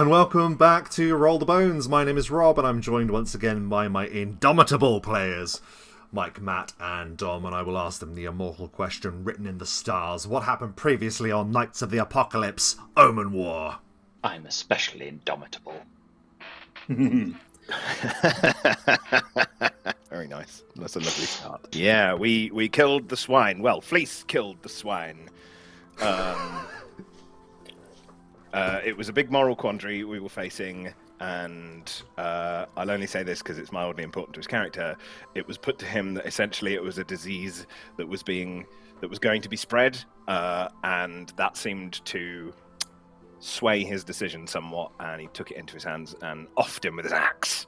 and welcome back to Roll the Bones. My name is Rob, and I'm joined once again by my indomitable players, Mike, Matt, and Dom, and I will ask them the immortal question written in the stars. What happened previously on Knights of the Apocalypse, Omen War? I'm especially indomitable. Very nice. That's a lovely start. Yeah, we killed the swine. Well, Flís killed the swine. It was a big moral quandary we were facing, and I'll only say this because it's mildly important to his character. It was put to him that essentially it was a disease that was going to be spread, and that seemed to sway his decision somewhat, and he took it into his hands and offed him with his axe.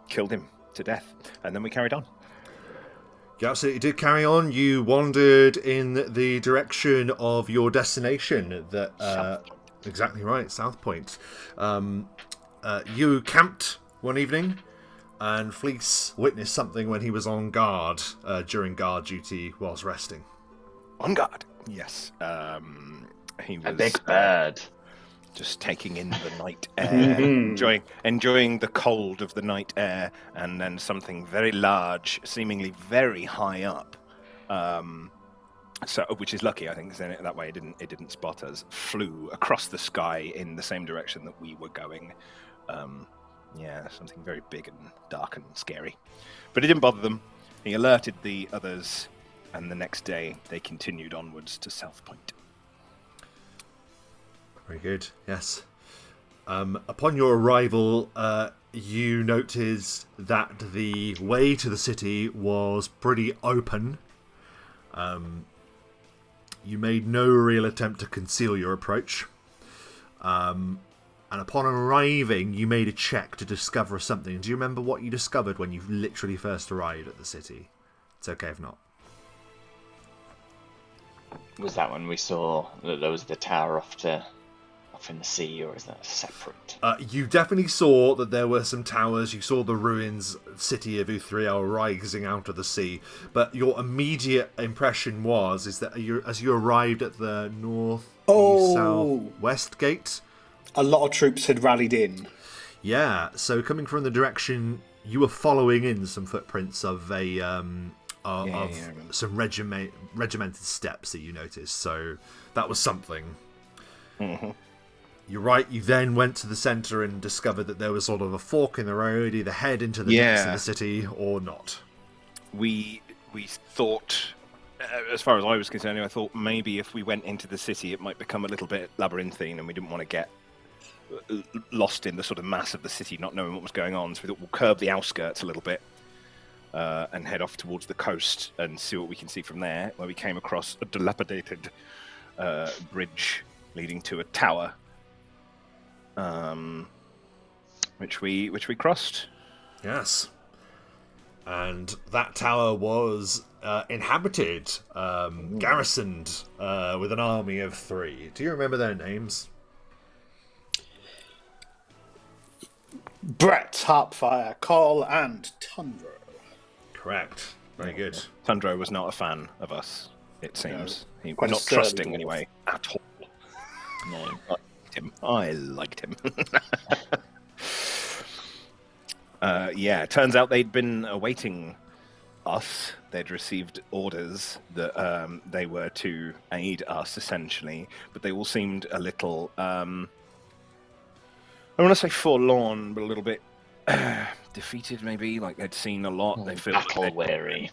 Killed him to death, and then we carried on. You absolutely did carry on. You wandered in the direction of your destination. Exactly right, South Point. You camped one evening, and Flís witnessed something when he was on guard during guard duty whilst resting. On guard, yes. He was A big bird. just taking in the night air, enjoying the cold of the night air, and then something very large, seemingly very high up, which is lucky, I think, because that way it didn't spot us, flew across the sky in the same direction that we were going. Something very big and dark and scary. But it didn't bother them. He alerted the others, and the next day they continued onwards to South Point. Very good, yes. Upon your arrival, you noticed that the way to the city was pretty open. You made no real attempt to conceal your approach. And upon arriving, you made a check to discover something. Do you remember what you discovered when you literally first arrived at the city? It's okay if not. Was that when we saw that there was the tower off in the sea, or is that separate? You definitely saw that there were some towers. You saw the ruins city of Uthriel rising out of the sea. But your immediate impression is that as you arrived at the southwest gate, a lot of troops had rallied in. Yeah, so coming from the direction, you were following in some footprints of some regimented steps that you noticed. So that was something. Mm-hmm. You're right, you then went to the centre and discovered that there was sort of a fork in the road, either head into the depths of the city or not. We thought, as far as I was concerned, I thought maybe if we went into the city it might become a little bit labyrinthine, and we didn't want to get lost in the sort of mass of the city, not knowing what was going on. So we thought we'll curve the outskirts a little bit and head off towards the coast and see what we can see from there, where we came across a dilapidated bridge leading to a tower. Which we crossed. Yes, and that tower was inhabited, garrisoned with an army of 3. Do you remember their names? Brett, Harpfire, Carl, and Tundra. Correct. Very good. Tundra was not a fan of us, it seems. No, He was not trusting anyway at all. No. I liked him. It turns out they'd been awaiting us. They'd received orders that they were to aid us, essentially, but they all seemed a little, I don't want to say forlorn, but a little bit defeated, maybe, like they'd seen a lot. They felt battle-weary.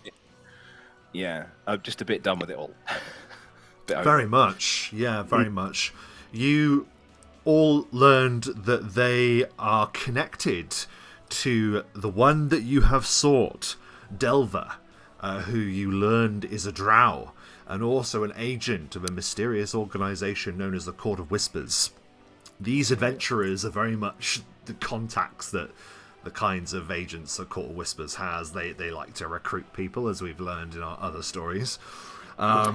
Yeah, just a bit done with it all. Very much, yeah, very much. You all learned that they are connected to the one that you have sought, Delver, who you learned is a drow, and also an agent of a mysterious organisation known as the Court of Whispers. These adventurers are very much the contacts that the kinds of agents that Court of Whispers has. They like to recruit people, as we've learned in our other stories. I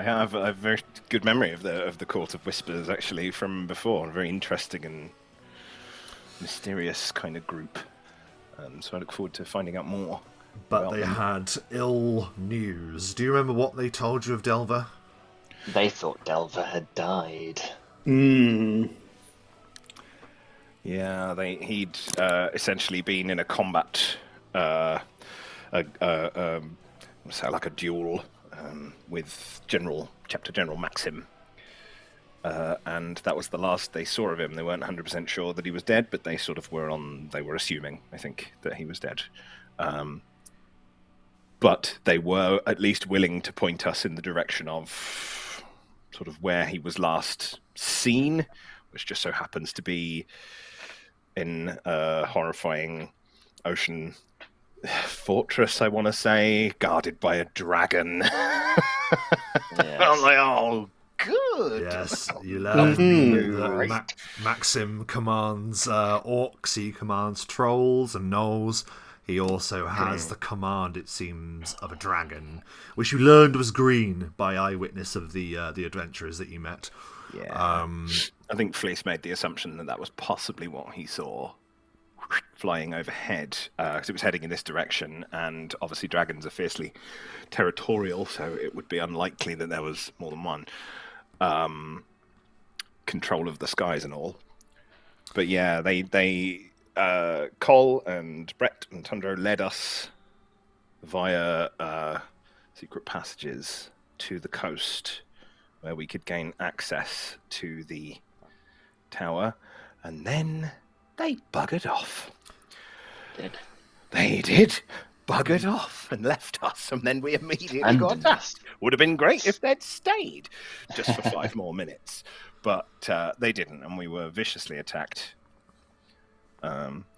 have a very good memory of the Court of Whispers, actually, from before. A very interesting and mysterious kind of group. So I look forward to finding out more. But they had ill news. Do you remember what they told you of Delver? They thought Delver had died. Yeah, he'd essentially been in a combat, say like a duel with Chapter-General Maxym. And that was the last they saw of him. They weren't 100% sure that he was dead, but they were assuming, I think, that he was dead. But they were at least willing to point us in the direction of sort of where he was last seen, which just so happens to be in a horrifying ocean fortress, I want to say, guarded by a dragon. Yes. I'm like, oh, good. Yes, you learn that Maxym commands orcs, he commands trolls and gnolls. He also has the command, it seems, of a dragon, which you learned was green by eyewitness of the adventurers that you met. Yeah. I think Flís made the assumption that was possibly what he saw flying overhead, because it was heading in this direction, and obviously dragons are fiercely territorial, so it would be unlikely that there was more than one. Control of the skies and all. But yeah, they Cole and Brett and Tundro led us via secret passages to the coast where we could gain access to the tower, and then they buggered off. They did buggered off and left us, and then we immediately got attacked. Would have been great if they'd stayed just for 5 more minutes, but they didn't, and we were viciously attacked.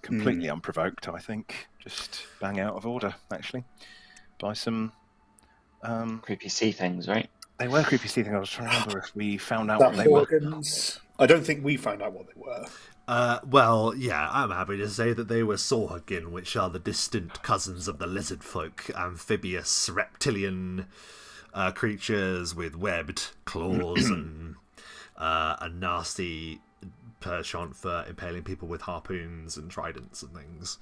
Completely unprovoked, I think. Just bang out of order, actually, by some creepy sea things, right? They were creepy sea things. I was trying to remember if we found out what they were. I don't think we found out what they were. Well, yeah, I'm happy to say that they were Sorhagin, which are the distant cousins of the lizard folk, amphibious reptilian creatures with webbed claws and a nasty penchant for impaling people with harpoons and tridents and things.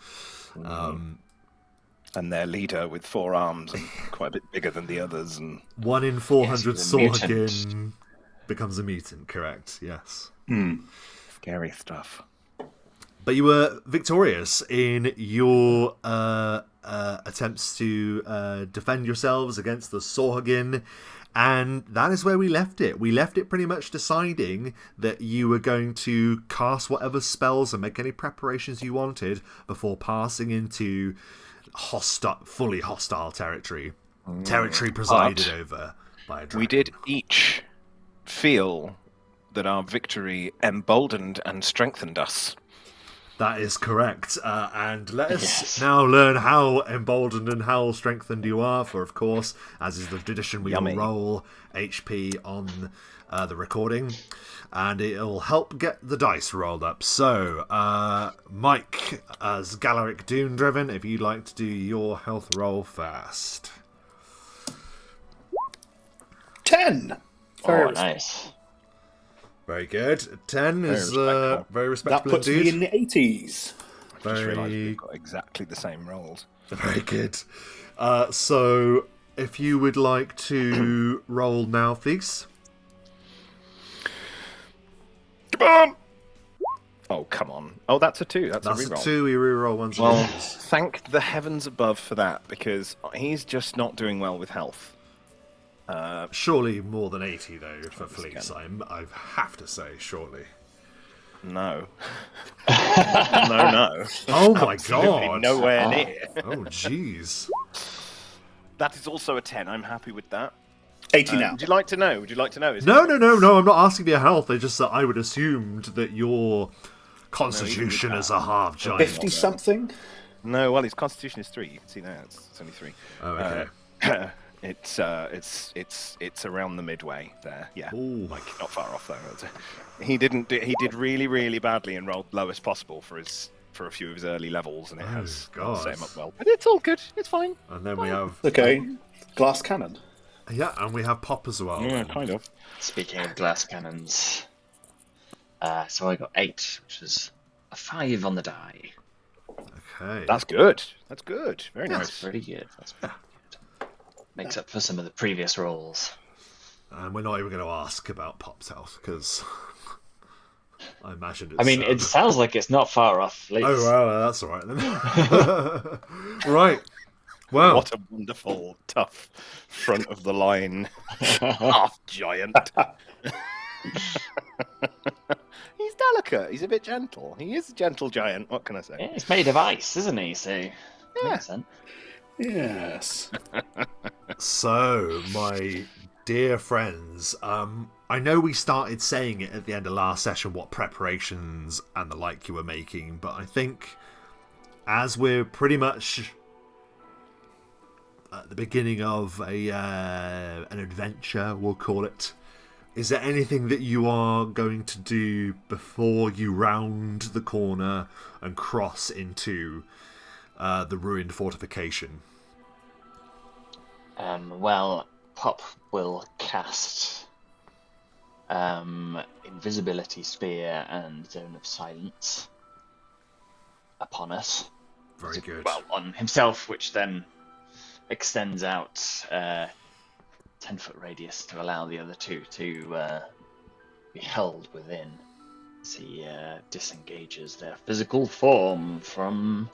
And their leader with 4 arms and quite a bit bigger than the others. And 1 in 400 Sorhagin becomes a mutant, correct? Yes. Scary stuff. But you were victorious in your attempts to defend yourselves against the Sorhagin, and that is where we left it. We left it pretty much deciding that you were going to cast whatever spells and make any preparations you wanted before passing into fully hostile territory. Territory presided over by a dragon. We did each feel that our victory emboldened and strengthened us. That is correct. And let us now learn how emboldened and how strengthened you are, for of course, as is the tradition, we will roll HP on the recording, and it'll help get the dice rolled up. So, Mike, as Galarick Doom-driven, if you'd like to do your health roll first. 10! Nice. Very good. 10 is very respectable That puts indeed. me in the 80s. I just realised we've got exactly the same rolls. Very good. So, if you would like to roll now, please. Come on! Oh, come on. Oh, that's a 2. That's a reroll. A 2. We reroll ones. Well, thank the heavens above for that, because he's just not doing well with health. Surely more than 80, though, for Flís. I have to say, surely. No. No. Oh, my God. Nowhere near. Oh, jeez. That is also a 10. I'm happy with that. 80 now. Would you like to know? No. I'm not asking for your health. It's just that I would assumed that your constitution is a half giant. 50-something? No, well, his constitution is 3. You can see that. It's only 3. Oh, okay. It's around the midway there. Yeah, like not far off though. He did really, really badly and rolled lowest possible for a few of his early levels, and it has set him up well. But it's all good. It's fine. And then we have glass cannon. Yeah, and we have Pop as well. Yeah, kind of. Speaking of glass cannons, so I got 8, which is a 5 on the die. Okay, that's good. Very nice. That's pretty good. Makes up for some of the previous rolls. And we're not even going to ask about Pop's health, because I imagine it's... I mean, it sounds like it's not far off, Flís. Oh, well, that's all right then. Right. Well, What a wonderful, tough, front of the line half giant. He's delicate. He's a bit gentle. He is a gentle giant. What can I say? Yeah, he's made of ice, isn't he? So, Yeah. makes sense. Yes. so, my dear friends, I know we started saying it at the end of last session, what preparations and the like you were making, but I think as we're pretty much at the beginning of an adventure, we'll call it, is there anything that you are going to do before you round the corner and cross into the ruined fortification? Well, Pop will cast Invisibility Spear and Zone of Silence upon us. Very good. Well, on himself, which then extends out 10-foot radius to allow the other two to be held within as he disengages their physical form from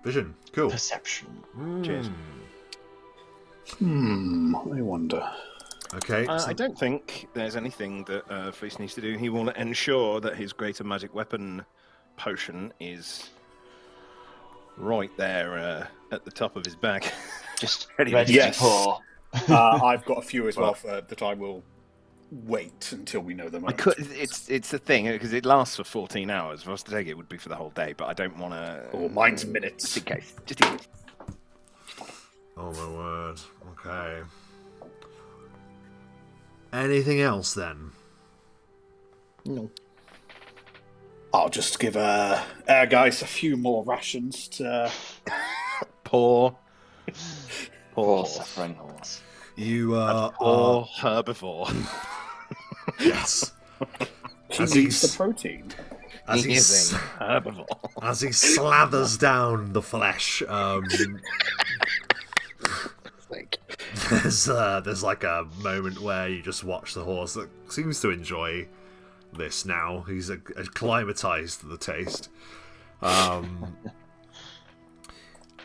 Vision. Cool. perception. Cheers. I wonder. Okay. I don't think there's anything that Flís needs to do. He will ensure that his greater magic weapon potion is right there at the top of his bag. Just Ready ready to- to Yes. pour. I've got a few as well that I will wait until we know the moment. It's the thing, because it lasts for 14 hours. For us to take it would be for the whole day, but I don't want to... Oh, mine's minutes. Just in case. Just in case. Oh my word. Okay. Anything else then? No. I'll just give our guys a few more rations to... Poor Poor suffering horse. You poor herbivore. yes. He As needs he's- the protein. As He he is a herbivore. as he slathers down the flesh, there's like a moment where you just watch the horse that seems to enjoy this now. He's acclimatized to the taste.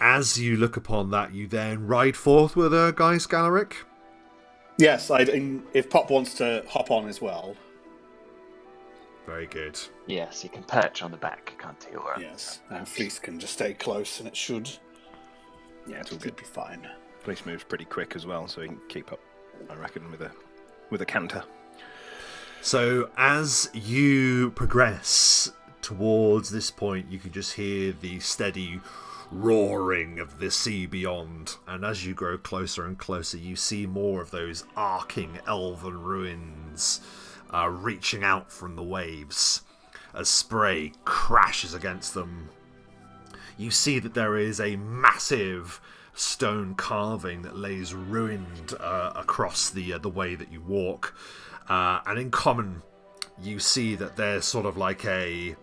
As you look upon that, you then ride forth with Gaius Galarick. Yes, if Pop wants to hop on as well. Very good. Yes, you can perch on the back, can't you? Or Yes, and Flís can just stay close, and it should Yeah, it's all good. be fine. Flís moves pretty quick as well, so he can keep up, I reckon, with a canter. So as you progress towards this point, you can just hear the steady roaring of the sea beyond, and as you grow closer and closer, you see more of those arcing elven ruins reaching out from the waves as spray crashes against them. You see that there is a massive stone carving that lays ruined across the way that you walk, and in common you see that there's sort of like a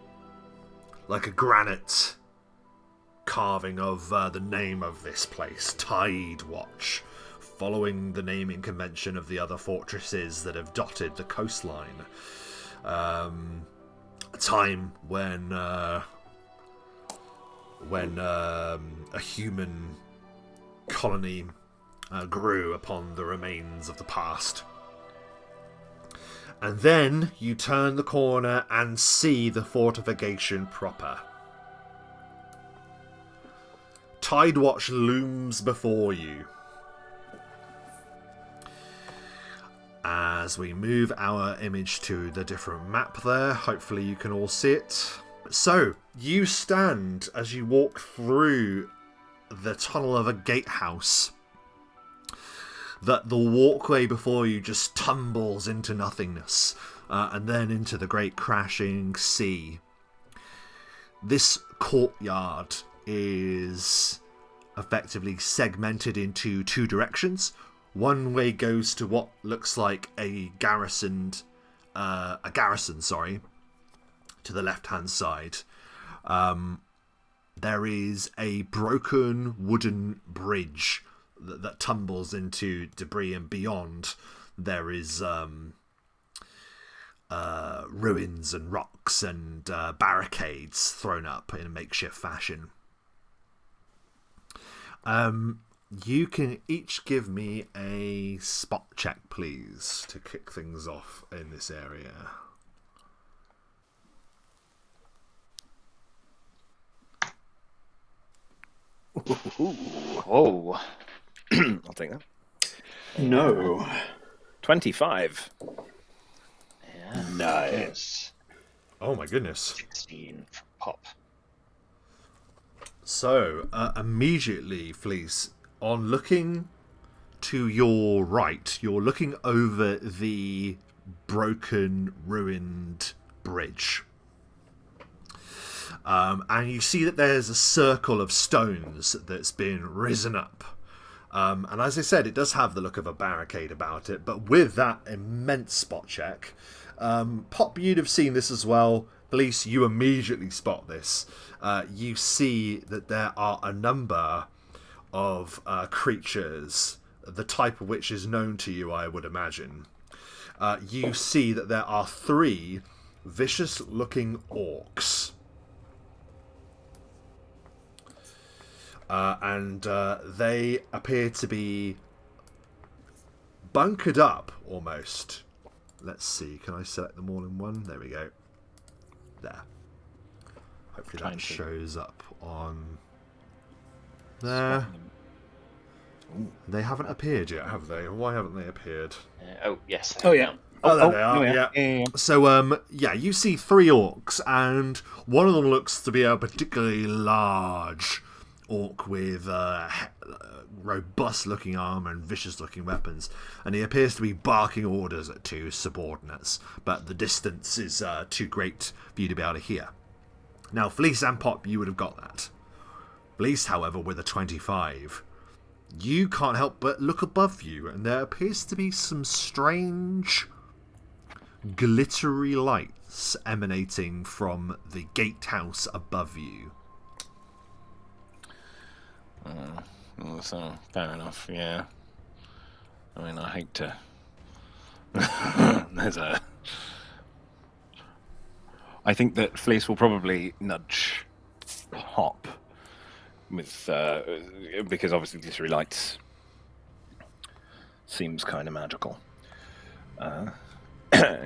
granite carving of the name of this place, Tidewatch, following the naming convention of the other fortresses that have dotted the coastline. A time when a human colony grew upon the remains of the past. And then you turn the corner and see the fortification proper. Tidewatch looms before you. As we move our image to the different map there, hopefully you can all see it. So, you stand as you walk through the tunnel of a gatehouse. That the walkway before you just tumbles into nothingness, and then into the great crashing sea. This courtyard is effectively segmented into two directions. One way goes to what looks like a garrison, to the left-hand side. There is a broken wooden bridge that tumbles into debris, and beyond there is ruins and rocks and barricades thrown up in a makeshift fashion. You can each give me a spot check, please, to kick things off in this area. Oh. I'll take that. No. 25. Yeah. Nice. Oh my goodness. 16 from Pop. So, immediately, Flís, on looking to your right, you're looking over the broken, ruined bridge. And you see that there's a circle of stones that's been risen up. And as I said, it does have the look of a barricade about it, but with that immense spot check, Pop, you'd have seen this as well. Flís, you immediately spot this. You see that there are a number of creatures, the type of which is known to you, I would imagine. You see that there are 3 vicious-looking orcs. And they appear to be bunkered up, almost. Let's see, can I select them all in one? There we go. There. Hopefully that shows up on there. They haven't appeared yet, have they? Why haven't they appeared? Yes. Oh, yeah. Oh, there they are. Yeah. So, you see 3 orcs, and one of them looks to be a particularly large orc with robust-looking armor and vicious-looking weapons, and he appears to be barking orders at 2 subordinates, but the distance is too great for you to be able to hear. Now, Flís and Pop, you would have got that. Flís, however, with a 25, you can't help but look above you, and there appears to be some strange glittery lights emanating from the gatehouse above you. So, fair enough, yeah. I mean, I hate to... I think that Flís will probably nudge Pop with... because obviously glittery lights seems kind of magical.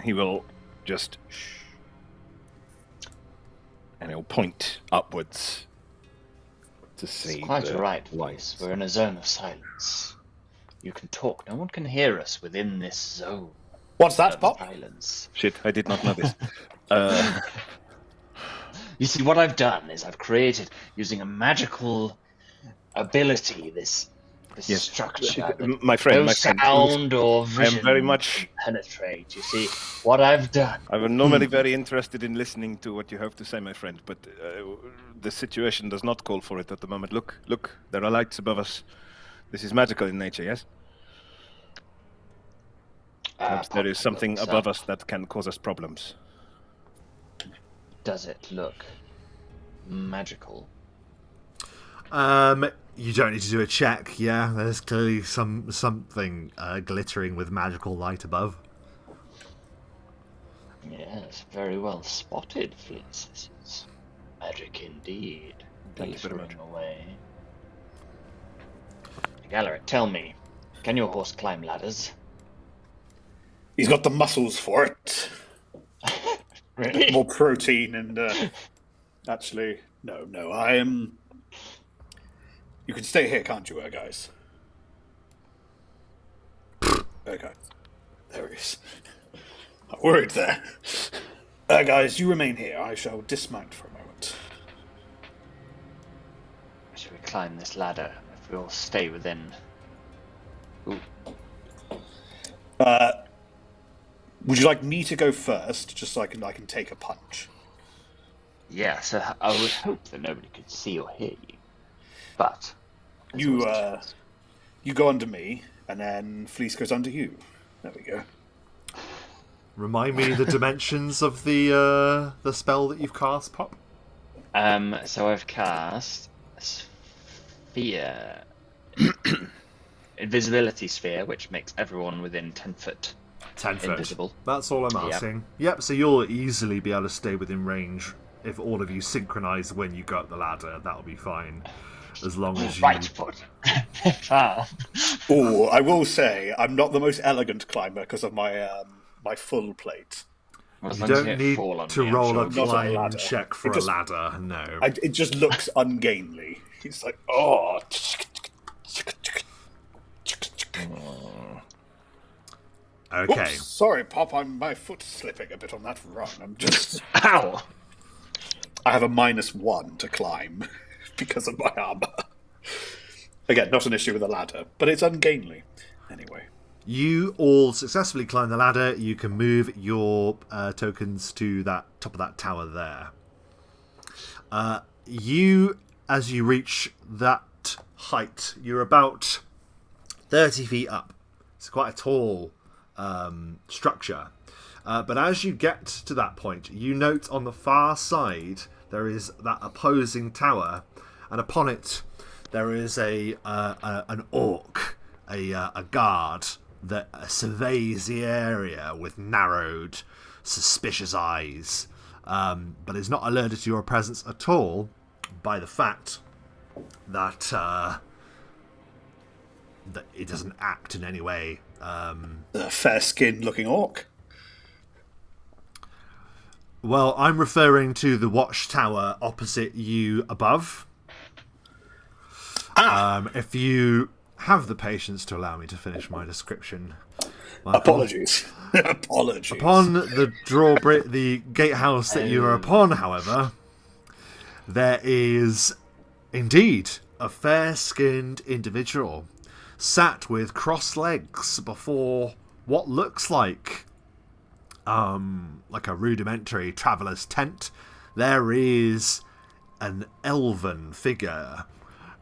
He will just... and he'll point upwards to see. It's quite right, Flís. We're in a zone of silence. You can talk. No one can hear us within this zone. What's that, Pop? Silence. Shit, I did not know this. You see, what I've done is I've created, using a magical ability, this structure. My friend, no sound or vision I am very much penetrate. You see, what I've done. I'm normally very interested in listening to what you have to say, my friend, but the situation does not call for it at the moment. Look, there are lights above us. This is magical in nature, yes? Perhaps there is something above us that can cause us problems. Does it look magical? You don't need to do a check, yeah. There's clearly something glittering with magical light above. Yes, very well spotted, Flís. This is magic indeed. Thank you very much. Away. Galarick, tell me, can your horse climb ladders? He's got the muscles for it. Really? More protein and... Actually, no, I am... You can stay here, can't you, guys? Okay. There he is. I'm worried there. Guys, you remain here. I shall dismount for a moment. Should we climb this ladder if we all stay within? Ooh. Would you like me to go first, just so I can take a punch? Yeah, so I would hope that nobody could see or hear you. But you go under me, and then Flís goes under you. There we go. Remind me the dimensions of the spell that you've cast, Pop. So I've cast Sphere. invisibility sphere, which makes everyone within 10 foot 10 foot. invisible. That's all I'm asking. Yep, so you'll easily be able to stay within range if all of you synchronise when you go up the ladder. That'll be fine. As long as you... Right foot. Oh, I will say, I'm not the most elegant climber because of my my full plate. You don't need to roll a Not on a climb ladder. check for a ladder, no. It just looks ungainly. It's like, oh. Okay. Oops, sorry, Pop, my foot's slipping a bit on that run. I'm just... Ow! I have a -1 to climb because of my armor. Again, not an issue with a ladder, but it's ungainly. Anyway. You all successfully climb the ladder. You can move your tokens to that top of that tower there. As you reach that height, you're about 30 feet up. It's quite a tall structure. But as you get to that point, you note on the far side there is that opposing tower, and upon it there is an orc, a guard that surveys the area with narrowed, suspicious eyes, but is not alerted to your presence at all by the fact that that it doesn't act in any way. A fair-skinned looking orc. Well, I'm referring to the watchtower opposite you above. If you have the patience to allow me to finish my description. Apologies. Apologies. Upon the gatehouse that you are upon, however, there is indeed a fair-skinned individual sat with crossed legs before what looks like a rudimentary traveller's tent. There is an elven figure.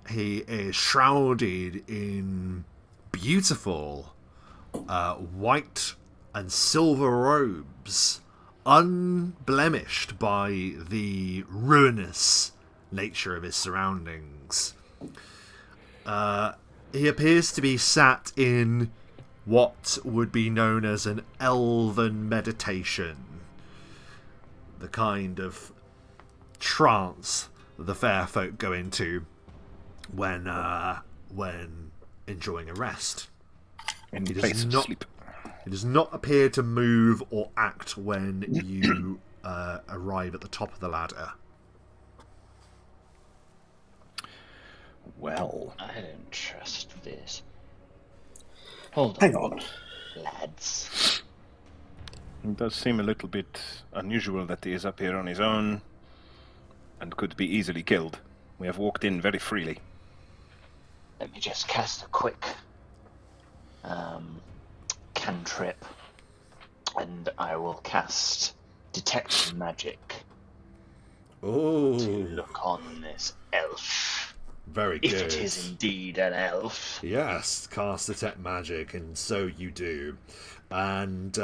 He is shrouded in beautiful white and silver robes, unblemished by the ruinous nature of his surroundings. He appears to be sat in what would be known as an elven meditation, the kind of trance that the fair folk go into when enjoying a rest. In place of sleep. It does not appear to move or act when you arrive at the top of the ladder. Well, I don't trust this. Hold on. Hang on. Lads. it does seem a little bit unusual that he is up here on his own and could be easily killed. We have walked in very freely. Let me just cast a quick cantrip, and I will cast Detect Magic Oh, to look on this elf. very good. If it is indeed an elf. Yes, cast Detect Magic, and so you do. And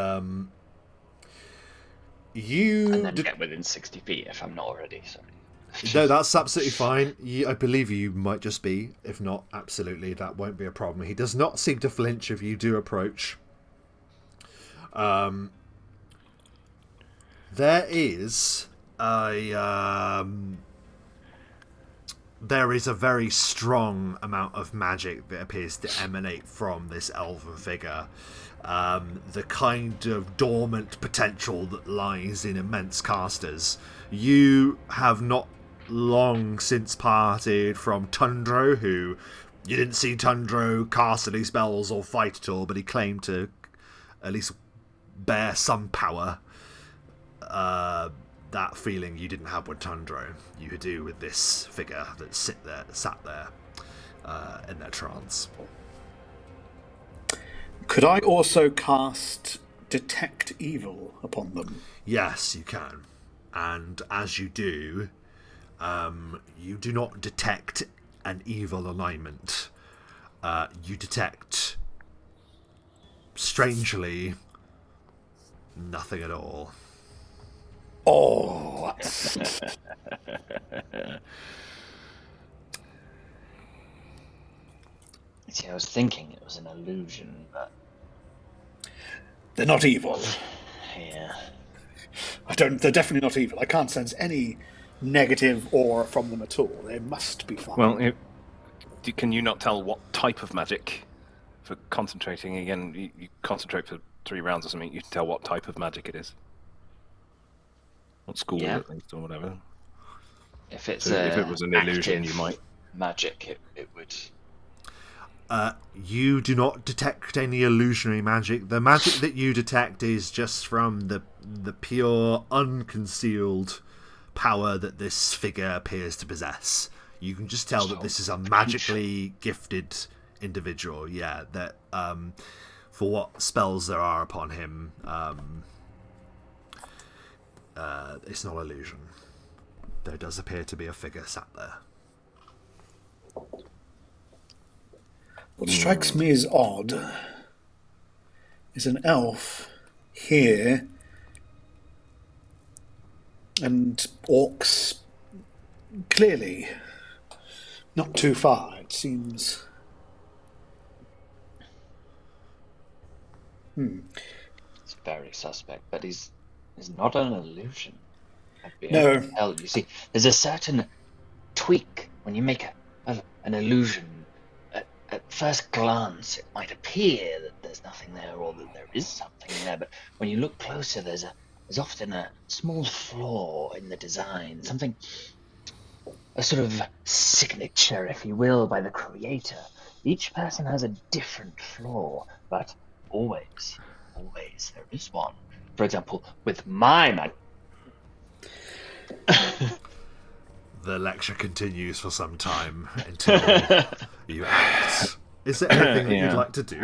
you... And then get within 60 feet if I'm not already, sorry. No, that's absolutely fine. I believe you might just be. If not, absolutely, that won't be a problem. He does not seem to flinch if you do approach. There is a very strong amount of magic that appears to emanate from this elven figure. The kind of dormant potential that lies in immense casters. You have not long since parted from Tundro, who you didn't see Tundro cast any spells or fight at all, but he claimed to at least bear some power. That feeling you didn't have with Tundro, you do with this figure that sat there in their trance. Could I also cast Detect Evil upon them? Yes, you can. And as you do, you do not detect an evil alignment. You detect, strangely, nothing at all. Oh, See, I was thinking it was an illusion, but They're not evil. yeah. They're definitely not evil. I can't sense any negative aura from them at all. They must be fine. Well, can you not tell what type of magic? For concentrating again, you concentrate for 3 rounds or something. You can tell what type of magic it is. What school, at least, or whatever. If it's if it was an illusion, you might magic. It would. You do not detect any illusionary magic. The magic that you detect is just from the pure, unconcealed power that this figure appears to possess. You can just tell that this is a magically gifted individual. Yeah, that for what spells there are upon him, it's not illusion. There does appear to be a figure sat there. What strikes me as odd is an elf here and orcs clearly not too far. It seems. It's very suspect, but he's not an illusion. I'd be No. able to tell. You see, there's a certain tweak when you make an illusion. At first glance, it might appear that there's nothing there, or that there is something there. But when you look closer, there's often a small flaw in the design, a sort of signature, if you will, by the creator. Each person has a different flaw, but always there is one. For example, with my magic. The lecture continues for some time until you act. Is there anything that you'd like to do?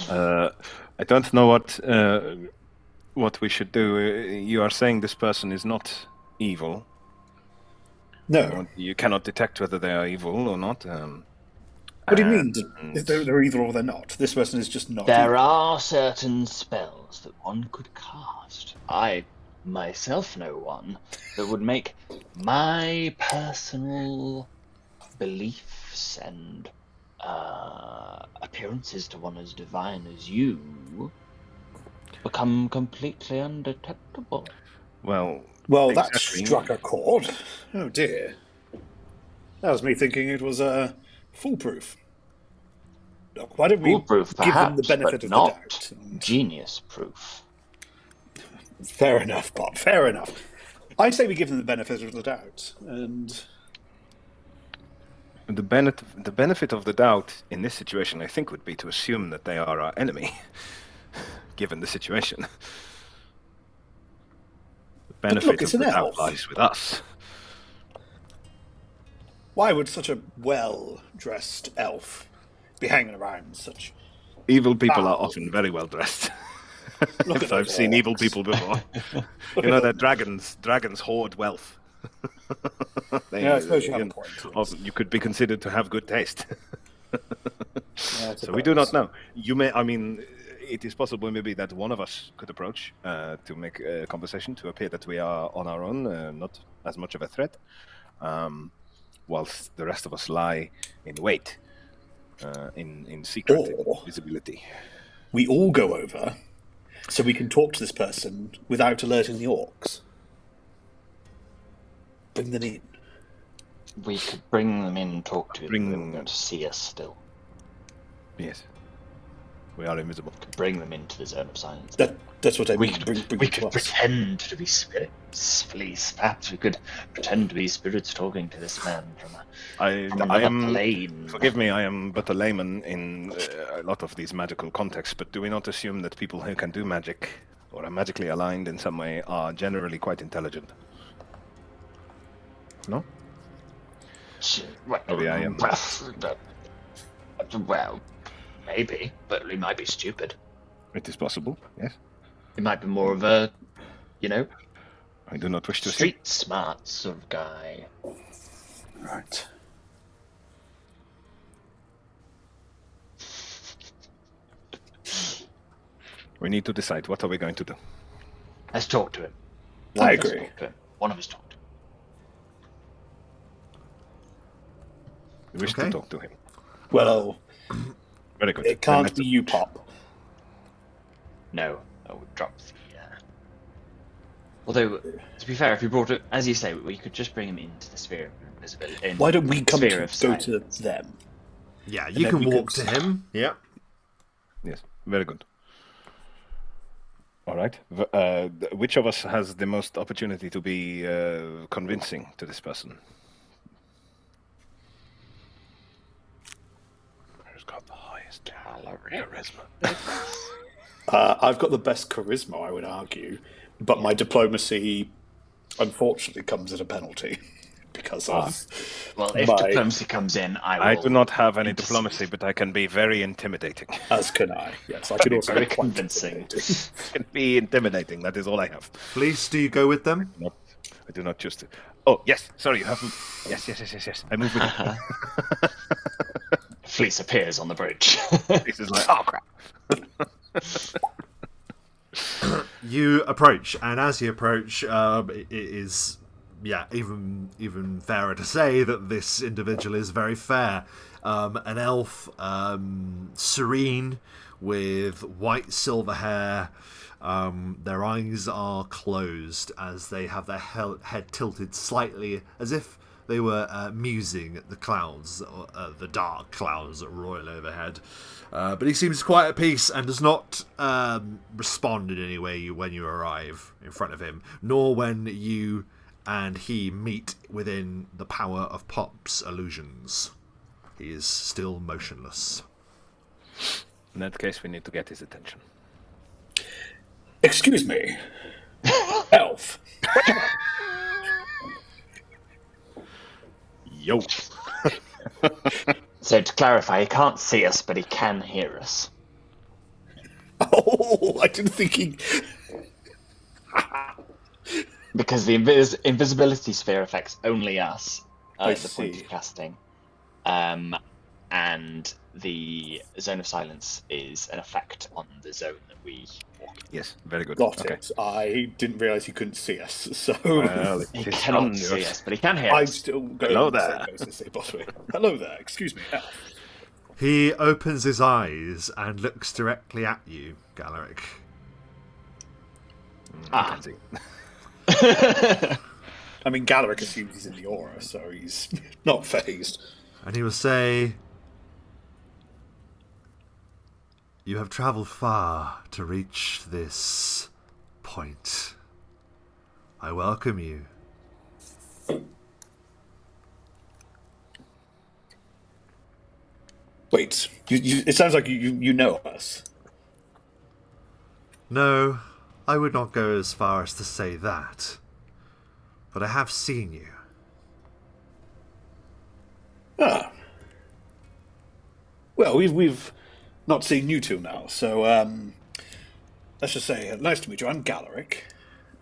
I don't know what we should do. You are saying this person is not evil. No. You cannot detect whether they are evil or not. What do you mean? If they're either or they're not? This person is just not There evil. are certain spells that one could cast. I myself know one that would make my personal beliefs and appearances to one as divine as you become completely undetectable. Well, that struck a chord. Oh dear. That was me thinking it was foolproof. Look, why don't we Foolproof, give them the perhaps, benefit but of not the doubt? genius proof. Fair enough, Bob. Fair enough. I'd say we give them the benefit of the doubt, and the benefit of the doubt in this situation, I think, would be to assume that they are our enemy, given the situation. The benefit of the doubt lies with us. Why would such a well-dressed elf be hanging around such... Evil people are often very well dressed. I've seen evil people before. They're dragons. Dragons hoard wealth. I suppose you have a point. Often you could be considered to have good taste. So we do not know. It is possible maybe that one of us could approach to make a conversation, to appear that we are on our own, not as much of a threat, whilst the rest of us lie in wait, in secret visibility. We all go over, so we can talk to this person without alerting the orcs. Bring them in. We could bring them in and talk to them. They were going to see us still. Yes. We are invisible. We could bring them into the zone of silence. That's what I mean. We could pretend to be spirits, Flís. Perhaps we could pretend to be spirits talking to this man from another plane. Forgive me, I am but a layman in a lot of these magical contexts, but do we not assume that people who can do magic, or are magically aligned in some way, are generally quite intelligent? No? Maybe I am. Well, maybe, but he might be stupid. It is possible, yes. He might be more of a, I do not wish to street smart sort of guy. Right. We need to decide, what are we going to do? Let's talk to him. I agree. One of us talk to him. We wish to talk to him. Well, very good. It can't be you, Pop. No, I would drop the. Although, to be fair, if you brought it, as you say, we could just bring him into the sphere of invisibility. Why don't we go to silence. them? Yeah, you can walk to him. Yeah. Yes, very good. All right. Which of us has the most opportunity to be convincing to this person? Who's got the highest charisma? I've got the best charisma, I would argue, but my diplomacy, unfortunately, comes at a penalty because of. Well, if diplomacy comes in, I will. I do not have any diplomacy, but I can be very intimidating. As can I. Yes, I can also very be quite convincing. Can be intimidating. That is all I have. Flís, do you go with them? I do not choose to. Oh yes, sorry, you haven't. Yes. I move with you. Flís appears on the bridge. This is like, oh crap. You approach, and as you approach, it is, even fairer to say that this individual is very fair. An elf, serene, with white silver hair. Their eyes are closed as they have their head tilted slightly, as if they were musing at the clouds, the dark clouds that roil overhead. But he seems quite at peace and does not respond in any way when you arrive in front of him, nor when you and he meet within the power of Pop's illusions. He is still motionless. In that case, we need to get his attention. Excuse me, elf. Yo. So to clarify, he can't see us, but he can hear us. Oh, I didn't think he. Because the invisibility sphere affects only us at the point of casting. And the zone of silence is an effect on the zone that we walk in. Yes, very good. Got it. I didn't realise he couldn't see us, so... Well, he cannot see us, but he can hear us. I'm still going Hello to there. say, hello there, excuse me, elf. He opens his eyes and looks directly at you, Galarick. Ah. I mean, Galarick assumes he's in the aura, so he's not fazed. And he will say, "You have travelled far to reach this point. I welcome you." Wait, it sounds like you know us. No, I would not go as far as to say that. But I have seen you. Ah. Well, we've not seen you two now, so let's just say, nice to meet you. I'm Galarick,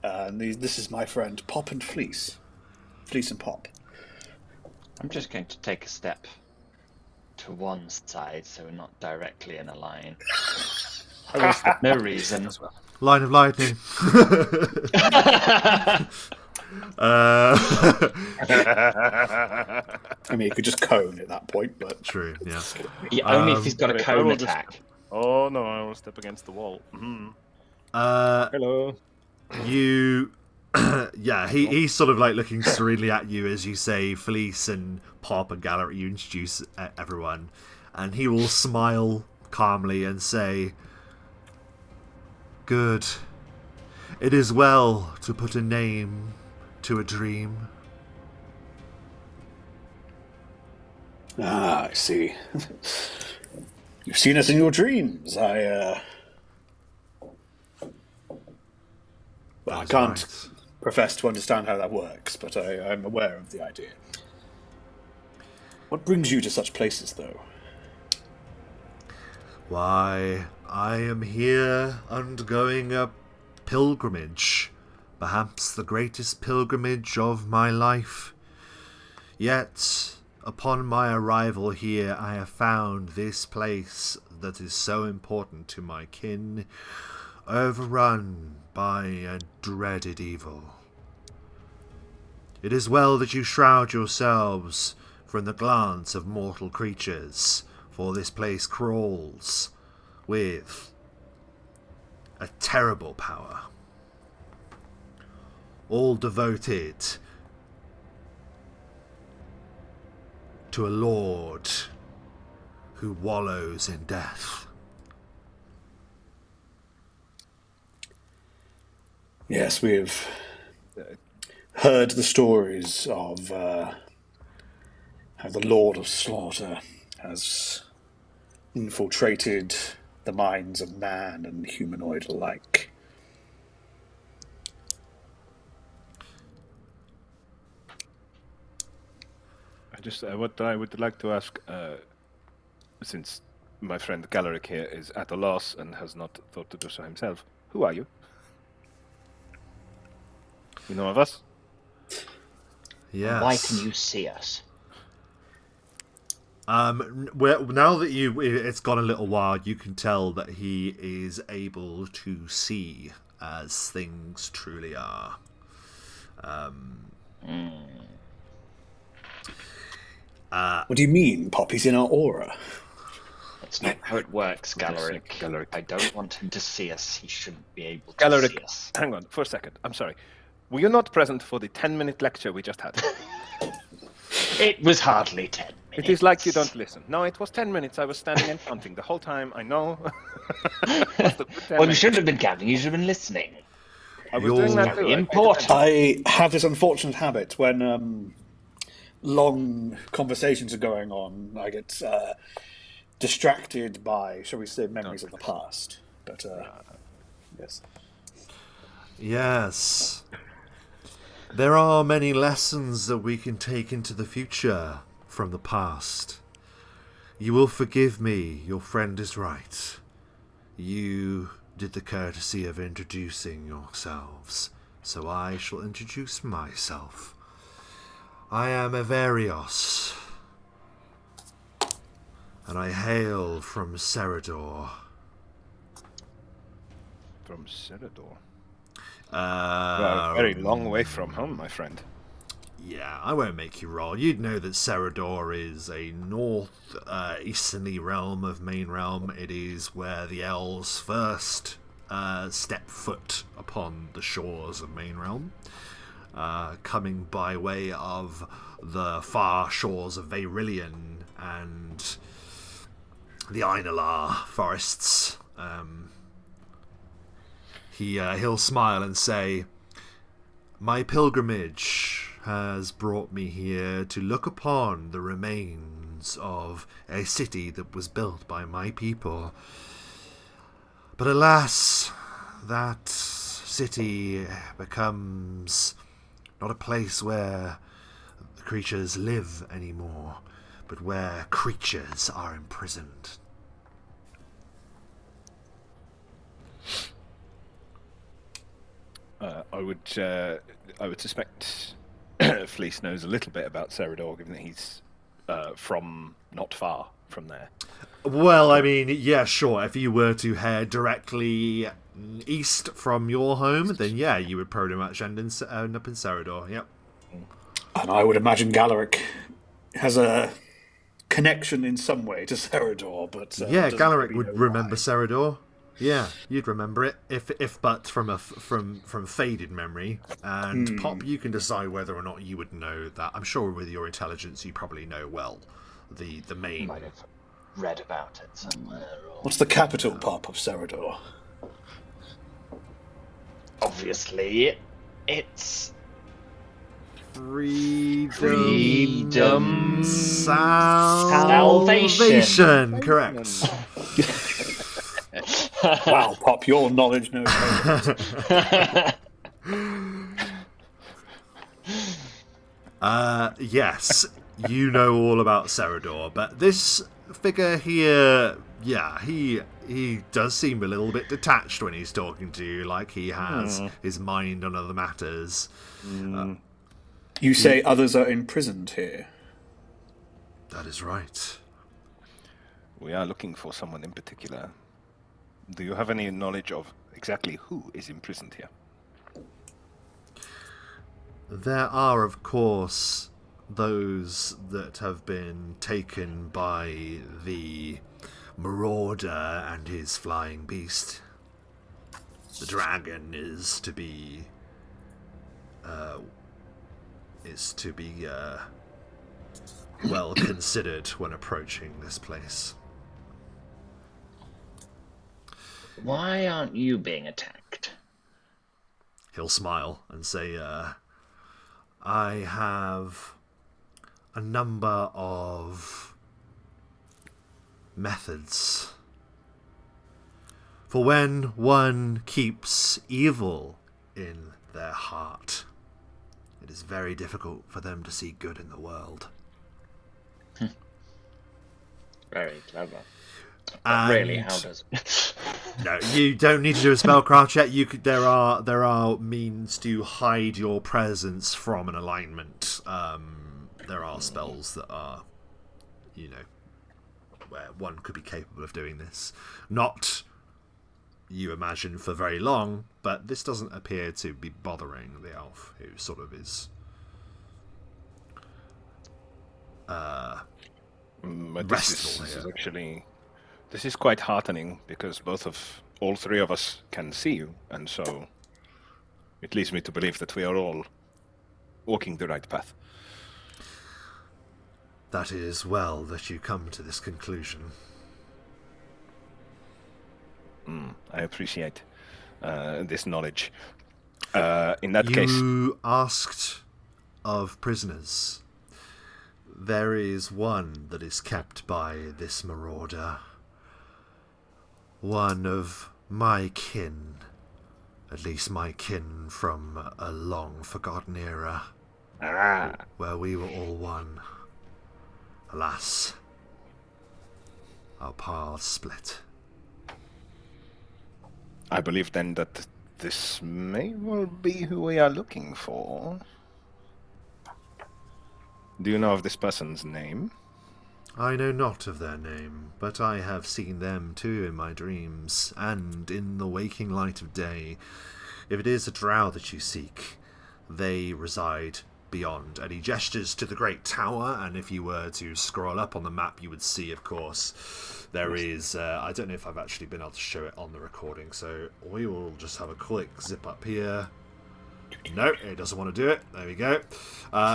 and this is my friend Pop and Flís. Flís and Pop. I'm just going to take a step to one side, so we're not directly in a line. No reason. Line of lightning. I mean, you could just cone at that point, but... True, yeah. Only if he's got a cone attack. Oh no, I will step against the wall. Mm-hmm. Hello. You... yeah, he's sort of like looking serenely at you as you say Flís and Pop and Galarick. You introduce everyone, and he will smile calmly and say, "Good. It is well to put a name to a dream." Ah, I see. You've seen us in your dreams. I can't profess to understand how that works, but I'm aware of the idea. What brings you to such places, though? Why, I am here undergoing a pilgrimage, perhaps the greatest pilgrimage of my life. Yet, upon my arrival here, I have found this place that is so important to my kin overrun by a dreaded evil. It is well that you shroud yourselves from the glance of mortal creatures, for this place crawls with a terrible power, all devoted to a lord who wallows in death. Yes, we have heard the stories of how the Lord of Slaughter has infiltrated the minds of man and humanoid alike. What I would like to ask, since my friend Galarick here is at a loss and has not thought to do so himself, who are you? You know of us? Yes. Why can you see us? Now that it's gone a little while, you can tell that he is able to see as things truly are. What do you mean, Pop? He's in our aura. That's not how it works, Galarick. Galarick. I don't want him to see us. He shouldn't be able to see Galarick, us. hang on for a second. I'm sorry. Were you not present for the 10-minute lecture we just had? It was hardly 10 minutes. It is like you don't listen. No, it was 10 minutes. I was standing and counting the whole time. I know. Well, you shouldn't have been counting. You should have been listening. I was doing that too. Important. I have this unfortunate habit when long conversations are going on, I get distracted by, shall we say, memories of the past. But, yes. Yes. There are many lessons that we can take into the future from the past. You will forgive me, your friend is right. You did the courtesy of introducing yourselves, so I shall introduce myself. I am Avarios, and I hail from Serador. From Serador? Well, a very long way from home, my friend. Yeah, I won't make you roll. You'd know that Serador is a north-easterly realm of Main Realm. It is where the elves first step foot upon the shores of Main Realm, coming by way of the far shores of Vayrilion and the Einalar forests. He'll smile and say, "My pilgrimage has brought me here to look upon the remains of a city that was built by my people. But alas, that city becomes not a place where the creatures live anymore, but where creatures are imprisoned." I would suspect Flís knows a little bit about Serador, given that he's from not far from there. Well, I mean, yeah, sure. If you were to head directly east from your home, then yeah, you would pretty much end up in Serador. Yep. And I would imagine Galarick has a connection in some way to Serador, but yeah, doesn't Galarick really would know remember why. Serador. Yeah, you'd remember it if but from faded memory. And Pop, you can decide whether or not you would know that. I'm sure with your intelligence, you probably know well the main. You might have read about it somewhere. Or... What's the capital, Pop, of Serador? Obviously, it's Freedom. Salvation. Correct. Wow, Pop, your knowledge knows yes, you know all about Serador, but this figure here, yeah, he does seem a little bit detached when he's talking to you, like he has his mind on other matters. You say others are imprisoned here. That is right. We are looking for someone in particular. Do you have any knowledge of exactly who is imprisoned here? There are, of course, those that have been taken by the Marauder and his flying beast. The dragon is to be well considered when approaching this place. Why aren't you being attacked? He'll smile and say, I have a number of methods. For when one keeps evil in their heart, it is very difficult for them to see good in the world. Very clever. And really, how does it? No, you don't need to do a spellcraft check. There are means to hide your presence from an alignment. There are spells that are, where one could be capable of doing this. Not, you imagine, for very long, but this doesn't appear to be bothering the elf, who sort of is This is quite heartening, because all three of us can see you, and so it leads me to believe that we are all walking the right path. That is well that you come to this conclusion. I appreciate this knowledge. In that case... You asked of prisoners. There is one that is kept by this Marauder. One of my kin. At least my kin from a long forgotten era. Where we were all one. Alas, our paths split. I believe then that this may well be who we are looking for. Do you know of this person's name? I know not of their name, but I have seen them too in my dreams, and in the waking light of day. If it is a drow that you seek, they reside beyond. And he gestures to the great tower, and if you were to scroll up on the map, you would see, of course, there is... I don't know if I've actually been able to show it on the recording, so we will just have a quick zip up here. No, it doesn't want to do it. There we go.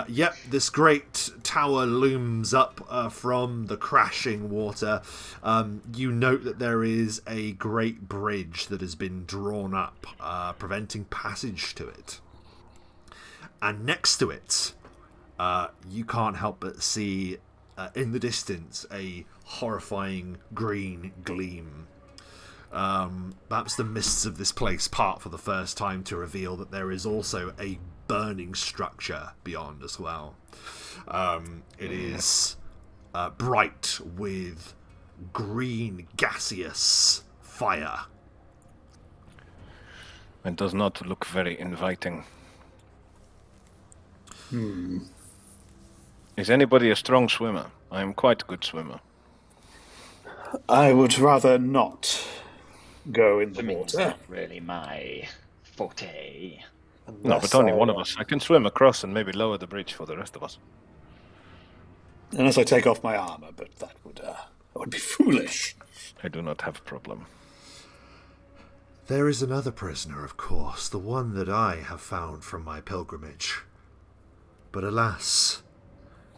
Yep, this great tower looms up from the crashing water. You note that there is a great bridge that has been drawn up, preventing passage to it. And next to it, you can't help but see, in the distance, a horrifying green gleam. Perhaps the mists of this place part for the first time to reveal that there is also a burning structure beyond as well. It is bright with green gaseous fire. It does not look very inviting. Is anybody a strong swimmer? I am quite a good swimmer. I would rather not go in the Swimming's water. not really my forte. No, but only one of us. I can swim across and maybe lower the bridge for the rest of us. Unless I take off my armor, but that would be foolish. I do not have a problem. There is another prisoner, of course, the one that I have found from my pilgrimage. But alas,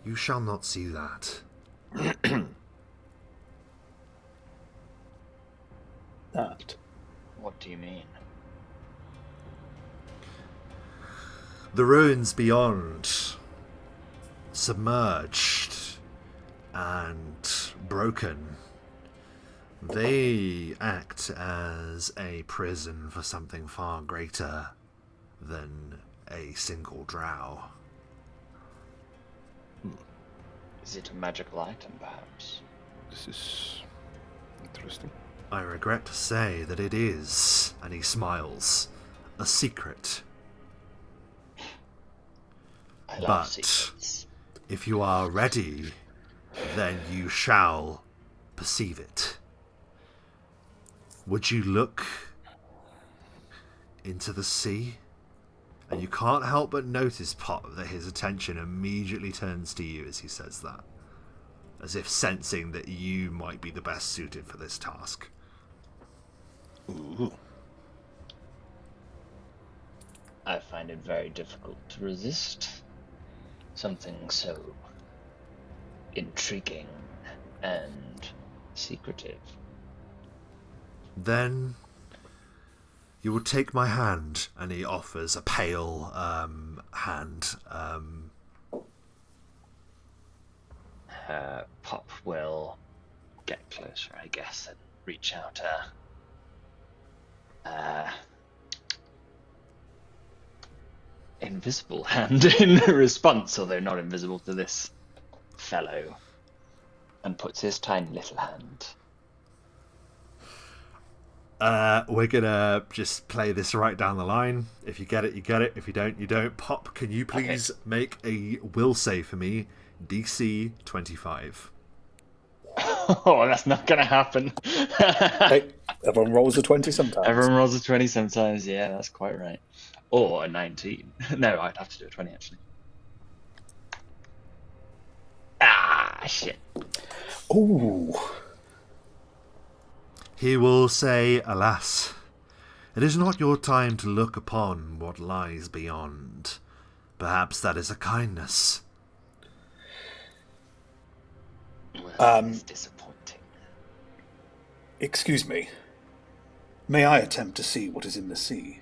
you shall not see that. That. What do you mean? The ruins beyond, submerged and broken, they act as a prison for something far greater than a single drow. Is it a magical item, perhaps? This is interesting. I regret to say that it is, and he smiles, a secret. I love But secrets. if you are ready, then you shall perceive it. Would you look into the sea And you can't help but notice, Pop, that his attention immediately turns to you as he says that, as if sensing that you might be the best suited for this task. Ooh. I find it very difficult to resist something so intriguing and secretive. Then you will take my hand, and he offers a pale hand. Pop will get closer, I guess, and reach out invisible hand in response, although not invisible to this fellow, and puts his tiny little hand. We're gonna just play this right down the line. If you get it, you get it. If you don't, you don't. Pop, can you please make a will save for me? DC 25. Oh, that's not gonna happen. Hey, everyone rolls a 20 sometimes. Everyone rolls a 20 sometimes, yeah, that's quite right. Or a 19. No, I'd have to do a 20, actually. Ah, shit. Ooh. He will say, alas, it is not your time to look upon what lies beyond. Perhaps that is a kindness. Well, it's disappointing. Excuse me. May I attempt to see what is in the sea?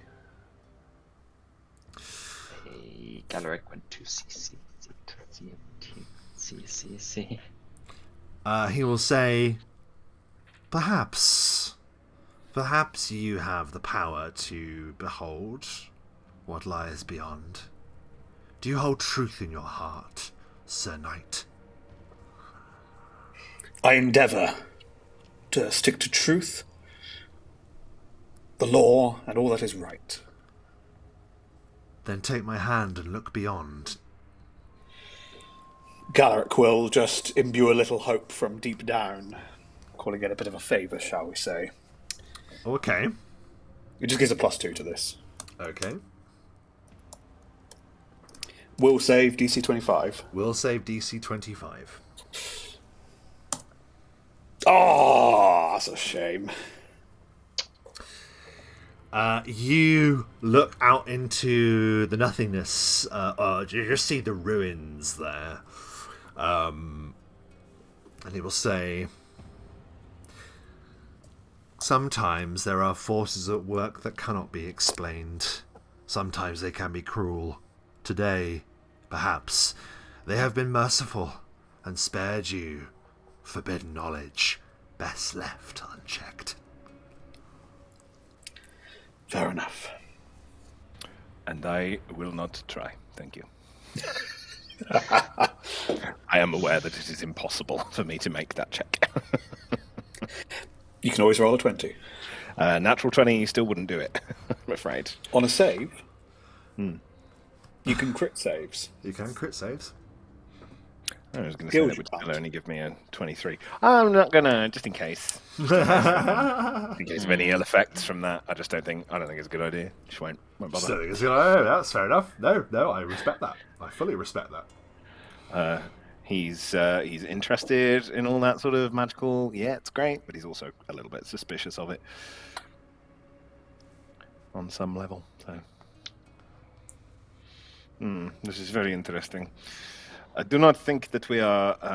Galarick went to CC. He will say, perhaps you have the power to behold what lies beyond. Do you hold truth in your heart, Sir Knight? I endeavour to stick to truth, the law, and all that is right. Then take my hand and look beyond. Galarick will just imbue a little hope from deep down, calling it a bit of a favour, shall we say. Okay. It just gives a +2 to this. Okay. Will save DC 25. Will save DC 25. Oh, that's a shame. You look out into the nothingness. You just see the ruins there. And he will say, sometimes there are forces at work that cannot be explained. Sometimes they can be cruel. Today, perhaps, they have been merciful and spared you forbidden knowledge best left unchecked. Fair enough. And I will not try. Thank you. I am aware that it is impossible for me to make that check. You can always roll a 20. Natural 20 still wouldn't do it, I'm afraid. On a save, you can crit saves. You can crit saves. I was going to say that would still only give me a 23. I'm not going to, just in case. In case of any ill effects from that, I don't think it's a good idea. Just won't bother. Just don't think it's a good idea. That's fair enough. No, I respect that. I fully respect that. He's interested in all that sort of magical. Yeah, it's great, but he's also a little bit suspicious of it on some level. So, this is very interesting. I do not think that we are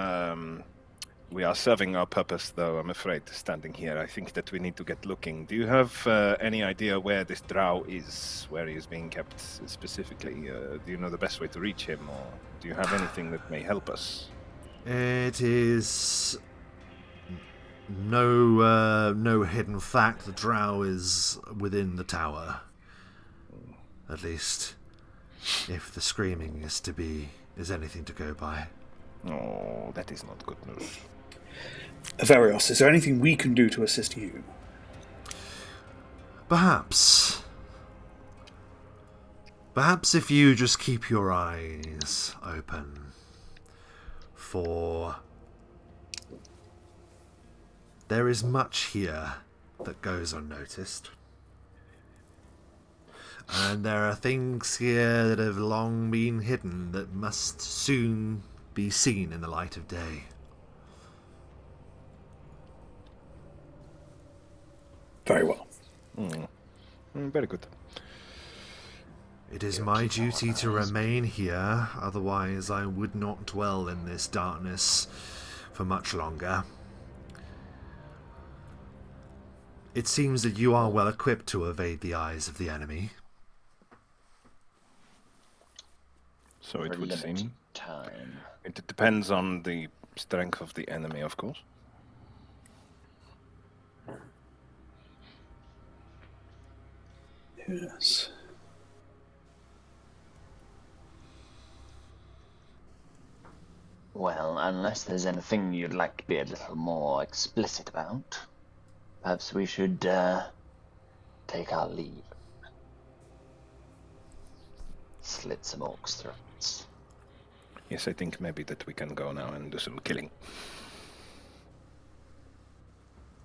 serving our purpose, though. I'm afraid, standing here. I think that we need to get looking. Do you have any idea where this drow is, where he is being kept specifically? Do you know the best way to reach him, or do you have anything that may help us? It is no hidden fact. The drow is within the tower. At least, if the screaming is anything to go by. Oh, that is not good news. Averios, is there anything we can do to assist you? Perhaps if you just keep your eyes open for... There is much here that goes unnoticed. And there are things here that have long been hidden that must soon be seen in the light of day. Very well. Very good. It is my duty to remain here, otherwise I would not dwell in this darkness for much longer. It seems that you are well equipped to evade the eyes of the enemy. So it would seem. Time. It depends on the strength of the enemy, of course. Yes. Well, unless there's anything you'd like to be a little more explicit about, perhaps we should take our leave. Slit some orcs' throats. Yes, I think maybe that we can go now and do some killing.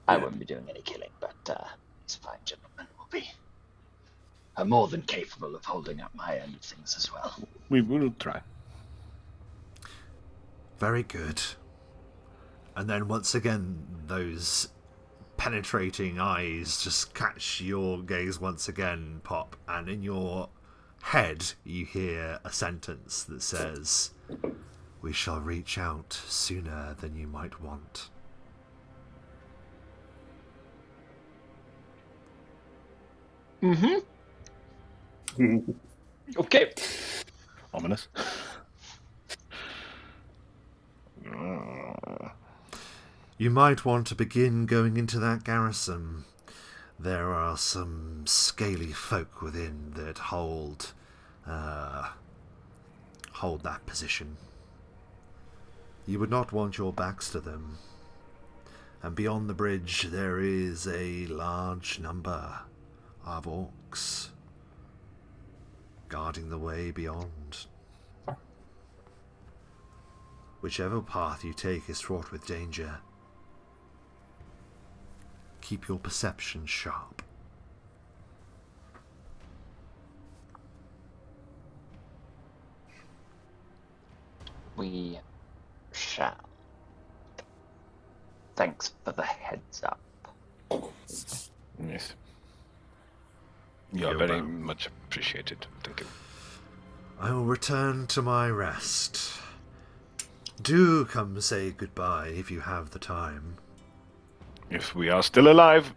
I won't be doing any killing, but these fine gentlemen will be more than capable of holding up my end of things as well. We will try. Very good. And then once again, those penetrating eyes just catch your gaze once again, Pop, and in your head you hear a sentence that says, "We shall reach out sooner than you might want." Okay. Ominous. You might want to begin going into that garrison. There are some scaly folk within that hold that position. You would not want your backs to them. And beyond the bridge there is a large number of orcs guarding the way beyond. Whichever path you take is fraught with danger. Keep your perception sharp. We shall. Thanks for the heads up. Yes. You are very much appreciated. Thank you. I will return to my rest. Do come say goodbye if you have the time. If we are still alive.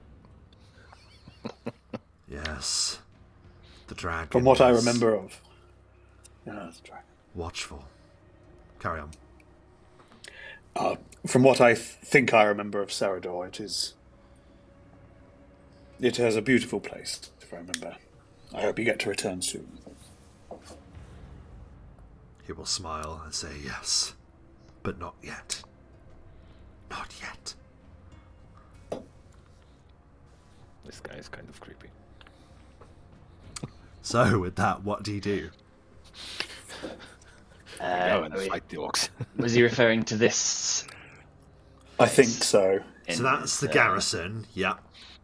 Yes. The dragon. From what I remember of. Yeah, the dragon. Watchful. Carry on. From what I think I remember of Serador, it has a beautiful place, if I remember. I hope you get to return soon. He will smile and say yes, but not yet. Not yet. This guy is kind of creepy. So, with that, what do you do? Go and fight the orcs. Was he referring to this? I think so. So that's the garrison. Yep.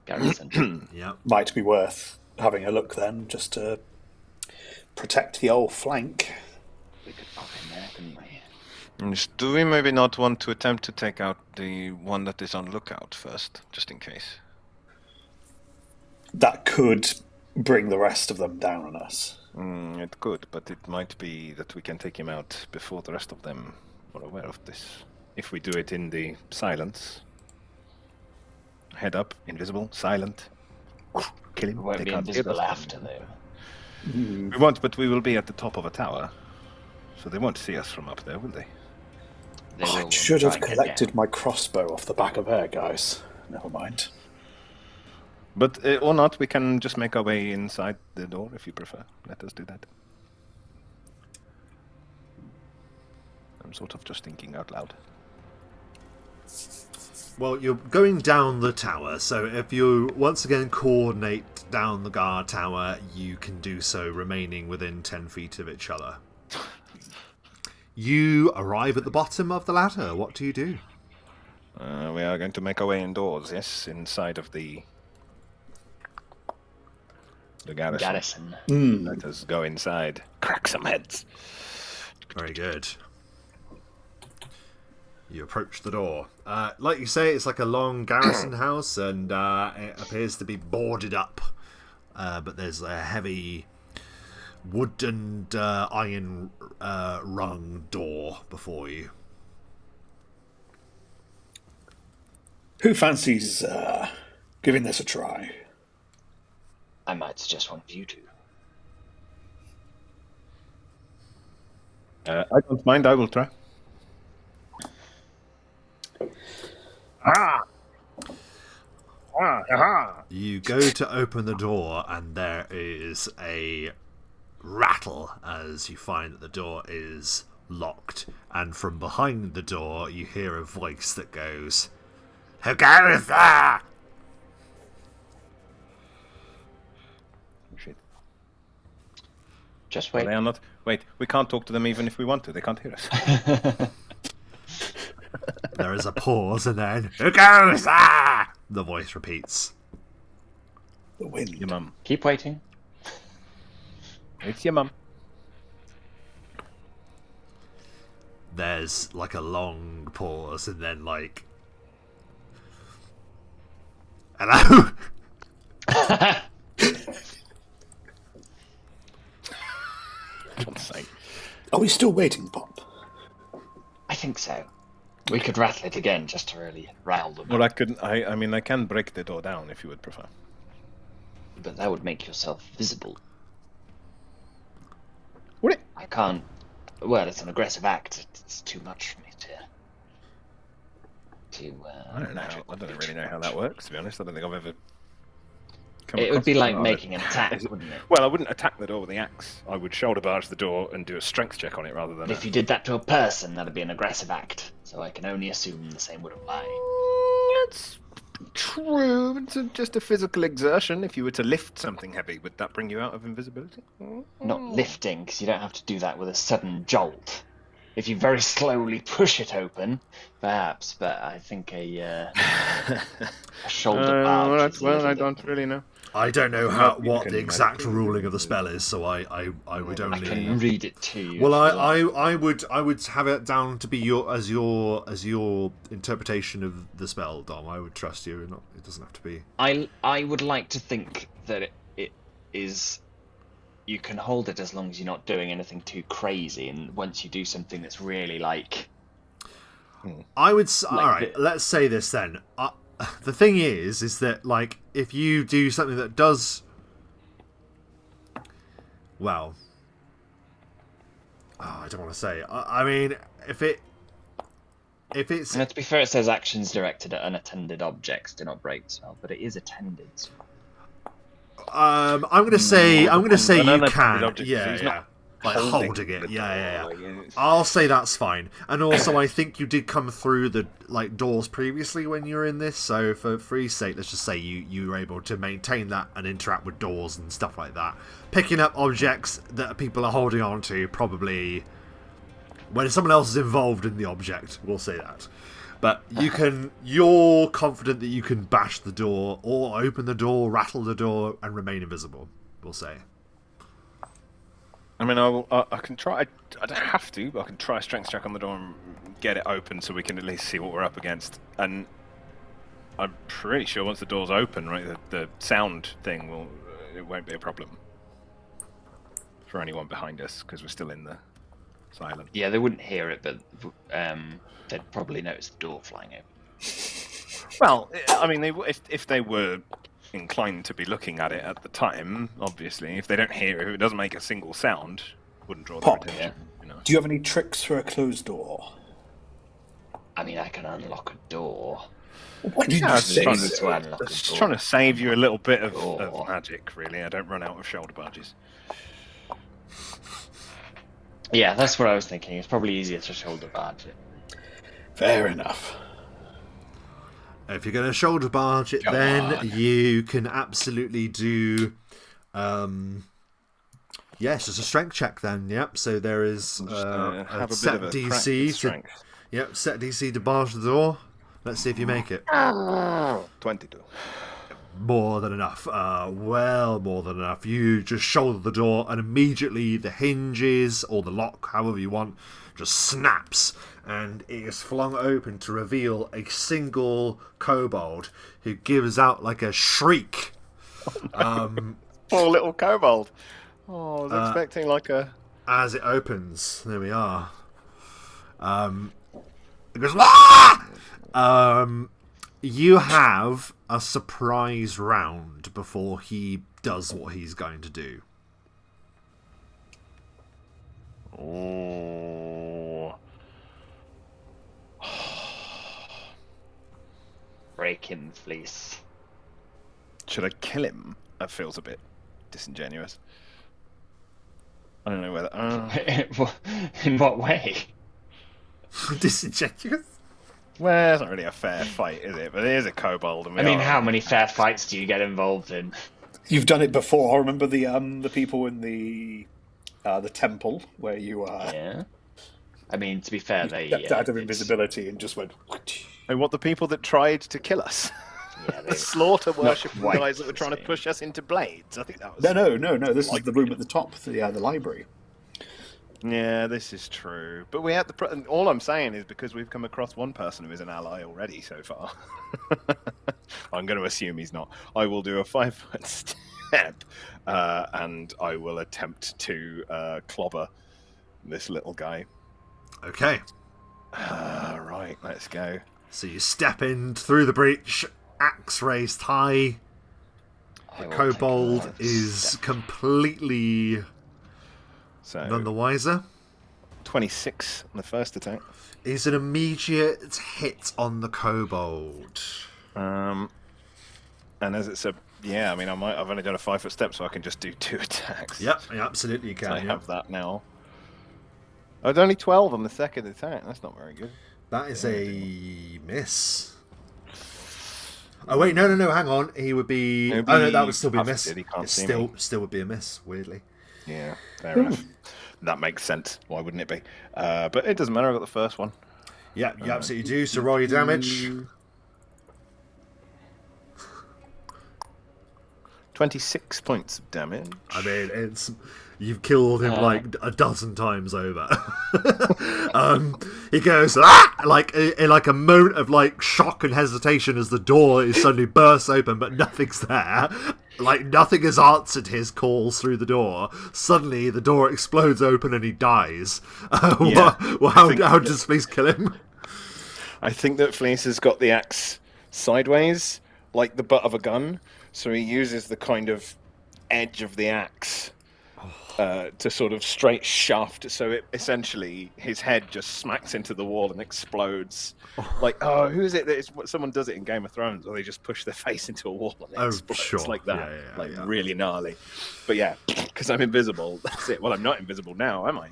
Garrison. Yep. Might be worth having a look then, just to protect the old flank. We could pop in there, couldn't we? Do we maybe not want to attempt to take out the one that is on lookout first, just in case? That could bring the rest of them down on us. It could, but it might be that we can take him out before the rest of them are aware of this. If we do it in the silence. Head up, invisible, silent. Kill him. We won't They be can't hear invisible us. after, though. We won't, but we will be at the top of a tower. So they won't see us from up there, will they? They will I should try have and get collected down. my crossbow off the back of her, guys. Never mind. But, or not, we can just make our way inside the door if you prefer. Let us do that. I'm sort of just thinking out loud. Well, you're going down the tower, so if you once again coordinate down the guard tower, you can do so remaining within 10 feet of each other. You arrive at the bottom of the ladder. What do you do? We are going to make our way indoors, yes, inside of the The garrison. Garrison. Let us go inside. Crack some heads. Very good. You approach the door. Like you say, it's like a long garrison house, and it appears to be boarded up. But there's a heavy wood and iron rung door before you. Who fancies giving this a try? I might suggest one of you two. I don't mind. I will try. You go to open the door, and there is a rattle as you find that the door is locked. And from behind the door, you hear a voice that goes, "Who goes there?" Shit. Just wait. They are not. Wait, we can't talk to them even if we want to. They can't hear us. There is a pause, and then, "Who goes there?" the voice repeats. The wind. Your mum. Keep waiting. It's your mum. There's like a long pause, and then like, "Hello?" God's sake. Are we still waiting, Pop? I think so. We could rattle it again just to really rile them. Well, I couldn't. I mean, I can break the door down if you would prefer. But that would make yourself visible. Would it? I can't. Well, it's an aggressive act. It's too much for me to. I don't know. I don't really know how that works. To be honest, I don't think I've ever. It would be like making an attack, wouldn't it? Well, I wouldn't attack the door with the axe. I would shoulder barge the door and do a strength check on it rather than. If you did that to a person, that'd be an aggressive act. So I can only assume the same would apply. It's true. It's just a physical exertion. If you were to lift something heavy, would that bring you out of invisibility? Not lifting, because you don't have to do that with a sudden jolt. If you very slowly push it open, perhaps. But I think a shoulder barge. Well, I don't really know. I don't know what the exact ruling of the spell is, so I would only. I can read it to you. Well, I would have it down to be your interpretation of the spell, Dom. I would trust you. It doesn't have to be. I would like to think that it is. You can hold it as long as you're not doing anything too crazy, and once you do something that's really like. I would. All right, let's say this then. The thing is that like if you do something that does. Well. Oh, I don't want to say. I mean, if it's. And to be fair, it says actions directed at unattended objects do not break the spell, but it is attended. So. I'm gonna say you can. Yeah. Like holding it. the Yeah. door. I'll say that's fine. And also, I think you did come through the doors previously when you were in this. So for free's sake, let's just say you were able to maintain that and interact with doors and stuff like that. Picking up objects that people are holding on to, probably when someone else is involved in the object, we'll say that. But you're confident that you can bash the door or open the door, rattle the door, and remain invisible. We'll say. I mean, I can try. I don't have to, but I can try a strength check on the door and get it open so we can at least see what we're up against. And I'm pretty sure once the door's open, right, the sound thing it won't be a problem for anyone behind us because we're still in the silent. Yeah, they wouldn't hear it, but they'd probably notice the door flying open. Well, I mean, if they were inclined to be looking at it at the time, obviously, if they don't hear it, if it doesn't make a single sound, wouldn't draw their Pop, attention. You know? do you have any tricks for a closed door? I mean, I can unlock a door. What did you say? Just trying to save you a little bit of magic, really. I don't run out of shoulder barges. Yeah, that's what I was thinking. It's probably easier to shoulder barge it. Fair enough. If you're going to shoulder barge it, you can absolutely do. Yes, it's a strength check then. Yep. So there is a set DC. Set DC to barge the door. Let's see if you make it. 22. more than enough. Well, more than enough. You just shoulder the door, and immediately the hinges, or the lock, however you want, just snaps, and it is flung open to reveal a single kobold who gives out like a shriek. Poor little kobold. Oh, I was expecting like a... As it opens, there we are. It goes, "Ah!" You have a surprise round before he does what he's going to do. Oh. Break him, Flís. Should I kill him? That feels a bit disingenuous. I don't know whether... In what way? Disingenuous? Well, it's not really a fair fight, is it? But it is a kobold. And I mean, how many fair fights do you get involved in? You've done it before. Remember the people in the temple where you Yeah. I mean, to be fair, they stepped out of invisibility and just went. And what, the people that tried to kill us? Yeah, The slaughter worshipping quite guys that were trying to the push us into blades. I think that was... No. This is the room at the top, the library. Yeah, this is true. But we had the... All I'm saying is because we've come across one person who is an ally already so far. I'm going to assume he's not. I will do a 5-foot step and I will attempt to clobber this little guy. Okay. Right, let's go. So you step in through the breach, axe raised high. The kobold is completely So none the wiser. 26 on the first attack. Is an immediate hit on the kobold. And as it's a... Yeah, I mean, I've only done a 5-foot step, so I can just do 2 attacks. Yep, absolutely you can. So I have that now. Oh, it's only 12 on the second attack. That's not very good. That is a miss. Oh wait, no, hang on. He would be... Oh no, that would still be a miss. It still would be a miss, weirdly. Yeah, fair enough. That makes sense. Why wouldn't it be? But it doesn't matter. I got the first one. Yeah, you absolutely do. So roll your damage. 26 points of damage. I mean, it's... You've killed him like a dozen times over. He goes like in like a moment of like shock and hesitation as the door is suddenly bursts open, but nothing's there. Like nothing has answered his calls through the door. Suddenly, the door explodes open and he dies. How does Flís kill him? I think that Flís has got the axe sideways, like the butt of a gun. So he uses the kind of edge of the axe to sort of straight shaft, so it essentially his head just smacks into the wall and explodes. Like, who is it? Someone does it in Game of Thrones, or they just push their face into a wall and it explodes. Sure. Like that, really gnarly. But yeah, because I'm invisible, that's it. Well, I'm not invisible now, am I?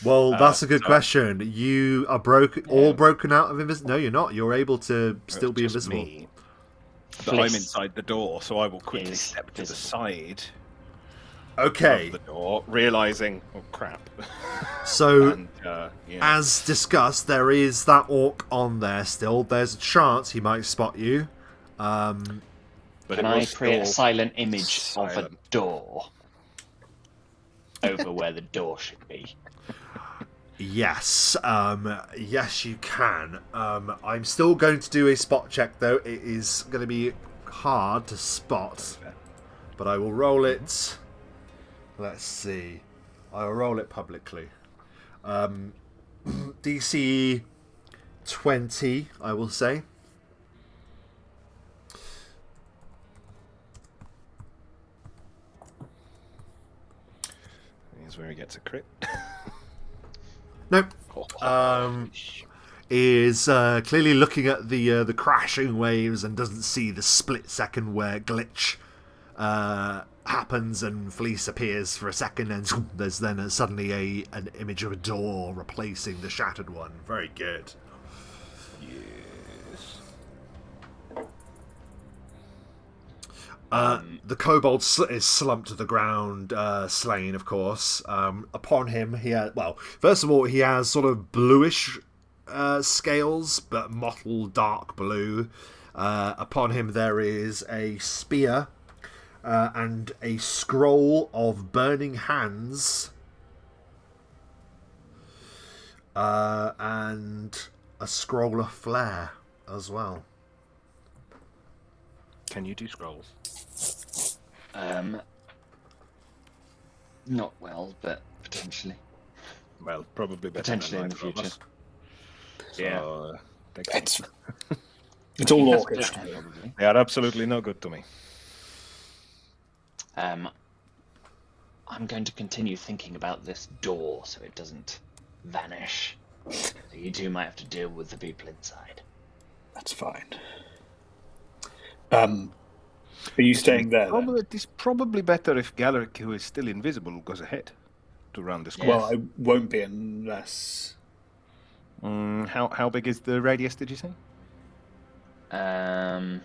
Well, that's a good question. You are all broken out of invisible? No, you're not. You're able to still be invisible. Me. But I'm inside the door, so I will quickly step to the side. Okay. Of the door, realizing, oh crap. So, and, as discussed, there is that orc on there still. There's a chance he might spot you. But can I create a silent image of a door over where the door should be? Yes. Yes, you can. I'm still going to do a spot check, though. It is going to be hard to spot. But I will roll it... Let's see. I'll roll it publicly. DC 20, I will say. Here's where he gets a crit. Nope. Is clearly looking at the crashing waves and doesn't see the split second where glitch happens and Flís appears for a second, and there's then suddenly an image of a door replacing the shattered one. Very good. Yes. The kobold is slumped to the ground, slain, of course. Upon him, he has, well, first of all, he has sort of bluish scales, but mottled dark blue. Upon him there is a spear and a scroll of burning hands and a scroll of flare as well. Can you do scrolls? Not well, but potentially. Well, probably better Potentially than in the either of future. us. Yeah. So, It's all That's orcish. probably. they are absolutely no good to me. I'm going to continue thinking about this door so it doesn't vanish. So you two might have to deal with the people inside. That's fine. Are you staying there? Then? It's probably better if Galarick, who is still invisible, goes ahead to round this corner. Well, I won't be unless. How big is the radius, did you say? I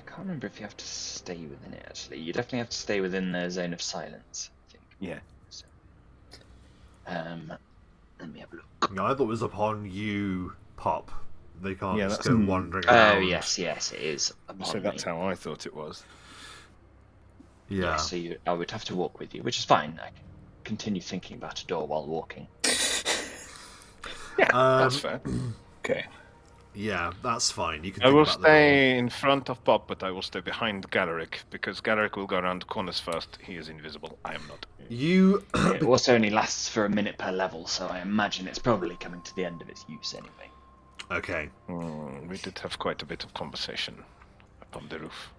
can't remember if you have to stay within it, actually. You definitely have to stay within the zone of silence, I think. Yeah. So, let me have a look. I thought it was upon you, Pop. They can't Yeah, just that's- go wandering around. Oh, yes, it is. So that's how I thought it was. Yeah. So I would have to walk with you, which is fine. I can continue thinking about a door while walking. Yeah, that's fair. Okay. Yeah, that's fine. You can. I think will about the door. stay in front of Pop, but I will stay behind Galarick, because Galarick will go around the corners first. He is invisible. I am not. You. It also only lasts for a minute per level, so I imagine it's probably coming to the end of its use anyway. Okay. We did have quite a bit of conversation upon the roof.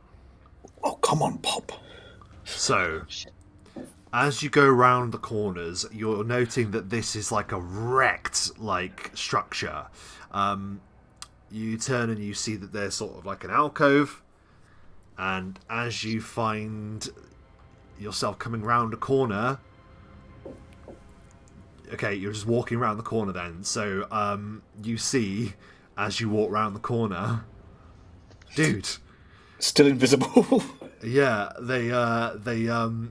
Oh, come on, Pop. So, Shit. as you go round the corners, you're noting that this is like a wrecked structure. You turn and you see that there's sort of like an alcove, and as you find yourself coming round a corner, okay, you're just walking around the corner then. So you see, as you walk round the corner, dude. Still invisible. Yeah, they oh,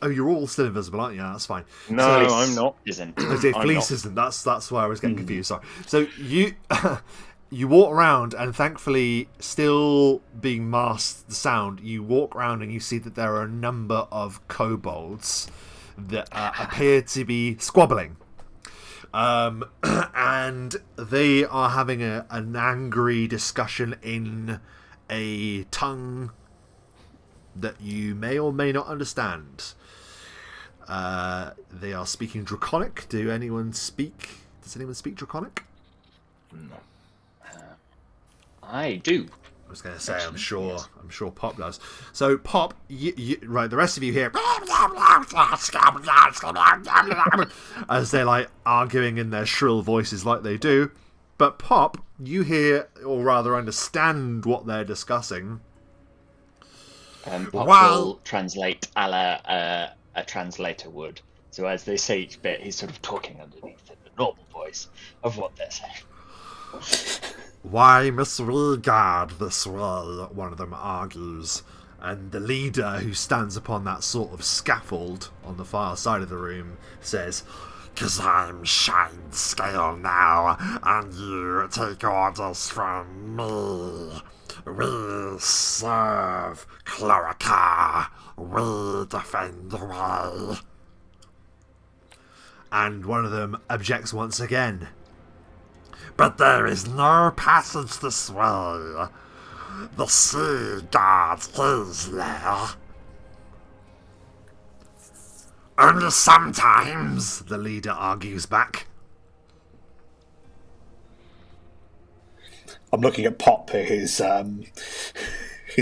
you're all still invisible, aren't you? Yeah, that's fine. No, So- I'm not. Isn't. Okay, I'm Flís not. isn't. That's why I was getting confused. Sorry. So you you walk around, and thankfully, still being masked the sound, you walk around and you see that there are a number of kobolds that appear to be squabbling, and they are having an angry discussion in a tongue that you may or may not understand. They are speaking Draconic. Does anyone speak Draconic? No. I do. I was going to say, I'm Actually, sure yes. Pop does. So Pop, right, the rest of you hear as they're arguing in their shrill voices like they do. But Pop, you hear, or rather understand what they're discussing. Pop Wow. will translate a la a translator would. So as they say each bit, he's sort of talking underneath in the normal voice of what they're saying. Why must we guard this way? One of them argues. And the leader, who stands upon that sort of scaffold on the far side of the room, says, "'Cause I'm Shine Scale now, and you take orders from me. We serve Clorica. We defend the way." And one of them objects once again. "But there is no passage this way. The sea guards his lair." "Only sometimes," the leader argues back. I'm looking at Pop, his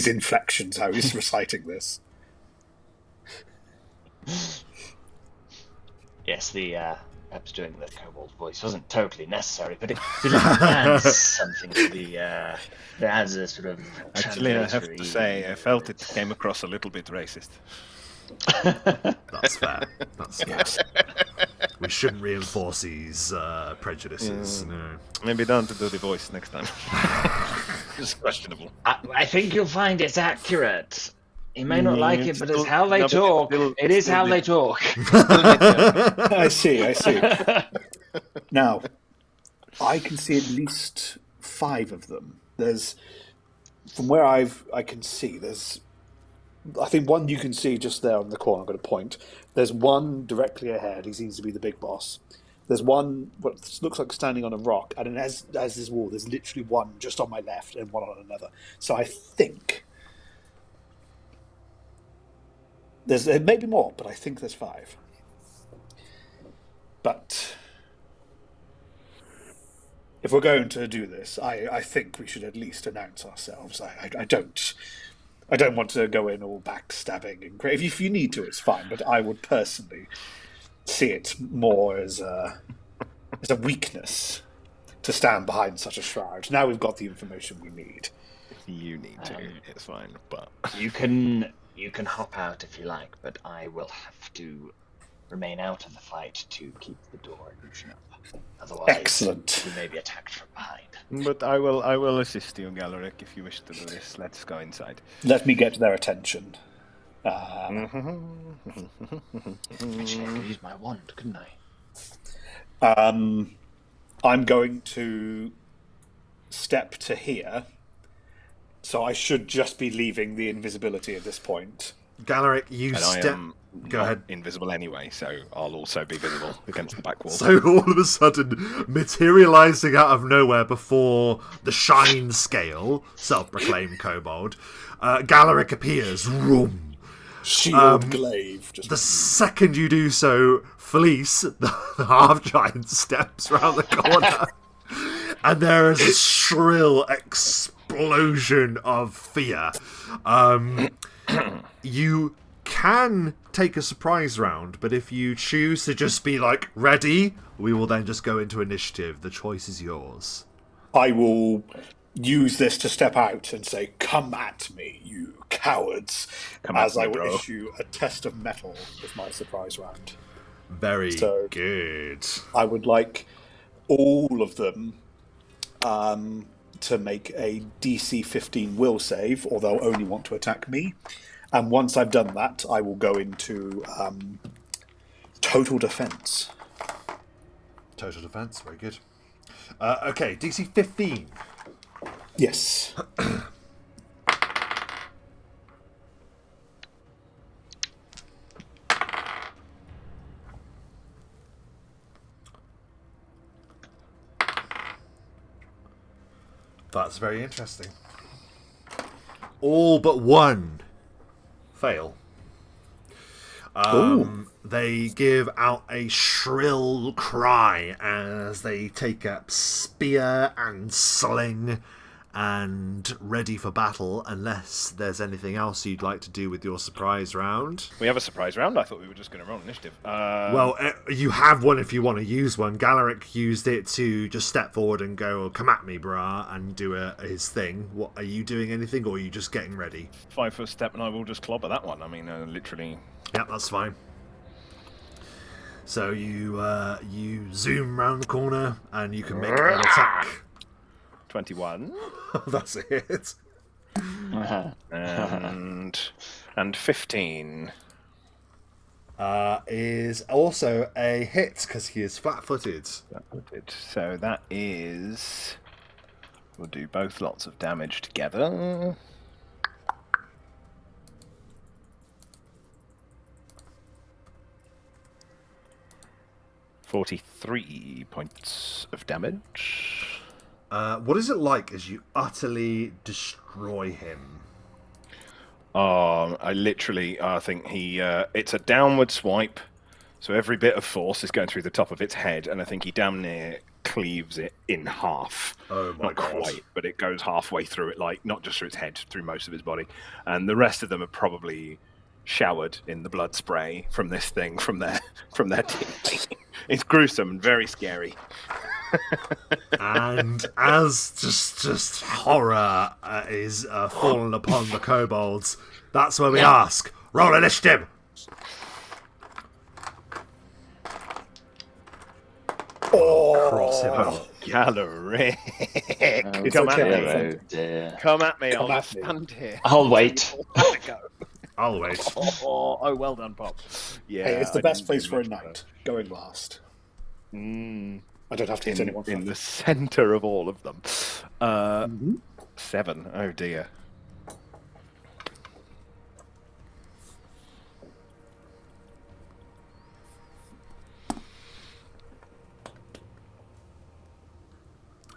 inflections, how he's reciting this. Yes, perhaps doing the kobold voice wasn't totally necessary, but it adds something to the. It adds a sort of. Actually, I have to translatory- say, I felt it came across a little bit racist. That's fair. That's fair. We shouldn't reinforce these prejudices. No. Maybe don't do the voice next time. It's questionable. I think you'll find it's accurate. You may not like it, it's but it's still- how they no, but talk. it's still- It is still how the- they talk. I see. Now, I can see at least 5 of them. There's, from where I can see, there's, I think one you can see just there on the corner. I'm going to point. There's one directly ahead. He seems to be the big boss. There's one what looks like standing on a rock, and then as this wall, there's literally one just on my left and one on another. So I think there may be more, but I think there's 5. But if we're going to do this, I think we should at least announce ourselves. I don't want to go in all backstabbing and if you need to, it's fine. But I would personally see it more as a weakness to stand behind such a shroud. Now we've got the information we need. If you need to, it's fine. But you can hop out if you like, but I will have to remain out of the fight to keep the door illusion up. Otherwise, excellent. We may be attacked from behind. But I will assist you, Galarick, if you wish to do this. Let's go inside. Let me get their attention. Actually, I could use my wand, couldn't I? I'm going to step to here, so I should just be leaving the invisibility at this point. Galarick, you step. Go ahead. Invisible anyway, so I'll also be visible against the back wall. So all of a sudden, materializing out of nowhere before the shine scale, self-proclaimed kobold, Galarick appears. Room. Shield glaive. The second you do so, Flís, the half-giant, steps around the corner, and there is a shrill explosion of fear. You can take a surprise round, but if you choose to just be like, ready, we will then just go into initiative. The choice is yours. I will use this to step out and say, come at me, you cowards, as I will issue a test of mettle with my surprise round. Very good. I would like all of them to make a DC 15 will save, or they'll only want to attack me. And once I've done that, I will go into total defense. Total defense, very good. Okay, DC 15. Yes. That's very interesting. All but one fail. They give out a shrill cry as they take up spear and sling and ready for battle, unless there's anything else you'd like to do with your surprise round. We have a surprise round? I thought we were just going to roll initiative. Well, you have one if you want to use one. Galarick used it to just step forward and go, come at me, brah, and do his thing. What, are you doing anything, or are you just getting ready? 5 foot step and I will just clobber that one. I mean, literally... Yeah, that's fine. So you zoom round the corner and you can make an attack. 21. That's it. And 15. Is also a hit because he is flat-footed. So that is... We'll do both lots of damage together. 43 points of damage. What is it like as you utterly destroy him? I think it's a downward swipe, so every bit of force is going through the top of its head, and I think he damn near cleaves it in half. Oh my God. Not quite, but it goes halfway through it, like not just through its head, through most of his body. And the rest of them are probably showered in the blood spray from this thing, from their teeth. It's gruesome and very scary. And as just horror is fallen upon the kobolds, that's where we ask, roll initiative. Cross him out. Galarick. Come at me. I'll stand here. I'll wait. I'll wait. Oh, well done, Pop. Yeah, hey, it's the best place for a knight. Going last. I don't have to hit anyone. In the centre of all of them. 7. Oh dear.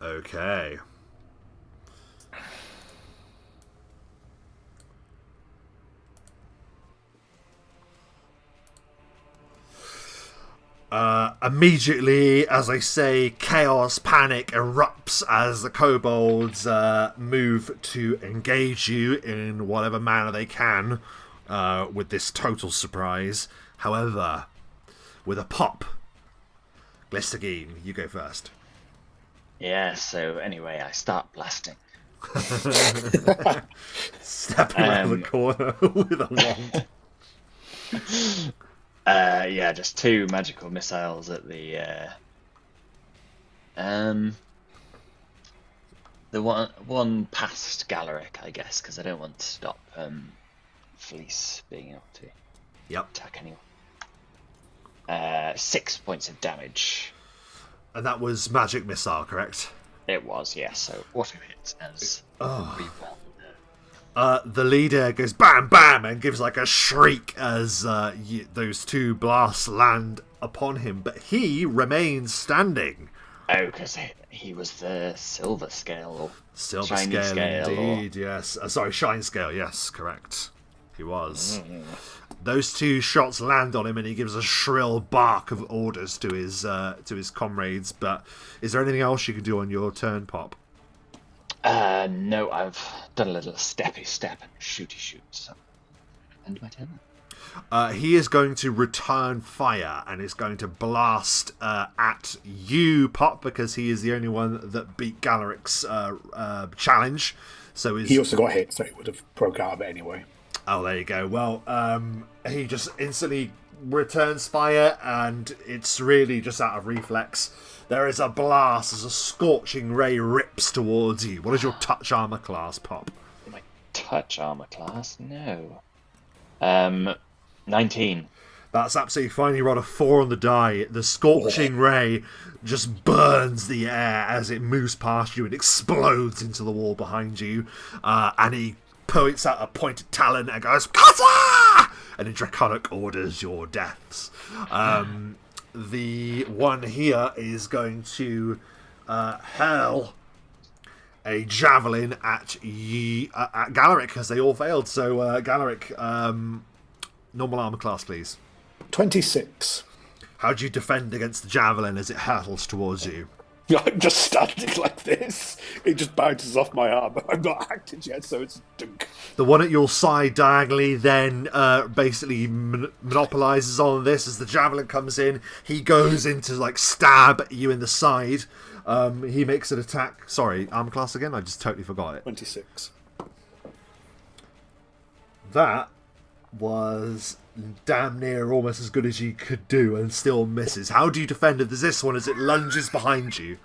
Okay. Immediately, as I say, chaos, panic erupts as the kobolds move to engage you in whatever manner they can with this total surprise. However, with a pop, Glistigine, you go first. Yeah, so anyway, I start blasting. Stepping around the corner with a wand. Yeah, just 2 magical missiles at the one past Galarick, I guess, because I don't want to stop Flís being able to attack anyone. 6 points of damage. And that was magic missile, correct? It was, yes. So auto hit as well. The leader goes bam, bam, and gives like a shriek as those 2 blasts land upon him, but he remains standing. Oh, because he was the silver scale or Silver shiny scale, indeed, or... yes. Sorry, shine scale, yes, correct. He was. Those 2 shots land on him, and he gives a shrill bark of orders to his comrades. But is there anything else you can do on your turn, Pop? No, I've done a little steppy step and shooty shoot. So end my turn. He is going to return fire and is going to blast at you, Pop, because he is the only one that beat Galarick's challenge. So he also got hit, so he would have broke out of it anyway. Oh, there you go. Well, he just instantly returns fire, and it's really just out of reflex. There is a blast as a scorching ray rips towards you. What is your touch armor class, Pop? My touch armor class? No. 19. That's absolutely fine. You rolled a 4 on the die. The scorching ray just burns the air as it moves past you and explodes into the wall behind you. And he points out a pointed talon and goes, KOTA! And in Draconic orders your deaths. The one here is going to hurl a javelin at Galarick, because they all failed. So, Galarick, normal armor class, please. 26. How do you defend against the javelin as it hurtles towards you? I'm just standing like this. It just bounces off my arm. I'm not acted yet, so it's dunk. The one at your side diagonally then basically monopolizes on this as the javelin comes in. He goes in to like stab you in the side. He makes an attack. Sorry, armor class again? I just totally forgot it. 26. That was damn near almost as good as you could do and still misses. How do you defend this one as it lunges behind you?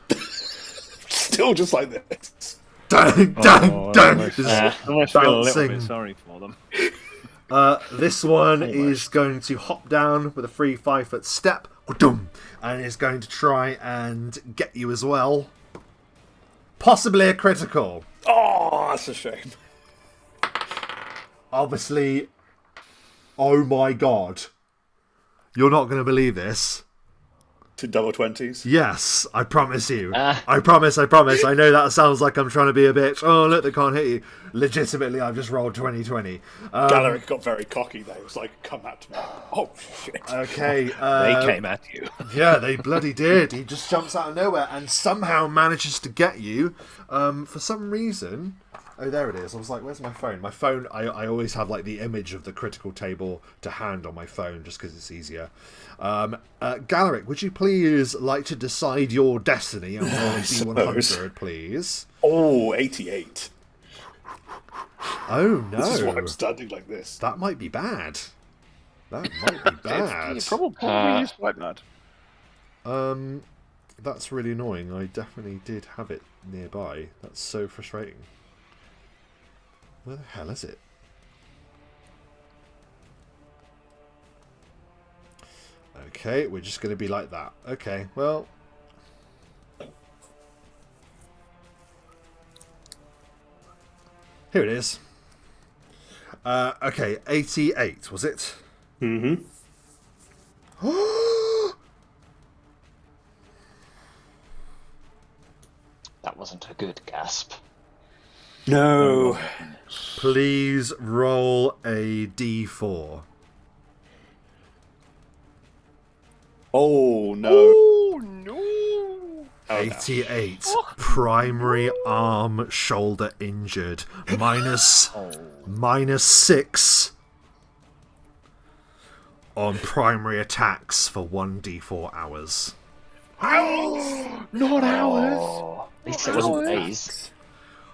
Still just like this. Dang, dang, dang. I almost feel a little bit sorry for them. This one is going to hop down with a free 5-foot step, and is going to try and get you as well. Possibly a critical. Oh, that's a shame. Obviously, oh my god. You're not going to believe this. 2 double 20s? Yes, I promise you. I promise. I know that sounds like I'm trying to be a bitch. Oh, look, they can't hit you. Legitimately, I've just rolled 2020. Galarick got very cocky there. It was like, come at me. Oh, shit. Okay. They came at you. Yeah, they bloody did. He just jumps out of nowhere and somehow manages to get you. For some reason... Oh, there it is. I was like, where's my phone? My phone, I always have like the image of the critical table to hand on my phone just because it's easier. Galarick, would you please like to decide your destiny and roll a D100, please? Oh, 88. Oh, no. This is why I'm standing like this. That might be bad. That might be bad. It probably is quite bad. That's really annoying. I definitely did have it nearby. That's so frustrating. Where the hell is it? Okay, we're just going to be like that. Okay, well, Here it is. Okay, 88, was it? Mm-hmm. That wasn't a good gasp. No. Please roll a d4. Oh, no. Oh no! 88. Primary arm shoulder injured. Minus 6 on primary attacks for 1d4 hours. Not ours. Oh, at least it wasn't days.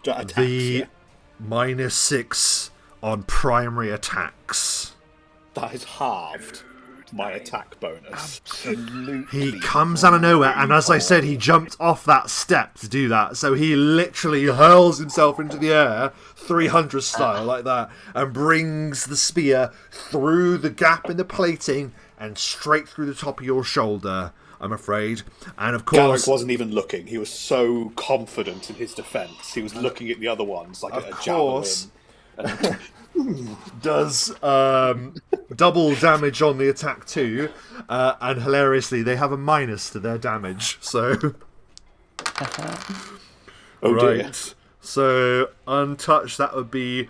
Attacks, The minus 6 on primary attacks. That is halved my attack bonus. Absolutely. He comes out of nowhere, and as I said, he jumped off that step to do that. So he literally hurls himself into the air, 300 style, like that, and brings the spear through the gap in the plating and straight through the top of your shoulder, I'm afraid. And of course, Galarick wasn't even looking. He was so confident in his defense. He was looking at the other ones like a javelin. Does double damage on the attack too, and hilariously they have a minus to their damage. So Oh dear. right, so untouched, that would be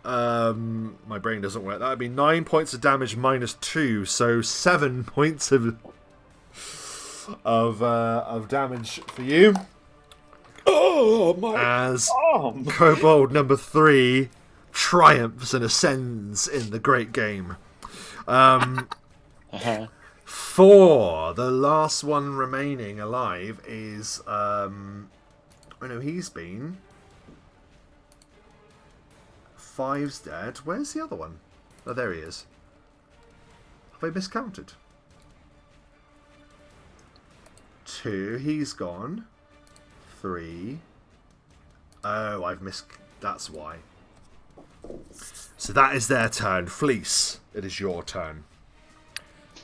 my brain doesn't work. That would be 9 points of damage minus 2, so 7 points of damage for you. Oh my As arm! Kobold number 3 triumphs and ascends in the great game. For the last one remaining alive is oh no, he's been 5's dead. Where's the other one? Oh, there he is. Have I miscounted? 2, he's gone. 3. Oh, I've missed. That's why. So that is their turn. Flís, it is your turn.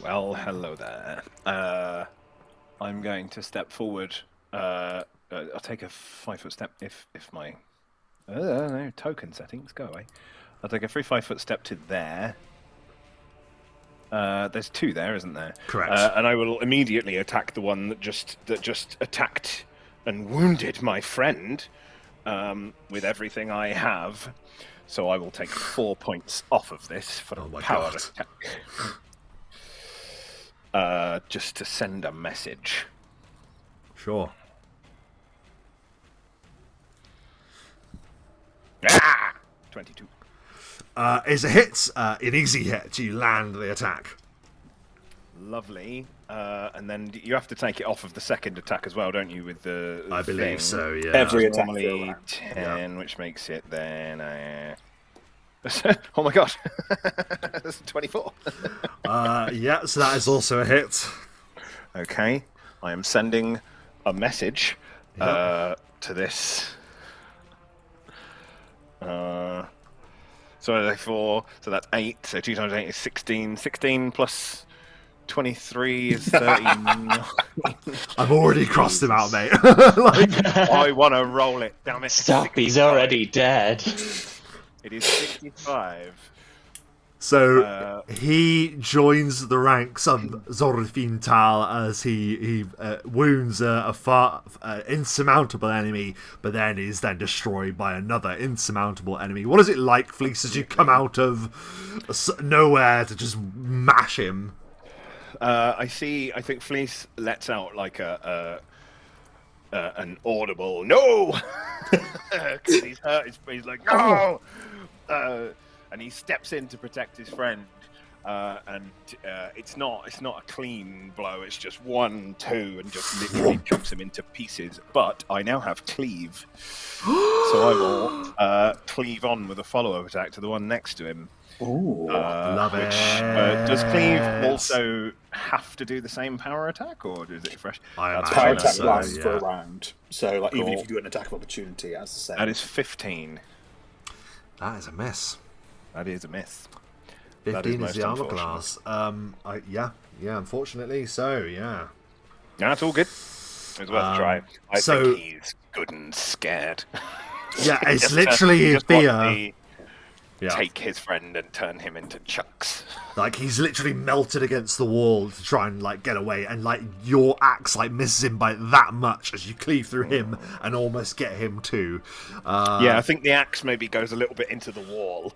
Well, hello there. I'm going to step forward. I'll take a 5-foot step if my no, token settings go away. I'll take a free 5-foot step to there. There's 2 there, isn't there? Correct. And I will immediately attack the one that just attacked and wounded my friend with everything I have. So I will take 4 points off of this for a power attack. Just to send a message. Sure. Ah! 22. Is a hit. An easy hit. You land the attack. Lovely. And then you have to take it off of the second attack as well, don't you? With the I believe thing? so, yeah. Every attack for a Normally round. 10, which makes it then. Oh my god, that's 24. Yeah, so that is also a hit. Okay, I am sending a message to this. So that's 8. So 2 times 8 is 16. 16 plus 23 is 39. I've already crossed him out, mate. I want to roll it. Damn it! Stop, he's already dead. It is 65. So he joins the ranks of Zorfintal as he wounds a far insurmountable enemy, but then is then destroyed by another insurmountable enemy. What is it like, Flís, as you come out of nowhere to just mash him? I think Flís lets out like an audible no, because he's hurt. He's like no. And he steps in to protect his friend, and it's not a clean blow. It's just 1, 2, and just literally chops him into pieces. But I now have cleave, so I will cleave on with a follow-up attack to the one next to him. Ooh, love it. Does cleave also have to do the same power attack, or is it fresh? I power imagine attack so, lasts yeah. for a round. So like, even Cool. if you do an attack of opportunity, as the same. That is 15. That is a miss. That is a miss. 15 is most the armor unfortunate. class. Yeah, unfortunately, so yeah. No, it's all good. It was worth a try. I think he's good and scared. Yeah, it's Just, literally just watch fear. me Yeah. take his friend and turn him into chunks. Like, he's literally melted against the wall to try and, like, get away, and, like, your axe, like, misses him by that much as you cleave through him and almost get him too. Yeah, I think the axe maybe goes a little bit into the wall,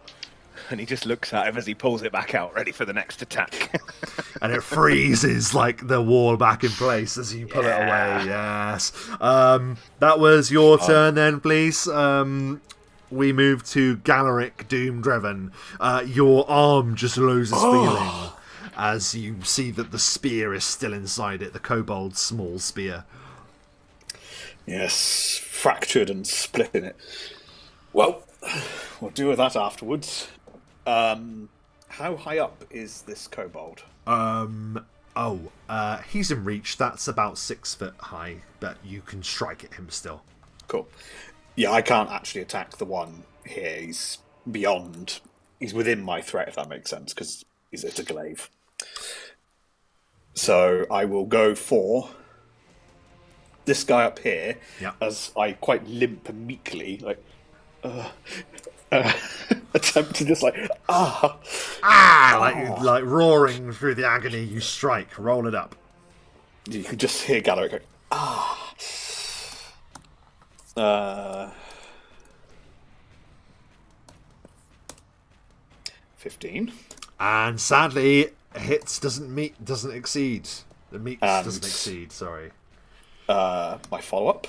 and he just looks at him as he pulls it back out, ready for the next attack. And it freezes, like, the wall back in place as you pull it away, yes. That was your turn then, please. We move to Galarick, Doom-Driven. Your arm just loses feeling as you see that the spear is still inside it, the kobold's small spear. Yes, fractured and split in it. Well, we'll deal with that afterwards. How high up is this kobold? He's in reach. That's about 6 foot high, but you can strike at him still. Cool. Yeah, I can't actually attack the one here. He's beyond. He's within my threat, if that makes sense, because it's a glaive. So I will go for this guy up here, as I quite limp and meekly, like, attempt to just like, like roaring through the agony. You strike. Roll it up. You could just hear Galarick go, 15. And sadly, hits doesn't exceed. The meets doesn't exceed, sorry. My follow-up.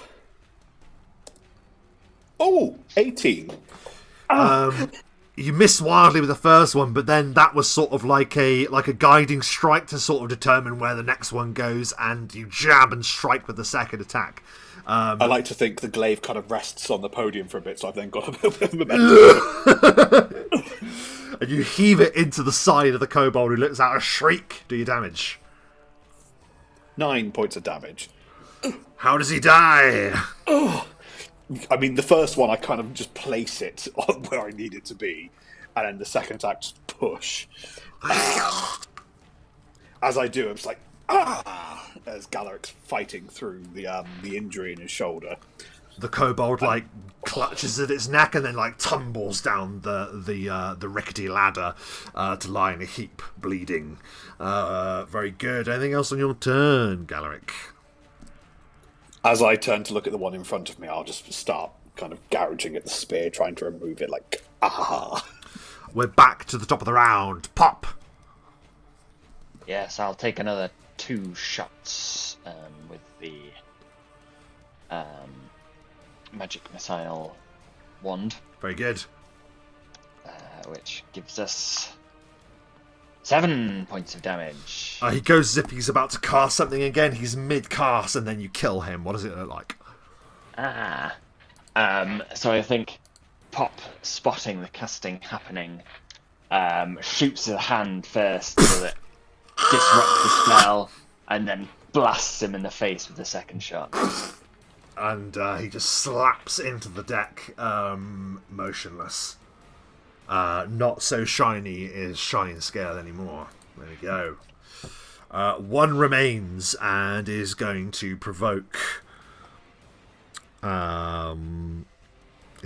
18. You missed wildly with the first one, but then that was sort of like a guiding strike to sort of determine where the next one goes, and you jab and strike with the second attack. I like to think the glaive kind of rests on the podium for a bit, so I've then got a bit of momentum. And you heave it into the side of the kobold, who lets out a shriek. Do you damage? 9 points of damage. How does he die? I mean, the first one, I kind of just place it on where I need it to be, and then the second attack, just push. As I do, I'm just like, as Galarick's fighting through the injury in his shoulder. The kobold clutches at its neck and then tumbles down the rickety ladder to lie in a heap, bleeding. Very good. Anything else on your turn, Galarick? As I turn to look at the one in front of me, I'll just start kind of gouging at the spear, trying to remove it. We're back to the top of the round. Pop. Yes, I'll take another 2 shots with the magic missile wand. Very good. Which gives us 7 points of damage. He goes as if he's about to cast something again. He's mid-cast, and then you kill him. What does it look like? So I think Pop, spotting the casting happening, shoots a hand first so that disrupts the spell, and then blasts him in the face with the second shot. And he just slaps into the deck, motionless. Not so shiny is shine scale anymore. There we go. One remains and is going to provoke. It's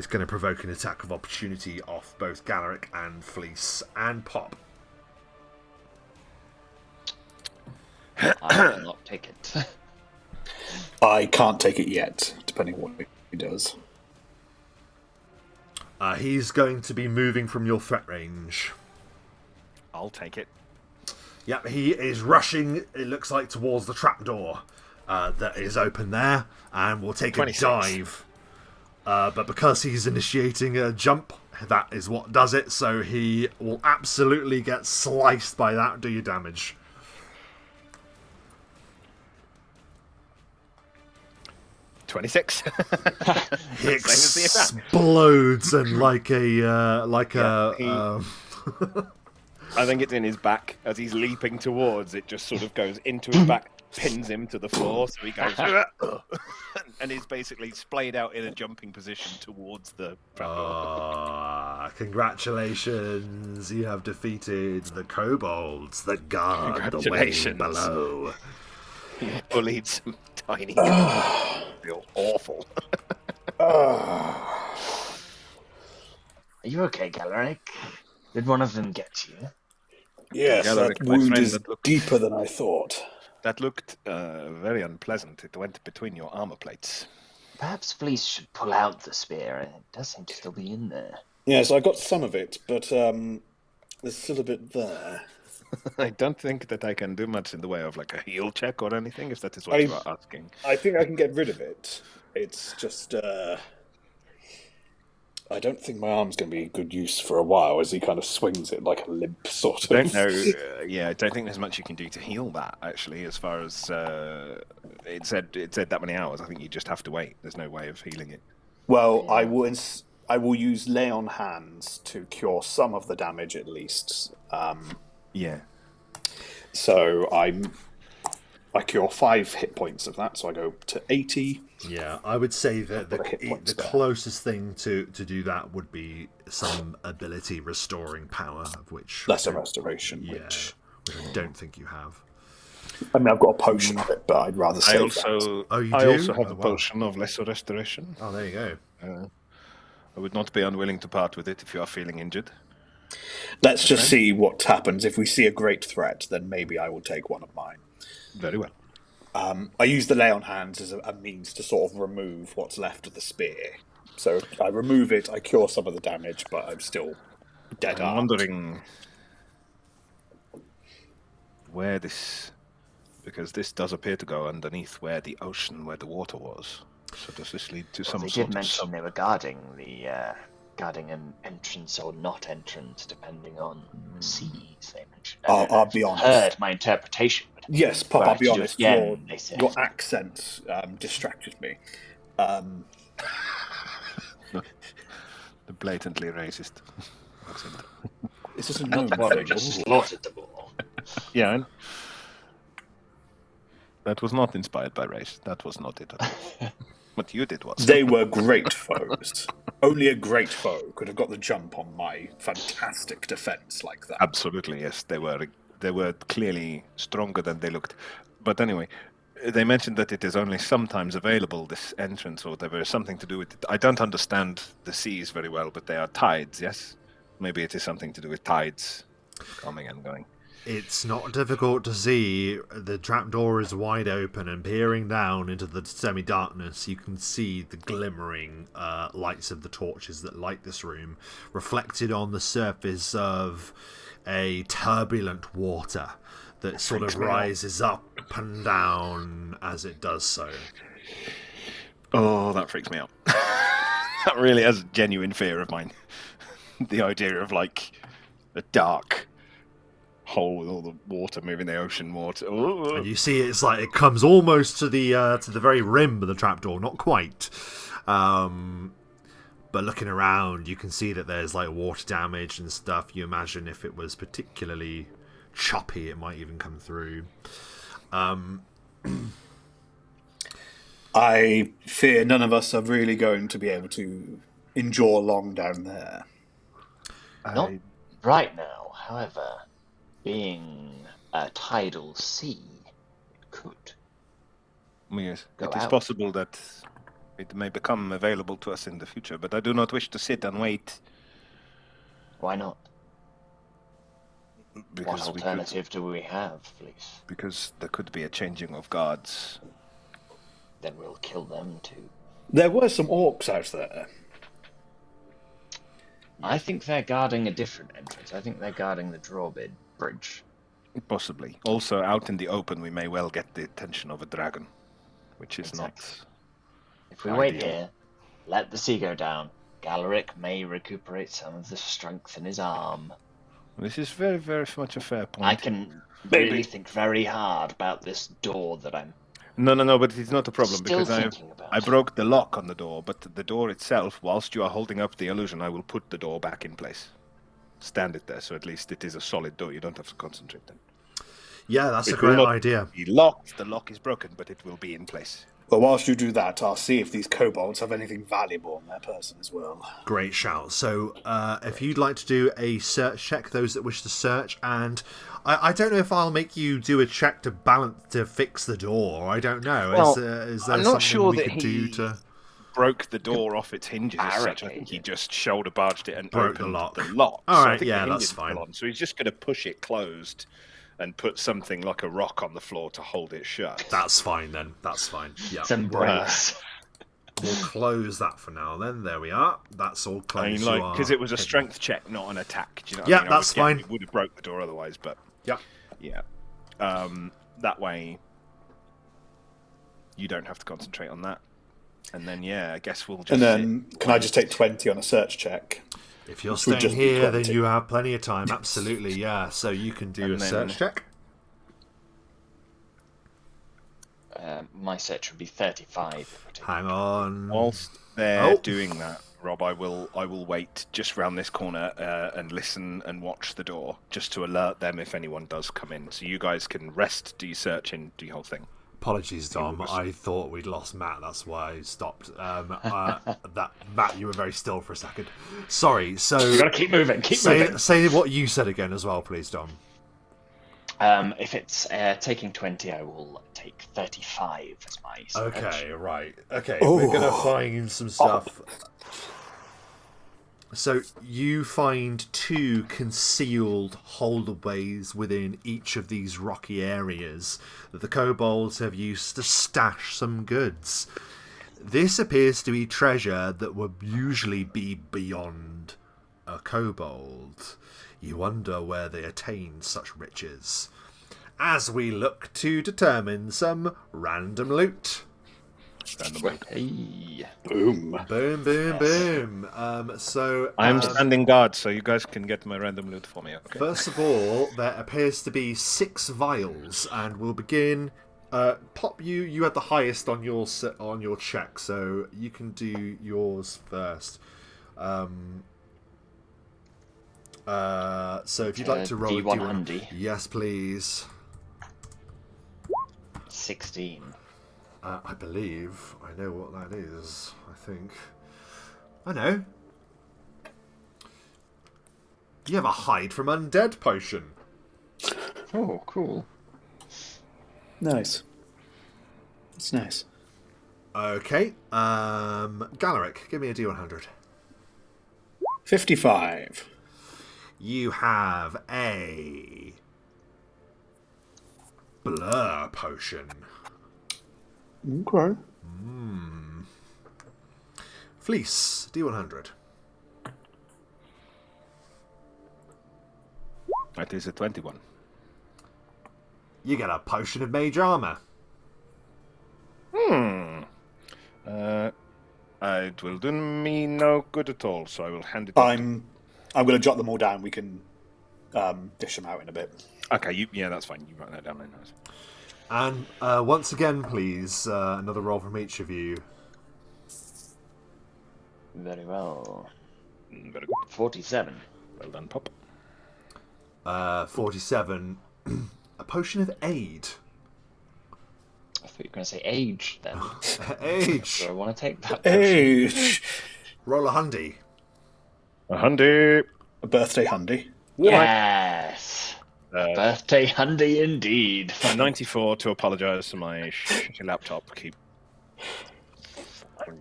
going to provoke an attack of opportunity off both Galarick and Flís and Pop. I will not take it. I can't take it yet, depending on what he does. He's going to be moving from your threat range. I'll take it. Yep, he is rushing, it looks like, towards the trapdoor that is open there, and will take 26. a dive. But because he's initiating a jump, that is what does it, so he will absolutely get sliced by that. Do you damage? 26. He explodes and I think it's in his back as he's leaping towards. It just sort of goes into his back, pins him to the floor, so he goes and is basically splayed out in a jumping position towards the trapdoor. Congratulations! You have defeated the kobolds that guard the way below. You bullied some tiny kobolds. Feel awful. Are you okay, Galarick? Did one of them get you? Yes, Galarick, that my wound friend, is deeper than I thought. That looked very unpleasant. It went between your armor plates. Perhaps Flís should pull out the spear. It does seem to still be in there. Yes, I got some of it, but there's still a bit there. I don't think that I can do much in the way of like a heal check or anything, if that is what you are asking. I think I can get rid of it. It's just I don't think my arm's going to be good use for a while as he kind of swings it like a limp sort of. I don't know. I don't think there's much you can do to heal that. Actually, as far as it said that many hours. I think you just have to wait. There's no way of healing it. Well, yeah. I will use lay on hands to cure some of the damage at least. Yeah. So I cure 5 hit points of that, so I go to 80. Yeah, I would say that the closest thing to do that would be some ability restoring power, of which lesser restoration, which I don't think you have. I mean, I've got a potion of it, but I'd rather save that. Oh, you do? I also have a potion of lesser restoration. Oh, there you go. I would not be unwilling to part with it if you are feeling injured. Let's just see what happens. If we see a great threat, then maybe I will take one of mine. Very well. I use the lay on hands as a means to sort of remove what's left of the spear. So I remove it, I cure some of the damage, but I'm still dead. I'm wondering where this... Because this does appear to go underneath where the water was. So does this lead to some sort of... They did mention they were guarding an entrance or not entrance, depending on seas, they mentioned. I'll be honest. Heard my interpretation. Yes, Pop, I'll be honest. Again, your accent distracted me. The blatantly racist accent. This isn't not one who just slaughtered them all. Yeah, I know. That was not inspired by race. That was not it at all. What you did was... They were great foes. Only a great foe could have got the jump on my fantastic defense like that. Absolutely, yes. They were clearly stronger than they looked. But anyway, they mentioned that it is only sometimes available, this entrance, or whatever, something to do with it. I don't understand the seas very well, but they are tides, yes? Maybe it is something to do with tides coming and going. It's not difficult to see. The trapdoor is wide open, and peering down into the semi-darkness, you can see the glimmering lights of the torches that light this room, reflected on the surface of a turbulent water that sort of rises up and down as it does so. Oh, that freaks me out. That really has a genuine fear of mine. The idea of, like, a dark hole with all the water moving, the ocean water. Ooh. And you see it's like it comes almost to the very rim of the trapdoor, not quite. But looking around, you can see that there's like water damage and stuff. You imagine if it was particularly choppy, it might even come through. I fear none of us are really going to be able to endure long down there. Not right now, however. Being a tidal sea, it could. Yes, it is possible that it may become available to us in the future, but I do not wish to sit and wait. Why not? Because what alternative do we have, Flís? Because there could be a changing of guards. Then we'll kill them too. There were some orcs out there. I think they're guarding a different entrance. I think they're guarding the drawbridge. Possibly. Also, out in the open, we may well get the attention of a dragon, which is not. If we wait here, let the sea go down, Galarick may recuperate some of the strength in his arm. This is very, very much a fair point. I can really think very hard about this door that I'm. No, but it's not a problem because I broke the lock on the door, but the door itself, whilst you are holding up the illusion, I will put the door back in place. Stand it there, so at least it is a solid door. You don't have to concentrate then. Yeah, that's a great idea. The lock is broken, but it will be in place. Well, whilst you do that, I'll see if these kobolds have anything valuable on their person as well. Great shout. So, if you'd like to do a search check, those that wish to search, and I don't know if I'll make you do a check to fix the door. I don't know. Well, is there I'm not something sure we that could do to? broke the door off its hinges as such. I think he just shoulder barged it and broke opened the lock. All right, I think yeah, the that's hinges fine. on, so he's just going to push it closed and put something like a rock on the floor to hold it shut. That's fine then. That's fine. Yeah. Some brace. We'll close that for now then. There we are. That's all closed. I mean, like, because it was a strength check, not an attack. Do you know what yeah, I mean? that's fine. We would have broke the door otherwise, but... Yeah. Yeah. That way, you don't have to concentrate on that. And then, yeah, I guess we'll just... And then, can I just take 20 on a search check? If you're staying here, then you have plenty of time. Absolutely, yeah. So you can do a search check. My search would be 35. Hang on. Whilst they're doing that, Rob, I will wait just round this corner and listen and watch the door, just to alert them if anyone does come in. So you guys can rest, do your search, and do your whole thing. Apologies, Dom. I thought we'd lost Matt. That's why I stopped. Matt, you were very still for a second. Sorry. So you gotta keep moving. Say what you said again as well, please, Dom. If it's taking 20, I will take 35 as my search. Okay, right. Okay, we're gonna find some stuff. So you find 2 concealed holdaways within each of these rocky areas that the kobolds have used to stash some goods. This appears to be treasure that would usually be beyond a kobold. You wonder where they attain such riches. As we look to determine some random loot. Hey. Boom. Boom, boom, boom. So I'm standing guard, so you guys can get my random loot for me. Okay? First of all, there appears to be 6 vials, and we'll begin. Pop, you had the highest on your check, so you can do yours first. So if you'd like to roll D100. Yes, please. 16. I believe I know what that is. I think I know. You have a hide from undead potion. Oh, cool. Nice. That's nice. Okay. Galarick, give me a D100. 55. You have a blur potion. Okay. Flís, D100. That is a 21. You get a potion of mage armor. It will do me no good at all, so I will hand it. I'm going to jot them all down. We can dish them out in a bit. Okay, that's fine. You write that down then. And once again, please, another roll from each of you. Very well. Very good. 47. Well done, Pop. 47. A potion of aid. I thought you were going to say age then. Age. So I want to take that potion. Age. Roll a hundy. A hundy. A birthday hundy. Yes. Birthday hundy indeed. 94 to apologise to my laptop. Keep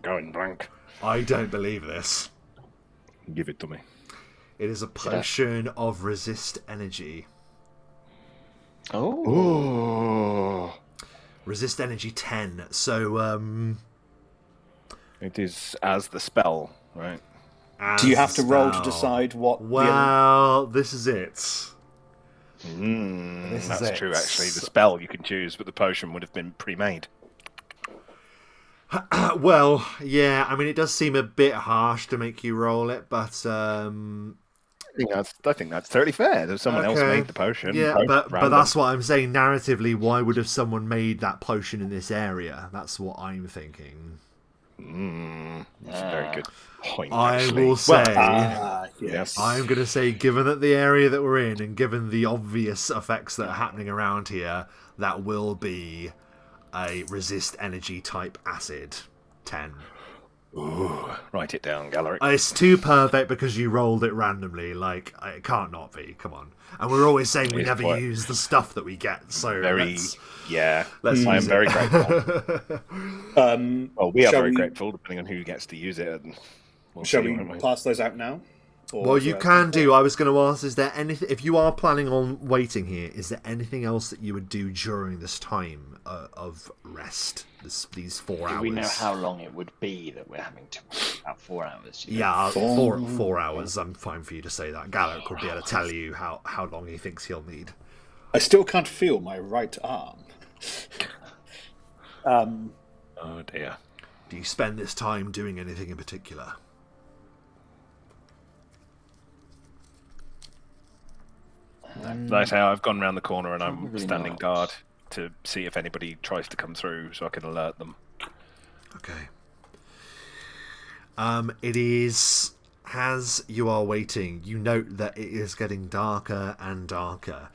going blank. I don't believe this. Give it to me. It is a potion of resist energy. Oh. Resist energy 10. So, it is as the spell, right? Do you have to roll to decide what? Well, this is it. That's true, actually. The spell you can choose, but the potion would have been pre-made. Well, yeah. I mean, it does seem a bit harsh to make you roll it, but I think that's totally fair. That someone else made the potion. Yeah, but that's what I'm saying. Narratively, why would have someone made that potion in this area? That's what I'm thinking. That's a very good point. I will say, yes. I'm going to say, given that the area that we're in, and given the obvious effects that are happening around here, that will be a resist energy type acid 10. Ooh, write it down, Galarick. It's too perfect because you rolled it randomly. Like, it can't not be. Come on. And we're always saying we never use the stuff that we get. So let's I I am very grateful. Well, we are very grateful, depending on who gets to use it. And shall we pass those out now? Well, you can do. I was going to ask, is there anything, if you are planning on waiting here, is there anything else that you would do during this time of rest, these 4 hours? Do we know how long it would be that we're having to wait? About 4 hours? Yeah, 4 hours. I'm fine for you to say that. Galarick will be able to tell you how long he thinks he'll need. I still can't feel my right arm. Oh, dear. Do you spend this time doing anything in particular? Like I say, I've gone around the corner and I'm standing guard to see if anybody tries to come through so I can alert them. Okay. It is, as you are waiting, you note that it is getting darker and darker.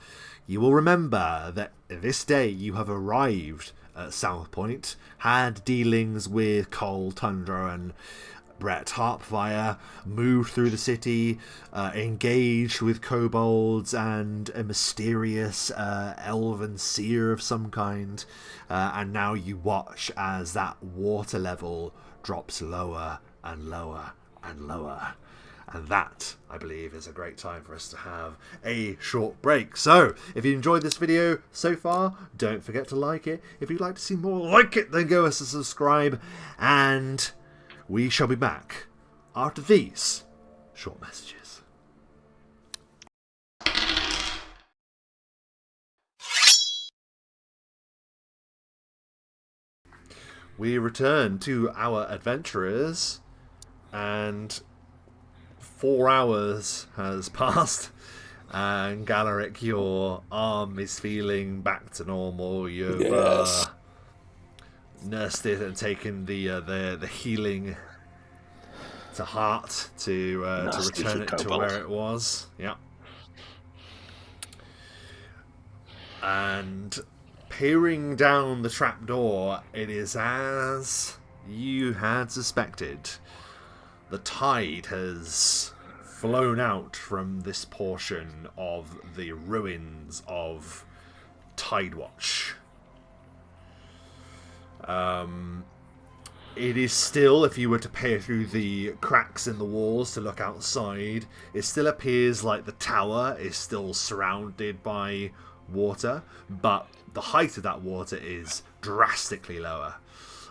You will remember that this day you have arrived at South Point, had dealings with Cole, Tundra and Brett Harpfire, moved through the city, engaged with kobolds and a mysterious elven seer of some kind, and now you watch as that water level drops lower and lower and lower. And that, I believe, is a great time for us to have a short break. So, if you enjoyed this video so far, don't forget to like it. If you'd like to see more like it, then go as a subscribe, and we shall be back after these short messages. We return to our adventurers, and 4 hours has passed, and Galarick, your arm is feeling back to normal. You've nursed it and taken the healing to heart to return it to where it was. Yeah. And peering down the trapdoor, it is as you had suspected. The tide has flown out from this portion of the ruins of Tidewatch. It is still, if you were to peer through the cracks in the walls to look outside, it still appears like the tower is still surrounded by water, but the height of that water is drastically lower.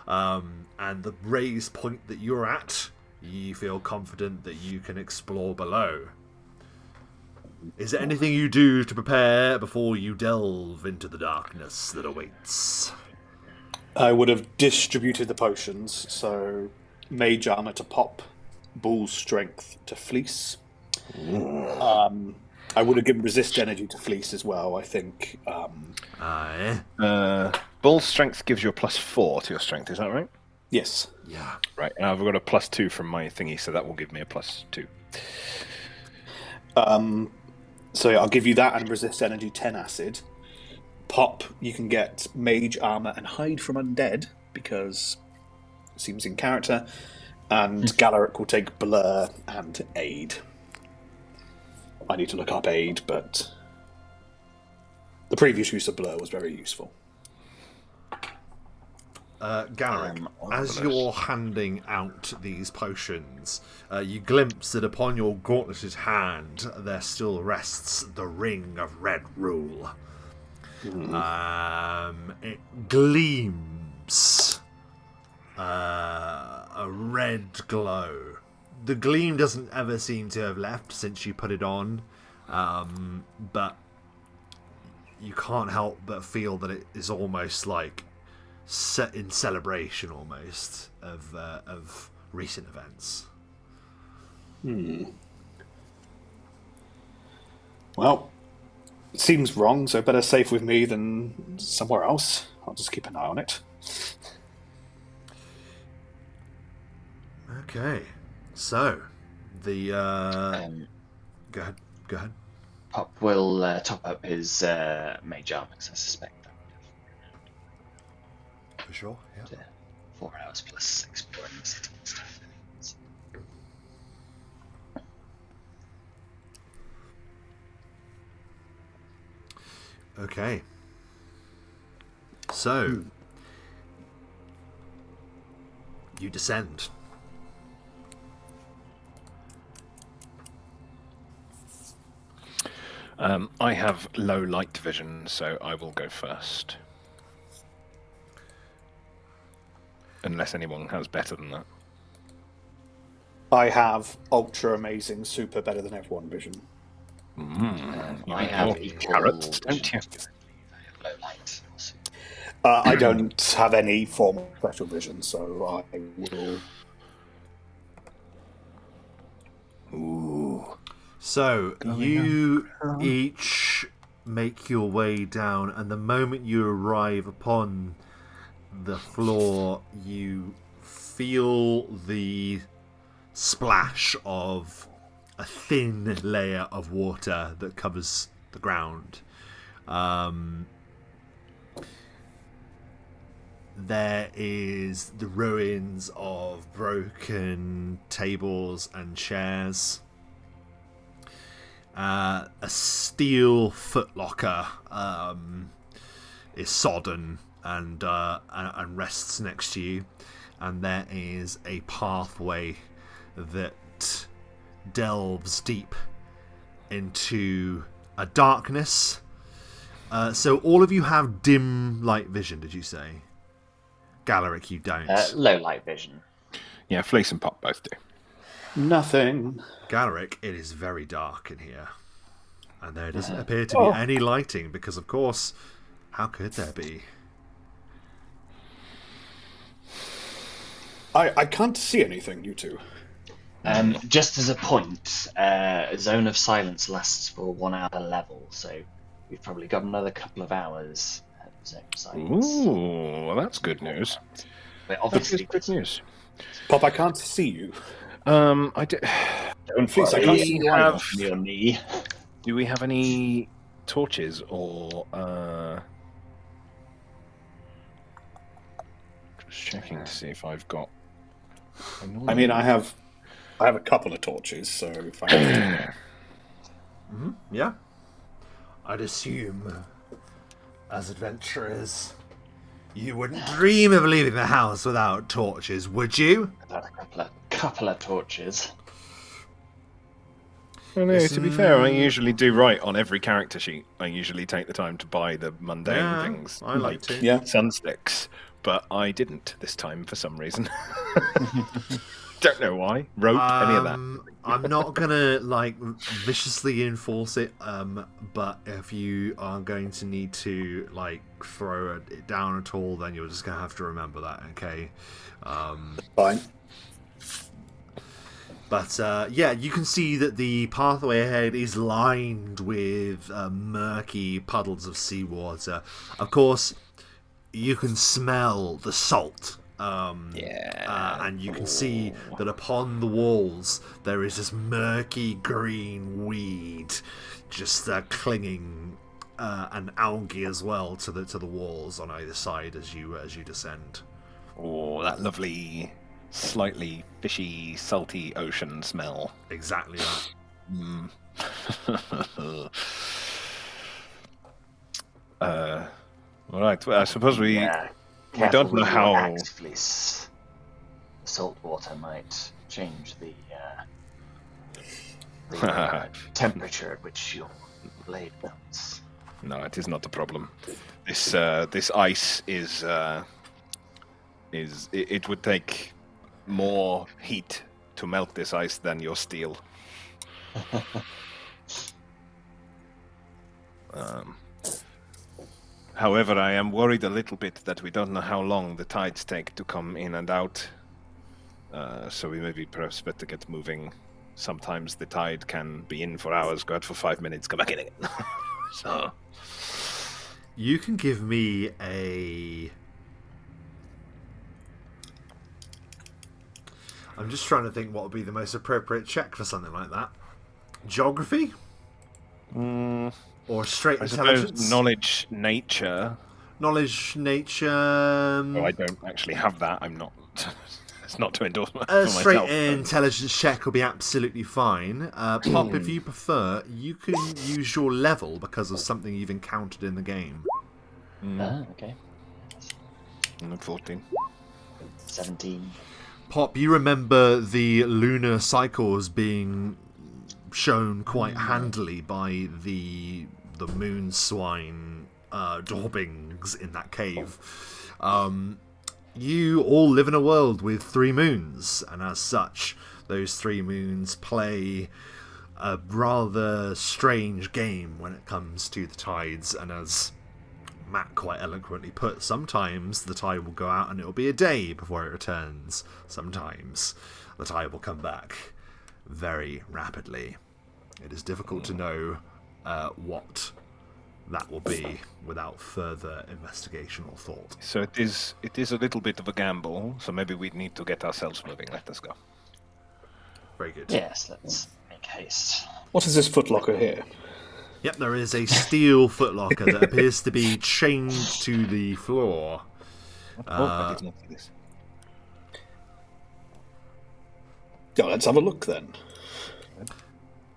And the raised point that you're at, you feel confident that you can explore below. Is there anything you do to prepare before you delve into the darkness that awaits? I would have distributed the potions, so mage armor to Pop, bull strength to Flís. I would have given resist energy to Flís as well, I think. Bull strength gives you a +4 to your strength, is that right? Yes. Yeah. Right, and I've got a +2 from my thingy, so that will give me a +2. So yeah, I'll give you that and resist energy 10 acid. Pop, you can get mage armor and hide from undead because it seems in character. And Galarick will take blur and aid. I need to look up aid, but the previous use of blur was very useful. Galarick, as you're handing out these potions, you glimpse that upon your gauntleted hand there still rests the ring of red rule. It gleams a red glow. The gleam doesn't ever seem to have left since you put it on, but you can't help but feel that it is almost like set in celebration almost of recent events. Well, it seems wrong, so better safe with me than somewhere else. I'll just keep an eye on it. Okay, so the go ahead. Pop will top up his mage armor, because I suspect that would For sure, yeah. have 4 hours plus 6 points and stuff. Okay. So, you descend. I have low light vision, so I will go first. Unless anyone has better than that. I have ultra amazing, super better than everyone vision. I have equal carrots, don't you? Low light. Also. I don't have any form of special vision, so I will... Ooh. So, you each make your way down, and the moment you arrive upon the floor, you feel the splash of a thin layer of water that covers the ground. There is the ruins of broken tables and chairs. A steel footlocker is sodden and rests next to you, and there is a pathway that delves deep into a darkness. So all of you have dim light vision, did you say? Galarick, you don't. Low light vision. Yeah, Flís and Pop both do. Nothing. Galarick, it is very dark in here. And there doesn't appear to be any lighting, because of course, how could there be? I can't see anything, you two. Just as a point, Zone of Silence lasts for 1 hour level, so we've probably got another couple of hours at Zone of Silence. Ooh, well, that's good news. But obviously, Good news. Pop, I can't see you. I did. Don't Flís, I can't see you either. Your knee. Do we have any torches or? Just checking to see if I've got. I mean, I have a couple of torches, so if I have to... Yeah. I'd assume, as adventurers, you wouldn't dream of leaving the house without torches, would you? About a couple of torches. Well, no, to be fair, I usually do write on every character sheet. I usually take the time to buy the mundane things, I like to. Yeah. sunsticks, but I didn't this time for some reason. Don't know why. Rope, any of that. I'm not gonna viciously enforce it, but if you are going to need to throw it down at all, then you're just gonna have to remember that, okay? Fine. But yeah, you can see that the pathway ahead is lined with murky puddles of seawater. Of course, you can smell the salt. And you can see that upon the walls there is this murky green weed just clinging, and algae as well to the walls on either side as you descend. Oh, that lovely, slightly fishy, salty ocean smell. Exactly that. All right. Well, I suppose we don't know how. Fleece. The salt water might change the temperature at which your blade melts. No, it is not a problem. This ice is it would take more heat to melt this ice than your steel. However, I am worried a little bit that we don't know how long the tides take to come in and out. So we maybe perhaps better get moving. Sometimes the tide can be in for hours, go out for 5 minutes, come back in again. So you can give me a... I'm just trying to think what would be the most appropriate check for something like that. Geography? Or straight intelligence? Knowledge, nature. Knowledge, nature... Oh, I don't actually have that. I'm not It's not to endorse for A straight myself. intelligence check will be absolutely fine. Pop, if you prefer, you can use your level because of something you've encountered in the game. Okay. 14. 17. Pop, you remember the lunar cycles being shown quite handily by the moon swine daubings in that cave. You all live in a world with 3 moons, and as such, those 3 moons play a rather strange game when it comes to the tides, and as Matt quite eloquently put, sometimes the tide will go out and it will be a day before it returns. Sometimes the tide will come back very rapidly. It is difficult to know what that will be without further investigation or thought. So it is a little bit of a gamble, so maybe we need to get ourselves moving. Let us go. Very good. Yes, let's make haste. What is this footlocker here? Yep, there is a steel footlocker that appears to be chained to the floor. I did not see this. Yeah, let's have a look then.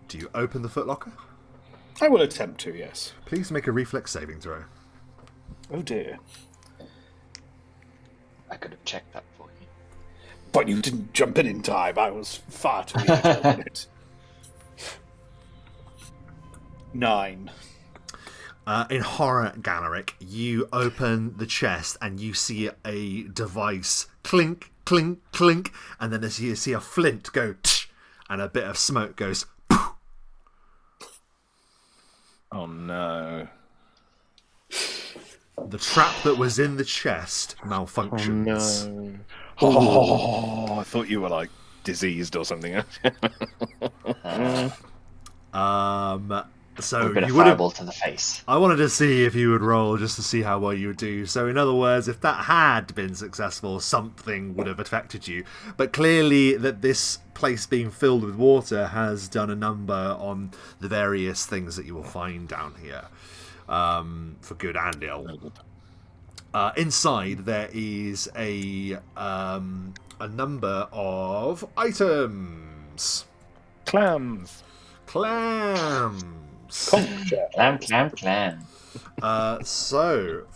Do you open the footlocker? I will attempt to, yes. Please make a reflex saving throw. Oh dear. I could have checked that for you. But you didn't jump in time. I was far too eager to open it. 9. In horror, Galarick, you open the chest and you see a device clink, clink, clink, and then as you see a flint go tsh, and a bit of smoke goes poof. Oh no. The trap that was in the chest malfunctions. Oh, I thought you were like diseased or something. So a bit of you would have. fireball to the face. I wanted to see if you would roll just to see how well you would do. So in other words, if that had been successful, something would have affected you. But clearly that this place being filled with water has done a number on the various things that you will find down here, for good and ill. Inside there is a number of items. Clams. Clam. So,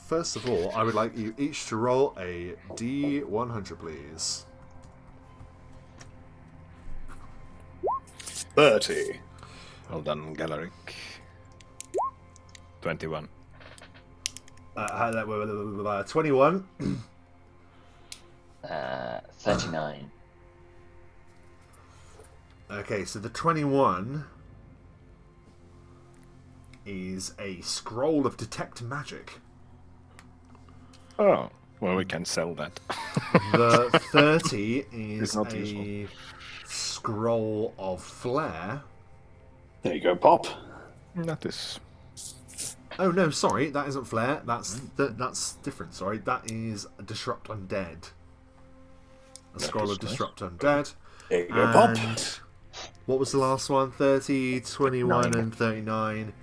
first of all, I would like you each to roll a D100, please. 30. Well done, Galarick. 21. 21. 39. Okay, so the 21 is a scroll of detect magic. Oh, well, we can sell that. The 30 is not a useful. scroll of flare. There you go, Pop. That is. Oh no, sorry, that isn't flare. That's different. Sorry, that is disrupt undead. A scroll of disrupt undead. There you go, Pop. And what was the last one? 30, 21, 9. and 39.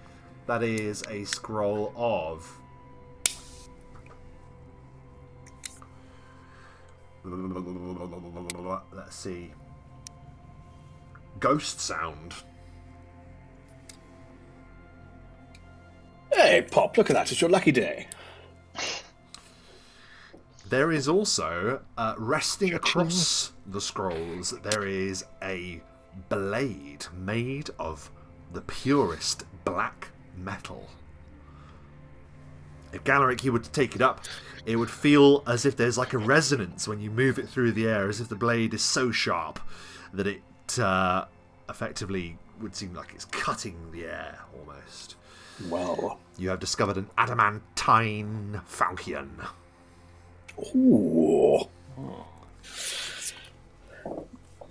That is a scroll of. Let's see. Ghost sound. Hey, Pop, look at that. It's your lucky day. There is also, resting across the scrolls, there is a blade made of the purest black metal. If Galarick, you were to take it up, it would feel as if there's like a resonance when you move it through the air, as if the blade is so sharp that it effectively would seem like it's cutting the air almost. Well. You have discovered an adamantine falchion. Ooh.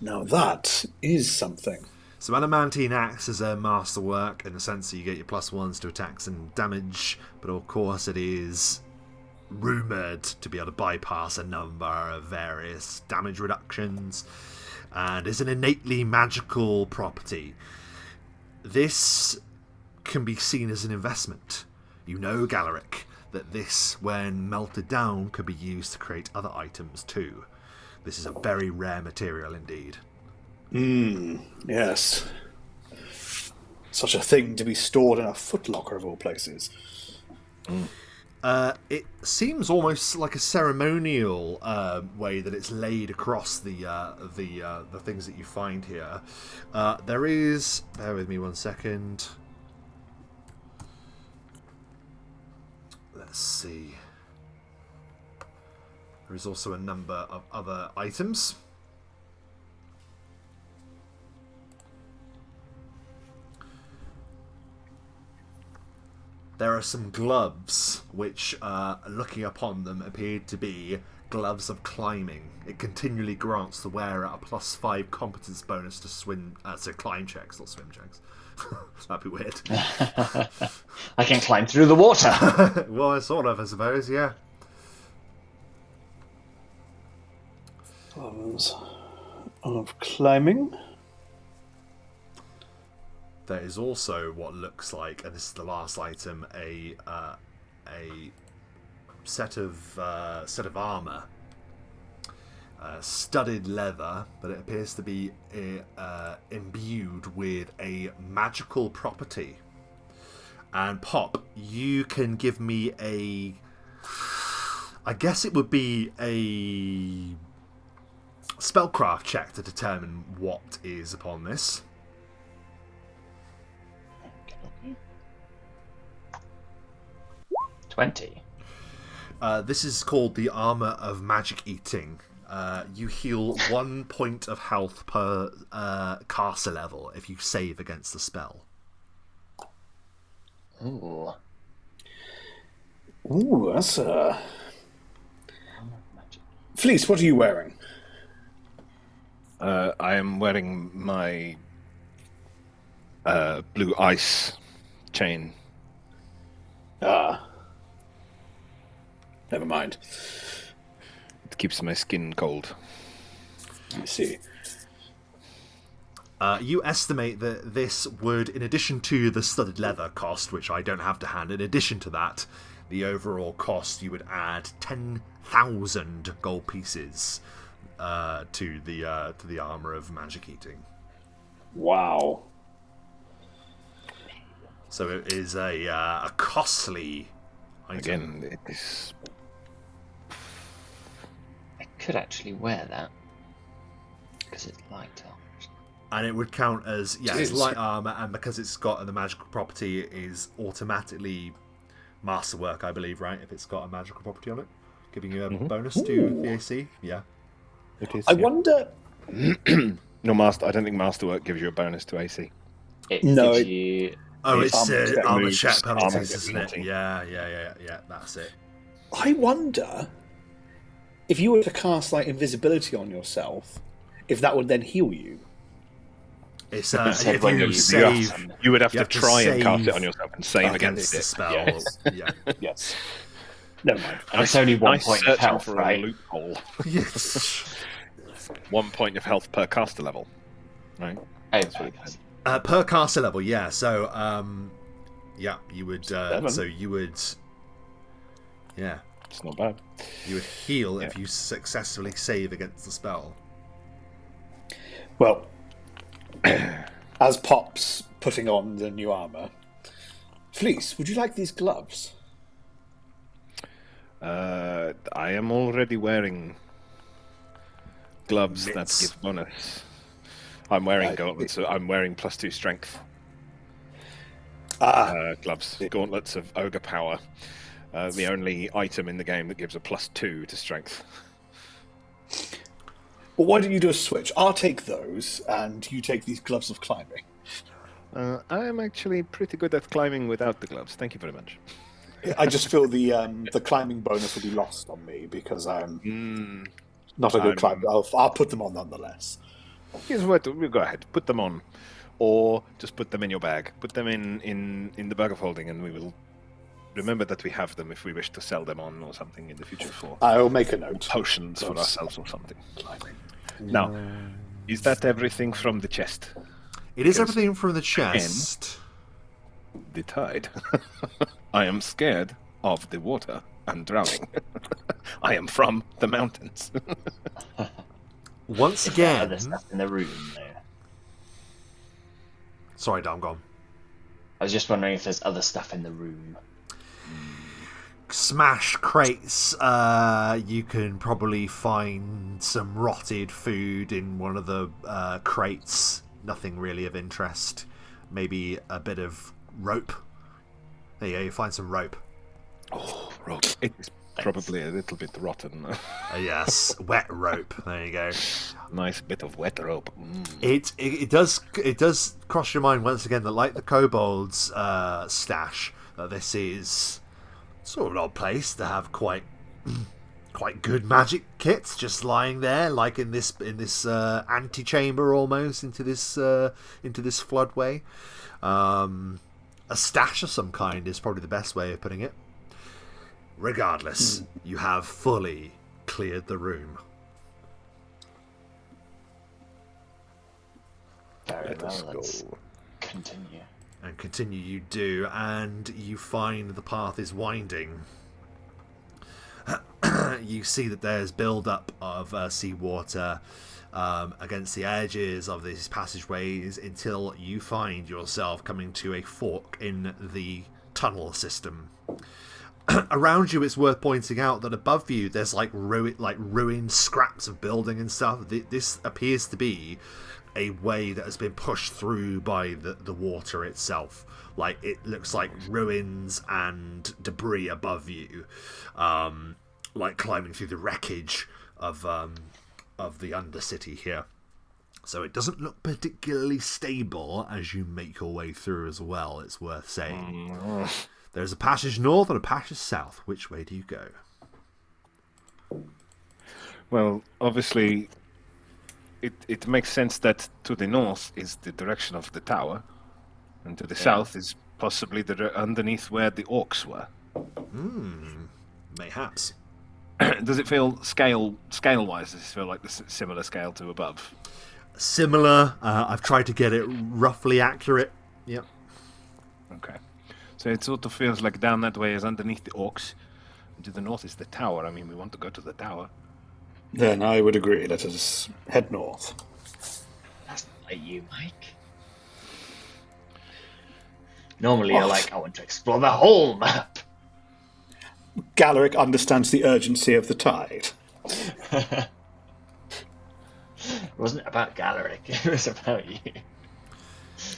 Now that is something. So adamantine acts as a masterwork in the sense that you get your +1s to attacks and damage, but of course it is rumoured to be able to bypass a number of various damage reductions, and is an innately magical property. This can be seen as an investment. You know, Galarick, that this, when melted down, could be used to create other items too. This is a very rare material indeed. Yes. Such a thing to be stored in a footlocker of all places. It seems almost like a ceremonial way that it's laid across the things that you find here. There is... Bear with me 1 second. Let's see. There is also a number of other items. There are some gloves, which, looking upon them, appear to be gloves of climbing. It continually grants the wearer a +5 competence bonus to climb checks, not swim checks. That'd be weird. I can climb through the water. Well, sort of, I suppose, yeah. Gloves of climbing. There is also what looks like, and this is the last item, a set of armor, studded leather, but it appears to be imbued with a magical property. And Pop, you can give me I guess it would be a spellcraft check to determine what is upon this. 20. This is called the Armor of Magic Eating. You heal 1 point of health per caster level if you save against the spell. Ooh. Ooh, that's Flís, what are you wearing? I am wearing my blue ice chain. Never mind. It keeps my skin cold. I see. You estimate that this would, in addition to the studded leather cost, which I don't have to hand, in addition to that, the overall cost, you would add 10,000 gold pieces to the Armor of Magic Eating. Wow. So it is a costly item. Again, it is... I could actually wear that because it's lighter. And it would count as, it's light armor, and because it's got the magical property, it is automatically masterwork, I believe, right? If it's got a magical property on it, giving you a bonus to the AC. Yeah, It is. I wonder. No, I don't think masterwork gives you a bonus to AC. It gives you. Oh, it's armor moves, check penalties, armor isn't it? penalty. Yeah. That's it. I wonder if you were to cast like invisibility on yourself, if that would then heal you. It's If if you you save, You would have you to try and cast it on yourself and save against against the it. spell. Yes. Yeah. Yes. Never mind. And it's only 1 Nice point of searching health, for right? a loophole. Yes. 1 point of health per caster level. Right. That's what it is. Per caster level, yeah. So, you would. Yeah. It's not bad. You would heal if you successfully save against the spell. Well, as Pop's putting on the new armor, Flís, would you like these gloves? I am already wearing gloves Mitts. that give bonus. I'm wearing gauntlets, so I'm wearing +2 strength gloves. Gauntlets of ogre power. The only item in the game that gives a +2 to strength. Well, why don't you do a switch? I'll take those, and you take these gloves of climbing. I am actually pretty good at climbing without the gloves. Thank you very much. I just feel the climbing bonus will be lost on me because I'm not a good climber. I'll put them on nonetheless. Here's what we'll go ahead. Put them on, or just put them in your bag. Put them in the bag of holding, and we will remember that we have them if we wish to sell them on or something in the future for I'll make a note. potions for ourselves or something. Now, is that everything from the chest? It is everything from the chest. The tide. I am scared of the water and drowning. I am from the mountains. Once Is there again... other stuff in the room, though? Sorry, Dom, go on. I was just wondering if there's other stuff in the room. Smash crates. You can probably find some rotted food in one of the crates. Nothing really of interest. Maybe a bit of rope. There you go, you find some rope. Oh, rope. It's probably a little bit rotten. Yes, wet rope. There you go. Nice bit of wet rope. It does cross your mind once again that, like the kobolds' stash, that this is sort of an odd place to have quite good magic kits just lying there, like in this antechamber almost into this floodway. A stash of some kind is probably the best way of putting it. Regardless, you have fully cleared the room. Very well, let's continue. And continue you do, and you find the path is winding. You see that there's build-up of seawater against the edges of these passageways until you find yourself coming to a fork in the tunnel system. Around you, it's worth pointing out that above you there's ruined scraps of building and stuff. This appears to be a way that has been pushed through by the water itself. Like, it looks like ruins and debris above you, like climbing through the wreckage of the Undercity here. So it doesn't look particularly stable as you make your way through as well, it's worth saying. There's a passage north and a passage south. Which way do you go? Well, obviously, it makes sense that to the north is the direction of the tower, and to the south is possibly underneath where the orcs were. Mayhaps. Does it feel scale-wise? Does it feel like the similar scale to above? Similar. I've tried to get it roughly accurate. Yep. Okay. So it sort of feels like down that way is underneath the orcs, and to the north is the tower. I mean, we want to go to the tower. Then I would agree. Let us head north. That's not like you, Mike. Normally you're like, I want to explore the whole map. Galarick understands the urgency of the tide. It wasn't about Galarick, it was about you.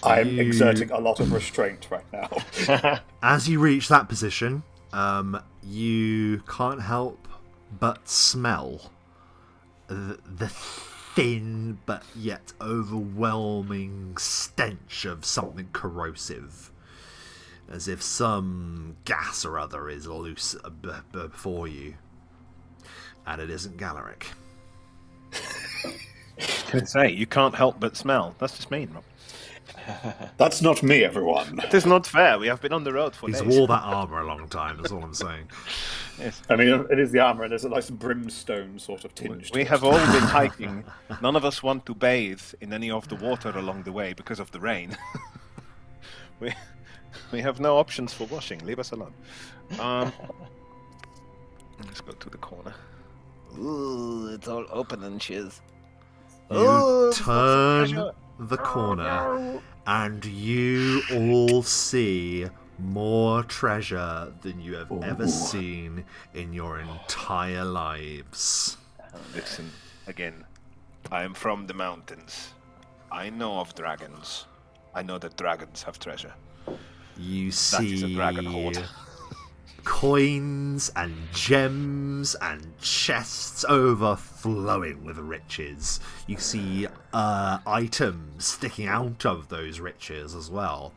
I'm exerting a lot of restraint right now. As you reach that position, you can't help but smell the thin but yet overwhelming stench of something corrosive. As if some gas or other is loose before you. And it isn't Galarick. I can say, you can't help but smell. That's just mean, Rob. That's not me, everyone. It is not fair. We have been on the road for days. He's wore that armour a long time, that's all I'm saying. Yes. I mean, it is the armour, and there's a nice brimstone sort of tinge to We it. have all been hiking. None of us want to bathe in any of the water along the way because of the rain. We have no options for washing. Leave us alone. Let's go to the corner. Ooh, it's all open and shiz. You turn the corner and you all see more treasure than you have ever seen in your entire lives. Listen, again, I am from the mountains. I know of dragons. I know that dragons have treasure. You That is a see dragon hoard. coins and gems and chests overflowing with riches. You see items sticking out of those riches as well.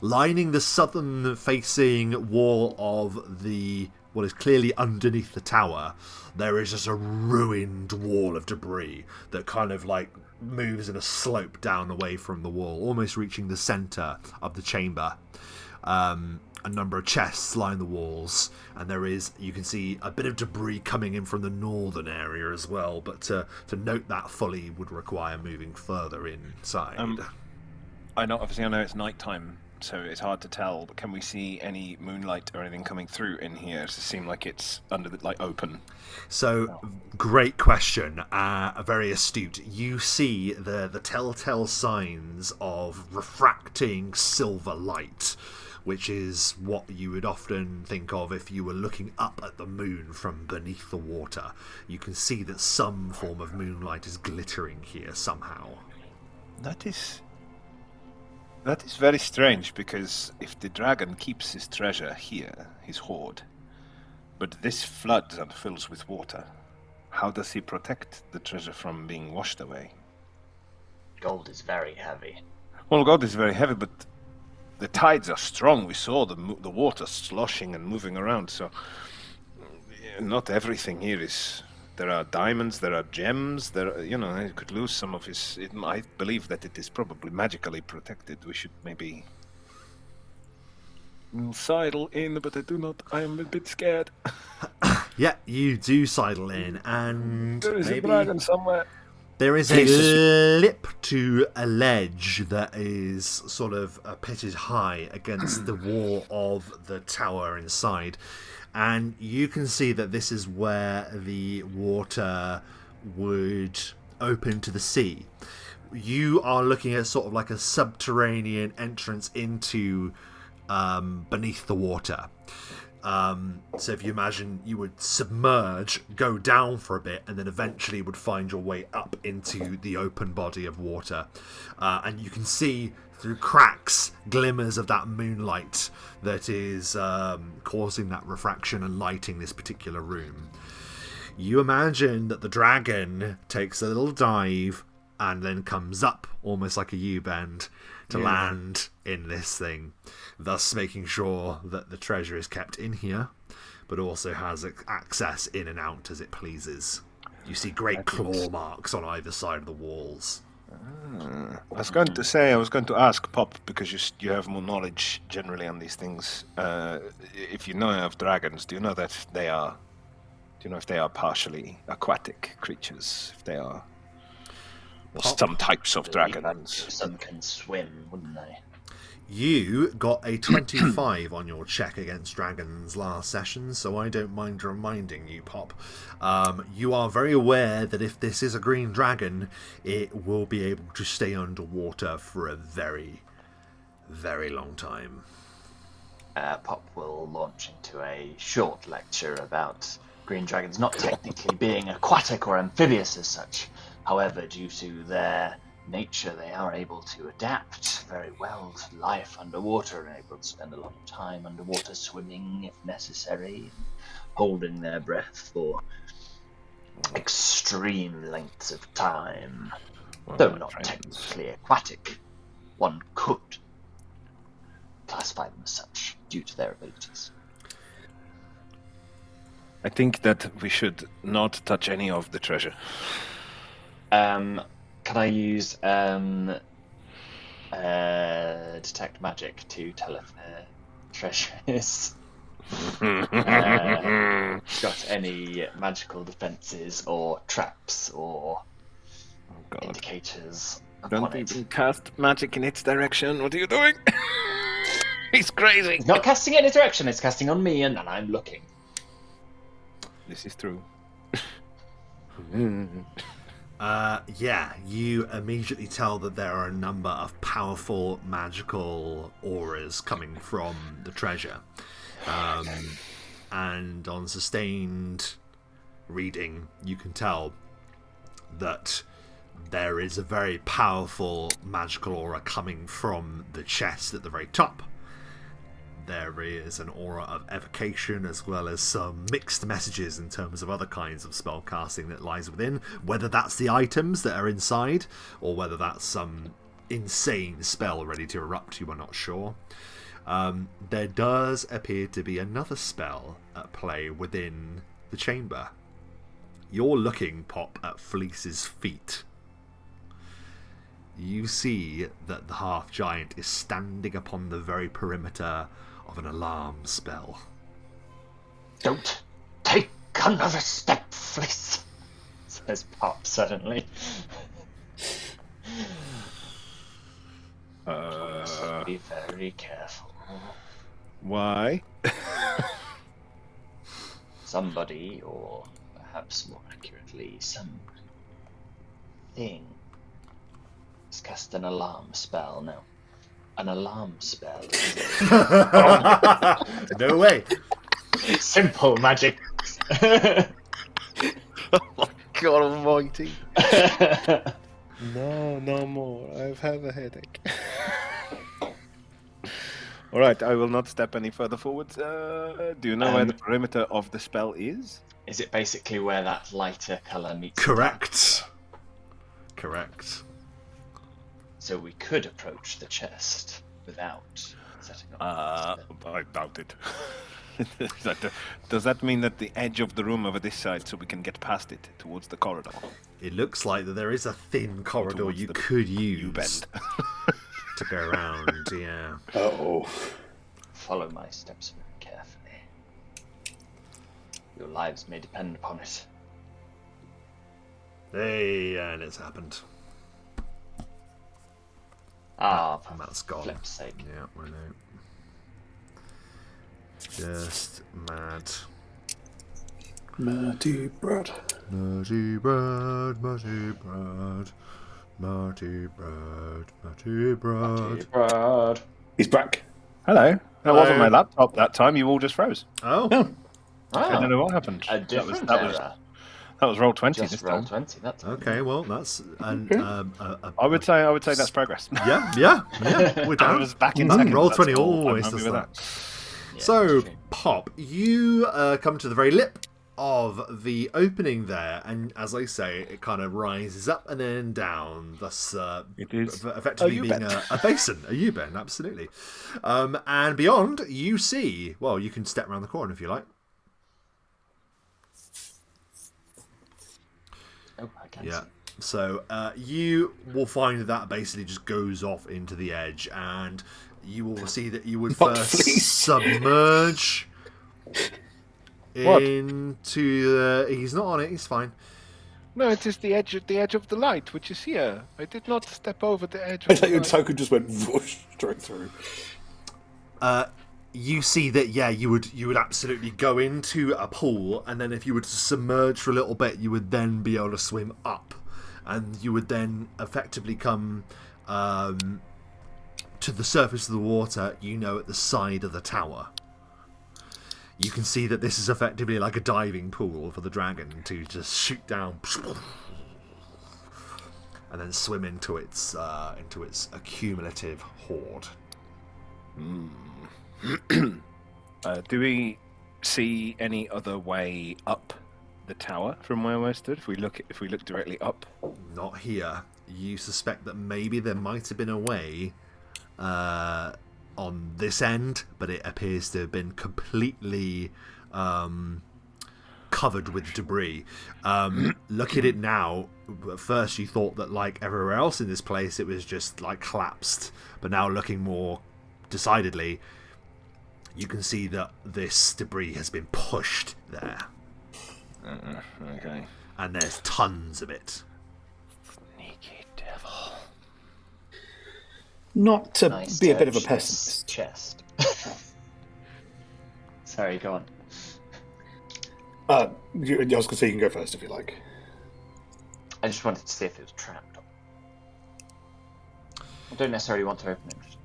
Lining the southern facing wall of what is clearly underneath the tower, there is just a ruined wall of debris that kind of like moves in a slope down away from the wall, almost reaching the center of the chamber. A number of chests line the walls, and you can see a bit of debris coming in from the northern area as well, but to note that fully would require moving further inside. I know it's nighttime, so it's hard to tell. But can we see any moonlight or anything coming through in here? Does it seem like it's open? So, great question. Very astute. You see the telltale signs of refracting silver light, which is what you would often think of if you were looking up at the moon from beneath the water. You can see that some form of moonlight is glittering here somehow. That is very strange, because if the dragon keeps his treasure here, his hoard, but this floods and fills with water, how does he protect the treasure from being washed away? Gold is very heavy. Well, gold is very heavy, but the tides are strong. We saw the water sloshing and moving around, so not everything here is... There are diamonds, there are gems, he could lose some of his... I believe that it is probably magically protected. We should maybe... sidle in, but I am a bit scared. Yeah, you do sidle in, and there is maybe... a dragon somewhere. There is a lip to a ledge that is sort of pitted high against the wall of the tower inside. And you can see that this is where the water would open to the sea. You are looking at sort of like a subterranean entrance into beneath the water. So if you imagine, you would submerge, go down for a bit, and then eventually would find your way up into the open body of water. And you can see through cracks glimmers of that moonlight that is causing that refraction and lighting this particular room. You imagine that the dragon takes a little dive and then comes up almost like a U-bend to land in this thing, thus making sure that the treasure is kept in here, but also has access in and out as it pleases. You see great claw marks on either side of the walls. I was going to ask Pop, because you have more knowledge generally on these things. If you know of dragons, do you know if they are partially aquatic creatures? If they are some types of dragons. Some can swim, wouldn't they? You got a 25 on your check against dragons last session, so I don't mind reminding you, Pop. You are very aware that if this is a green dragon, it will be able to stay underwater for a very, very long time. Pop will launch into a short lecture about green dragons not technically being aquatic or amphibious as such. However, due to their nature, they are able to adapt very well to life underwater and able to spend a lot of time underwater swimming if necessary, holding their breath for extreme lengths of time. Though not technically aquatic, one could classify them as such due to their abilities. I think that we should not touch any of the treasure. Can I use detect magic to tell if the treasure is got any magical defenses or traps or indicators upon Don't it? even cast magic in its direction. What are you doing? He's crazy. It's not casting it in its direction, it's casting on me, and I'm looking. This is true. You immediately tell that there are a number of powerful magical auras coming from the treasure. And on sustained reading, you can tell that there is a very powerful magical aura coming from the chest at the very top. There is an aura of evocation, as well as some mixed messages in terms of other kinds of spellcasting that lies within. Whether that's the items that are inside, or whether that's some insane spell ready to erupt, you are not sure. There does appear to be another spell at play within the chamber. You're looking, Pop, at Flís's feet. You see that the half-giant is standing upon the very perimeter of an alarm spell. Don't take another step, Flís, says Pop suddenly. Be very careful. Why? Somebody, or perhaps more accurately, something, has cast an alarm spell. Now, an alarm spell is No way. simple magic. Oh my God Almighty! No more. I've had a headache. All right, I will not step any further forwards. Do you know where the perimeter of the spell is? Is it basically where that lighter colour meets? Correct. Correct. So we could approach the chest without setting up. I doubt it. Does that mean that the edge of the room over this side, so we can get past it towards the corridor? It looks like that there is a thin corridor you could use to go around. Yeah. Oh. Follow my steps very carefully. Your lives may depend upon it. Hey, and it's happened. For That's gone. flip's sake. Yeah, I know. Just mad. Marty bread. Marty bread, Marty bread, Marty bread, Marty bread. He's back. Hello. That wasn't my laptop that time. You all just froze. Oh. I don't know what happened. A different that was roll 20 Just this roll time. 20. That's Okay, well, that's I would say that's progress. yeah. We're down. I was back in second. Roll That's 20 all. always I'm does happy that. with Yeah, So, that's true. Pop, you come to the very lip of the opening there, and as I say, it kind of rises up and then down, thus It is effectively a being U-bend. a basin, a U-bend, absolutely. And beyond, you see, well, you can step around the corner if you like. Oh, I can Yeah. see. So you will find that basically just goes off into the edge, and you will see that you would Not first Flís. submerge What? into the. He's not on it. He's fine. No, it is the edge of the light, which is here. I did not step over the edge I of thought the your light. token just went whoosh straight through. You see that, yeah, you would absolutely go into a pool, and then if you were to submerge for a little bit, you would then be able to swim up, and you would then effectively come to the surface of the water, at the side of the tower. You can see that this is effectively like a diving pool for the dragon to just shoot down and then swim into its accumulative hoard. Do we see any other way up the tower from where we're stood? If we look directly up, Not here. You suspect that maybe there might have been a way on this end, but it appears to have been completely covered with debris. Look at it now. At first you thought that, like everywhere else in this place, it was just like collapsed, but now looking more decidedly, you can see that this debris has been pushed there, okay. and there's tons of it. Sneaky devil. Not to Nice be a bit of a touch, pessimist. this chest. Sorry, go on. I was going to say you can go first if you like. I just wanted to see if it was trapped. I don't necessarily want to open it. Just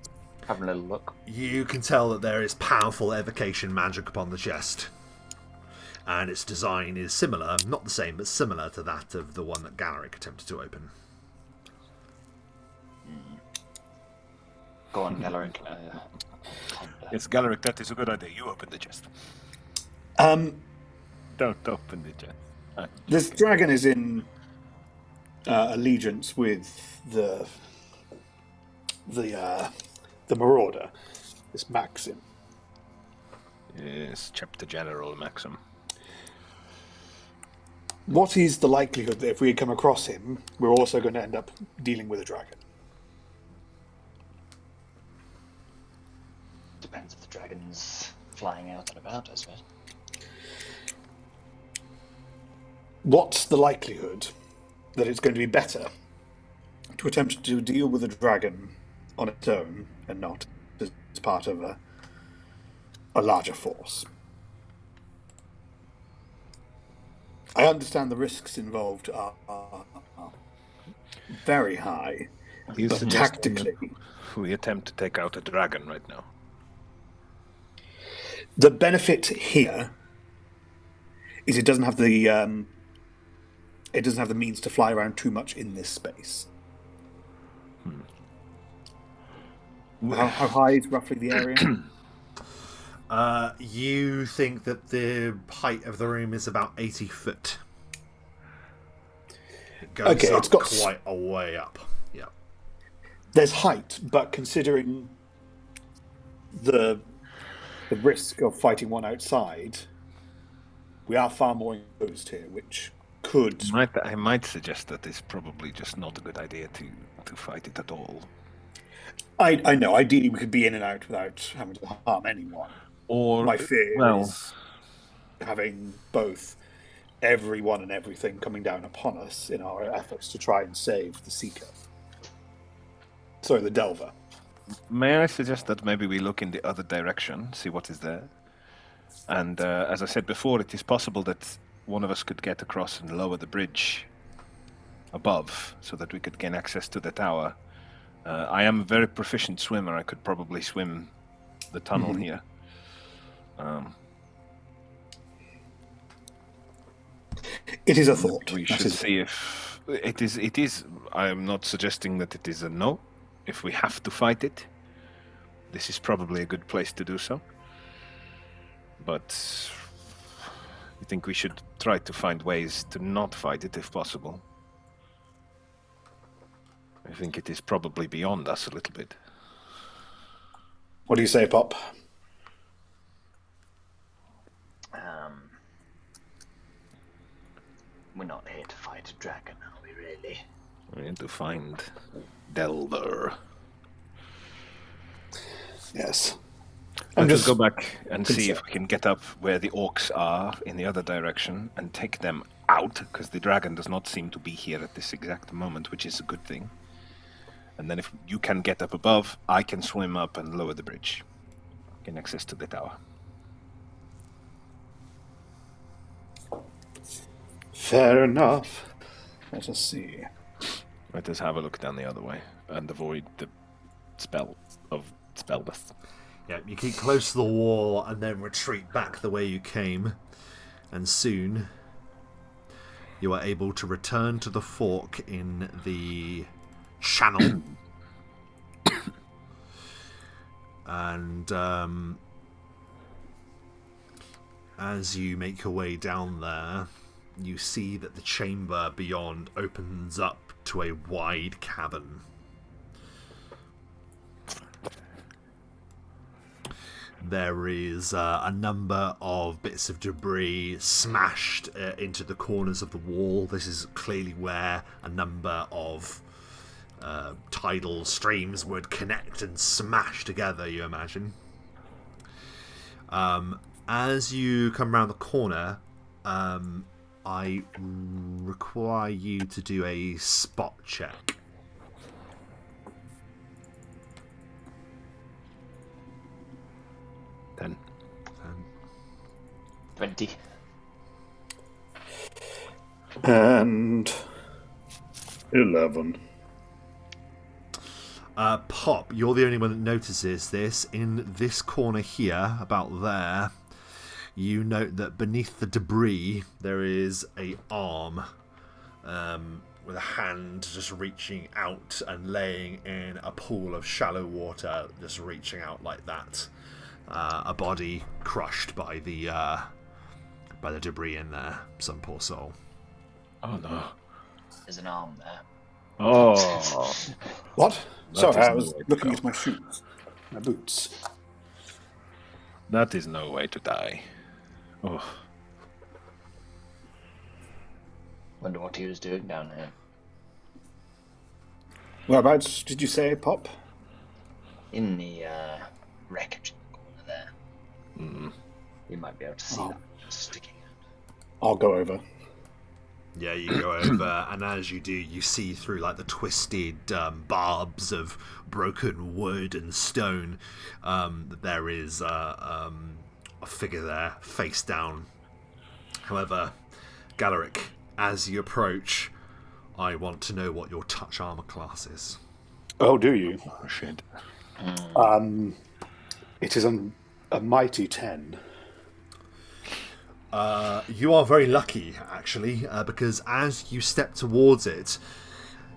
have a little look. You can tell that there is powerful evocation magic upon the chest, and its design is similar, not the same, but similar to that of the one that Galarick attempted to open. Go on, Galarick. Yes, Galarick, that is a good idea. You open the chest. Don't open the chest. This dragon is in allegiance with the Marauder, this Maxym. Yes, Chapter-General Maxym. What is the likelihood that if we come across him, we're also going to end up dealing with a dragon? Depends if the dragon's flying out and about, I suppose. What's the likelihood that it's going to be better to attempt to deal with a dragon on its own and not as part of a larger force. I understand the risks involved are very high, but tactically... We attempt to take out a dragon right now. The benefit here is it doesn't have the means to fly around too much in this space. How high is roughly the area? You think that the height of the room is about 80 foot. It goes up it's got quite a way up. Yeah. There's height, but considering the risk of fighting one outside, we are far more exposed here, which could... I might suggest that it's probably just not a good idea to fight it at all. I know. Ideally, we could be in and out without having to harm anyone. Or my fear is having both everyone and everything coming down upon us in our efforts to try and save the Seeker. Sorry, the Delver. May I suggest that maybe we look in the other direction, see what is there? And as I said before, it is possible that one of us could get across and lower the bridge above so that we could gain access to the tower. I am a very proficient swimmer. I could probably swim the tunnel here. It is a thought. We should see if it is. I am not suggesting that it is a no. If we have to fight it, this is probably a good place to do so. But I think we should try to find ways to not fight it if possible. I think it is probably beyond us a little bit. What do you say, Pop? We're not here to fight a dragon, are we really? We need to find Delver. Yes. Let's go back and see if we can get up where the orcs are in the other direction and take them out, because the dragon does not seem to be here at this exact moment, which is a good thing. And then if you can get up above, I can swim up and lower the bridge. Gain access to the tower. Fair enough. Let us see. Let us have a look down the other way and avoid the spell of spelldeath. Yeah, you keep close to the wall and then retreat back the way you came. And soon you are able to return to the fork in the channel. And as you make your way down there, you see that the chamber beyond opens up to a wide cavern. There is a number of bits of debris smashed into the corners of the wall. This is clearly where a number of tidal streams would connect and smash together, you imagine. As you come around the corner, I require you to do a spot check. 10. 20. And 11. Pop, you're the only one that notices this. In this corner here, about there, you note that beneath the debris there is a arm with a hand just reaching out and laying in a pool of shallow water, just reaching out like that. A body crushed by the debris in there. Some poor soul. Oh no. There's an arm there. Oh. What? Sorry, I was looking at my shoes. My boots. That is no way to die. Oh. Wonder what he was doing down here. Whereabouts did you say, Pop? In the wreckage in the corner there. Mm. You might be able to see that sticking out. I'll go over. Yeah, you go over, and as you do, you see through like the twisted barbs of broken wood and stone that there is a figure there, face down. However, Galarick, as you approach, I want to know what your touch armor class is. Oh, do you? Oh, shit. It is a mighty 10. You are very lucky, actually, because as you step towards it,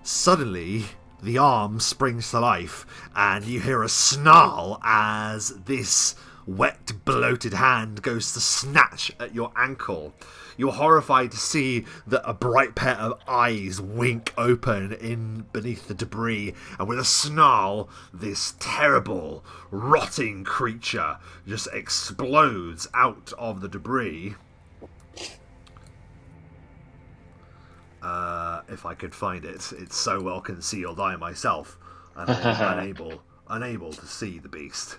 suddenly the arm springs to life, and you hear a snarl as this wet, bloated hand goes to snatch at your ankle. You're horrified to see that a bright pair of eyes wink open in beneath the debris, and with a snarl, this terrible, rotting creature just explodes out of the debris. If I could find it, it's so well concealed I myself am unable to see the beast.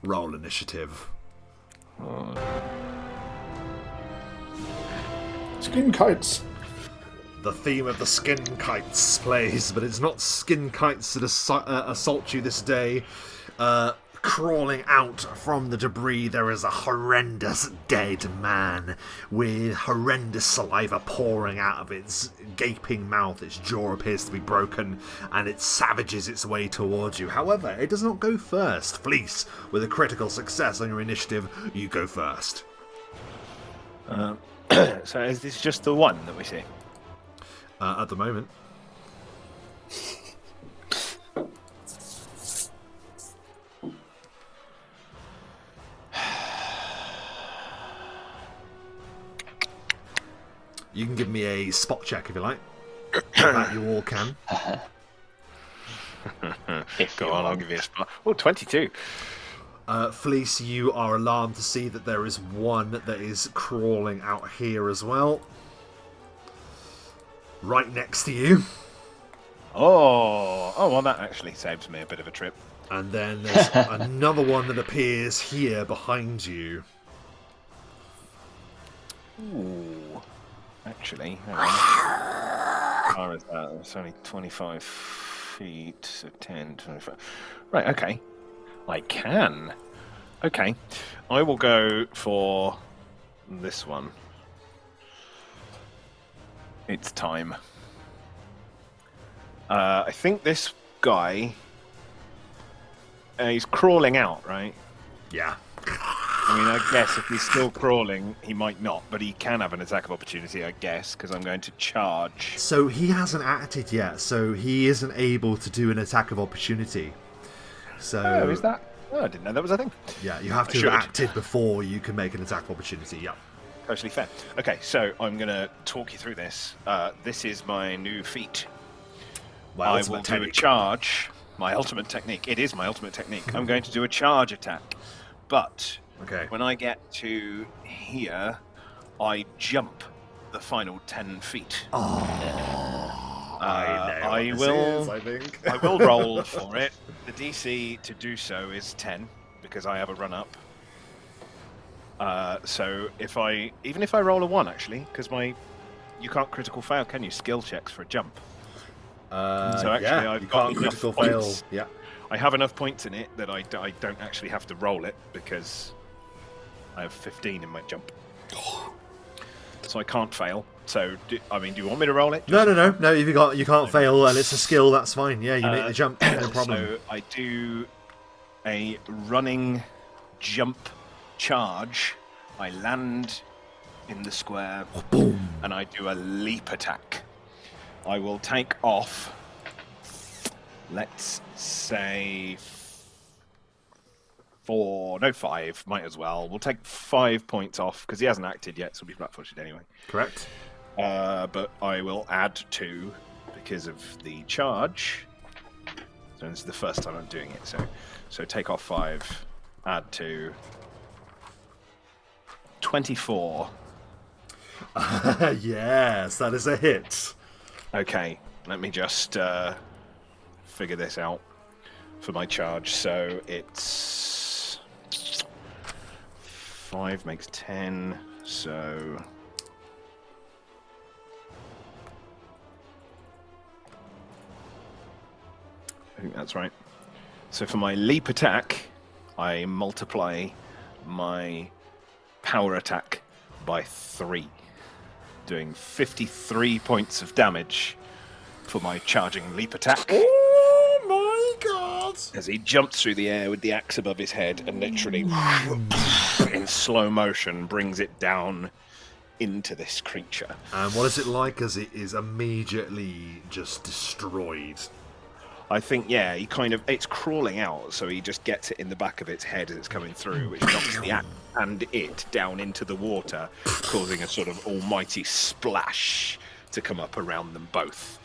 Roll initiative. Skin kites. The theme of the skin kites plays, but it's not skin kites that assault you this day. Crawling out from the debris, there is a horrendous dead man with horrendous saliva pouring out of its gaping mouth. Its jaw appears to be broken, and it savages its way towards you. However, it does not go first. Flís, with a critical success on your initiative, you go first. So is this just the one that we see? At the moment. You can give me a spot check if you like. That you all can. Go on, I'll give you a spot. Oh, 22. Flís, you are alarmed to see that there is one that is crawling out here as well. Right next to you. Oh, well, that actually saves me a bit of a trip. And then there's another one that appears here behind you. Ooh. Actually, how far is that? It's only 25 feet, so 10, 25. Right, okay. I can. Okay. I will go for this one. It's time. I think this guy... he's crawling out, right? Yeah. I mean, I guess if he's still crawling, he might not, but he can have an attack of opportunity, I guess, because I'm going to charge. So he hasn't acted yet, so he isn't able to do an attack of opportunity. So Oh, is that? Oh, I didn't know that was a thing. Yeah, you have to have acted before you can make an attack of opportunity, yeah. Totally fair. Okay, so I'm going to talk you through this. This is my new feat. I will do a charge. My ultimate technique. It is my ultimate technique. I'm going to do a charge attack. But when I get to here, I jump the final 10 feet. I will roll for it. The DC to do so is 10 because I have a run up. So even if I roll a 1, actually, because you can't critical fail, can you? Skill checks for a jump. So actually, I've got enough points. Yeah. I have enough points in it that I don't actually have to roll it because I have 15 in my jump. So I can't fail. So, do you want me to roll it? No. If you can't fail and it's a skill, that's fine. Yeah, you make the jump, no problem. So I do a running jump charge. I land in the square, boom, and I do a leap attack. I will take off, let's say 5, might as well. We'll take 5 points off, because he hasn't acted yet, so he'll be flat-footed anyway. Correct. But I will add 2, because of the charge. So this is the first time I'm doing it, so take off 5, add 2. 24. Yes, that is a hit. Okay, let me just figure this out. for my charge. So it's 5 makes 10. So I think that's right. So for my leap attack, I multiply my power attack by 3, doing 53 points of damage for my charging leap attack. Oh my god! As he jumps through the air with the axe above his head and literally, in slow motion, brings it down into this creature. And what is it like as it is immediately just destroyed? I think, yeah, it's crawling out, so he just gets it in the back of its head as it's coming through, which knocks the axe and it down into the water, causing a sort of almighty splash to come up around them both.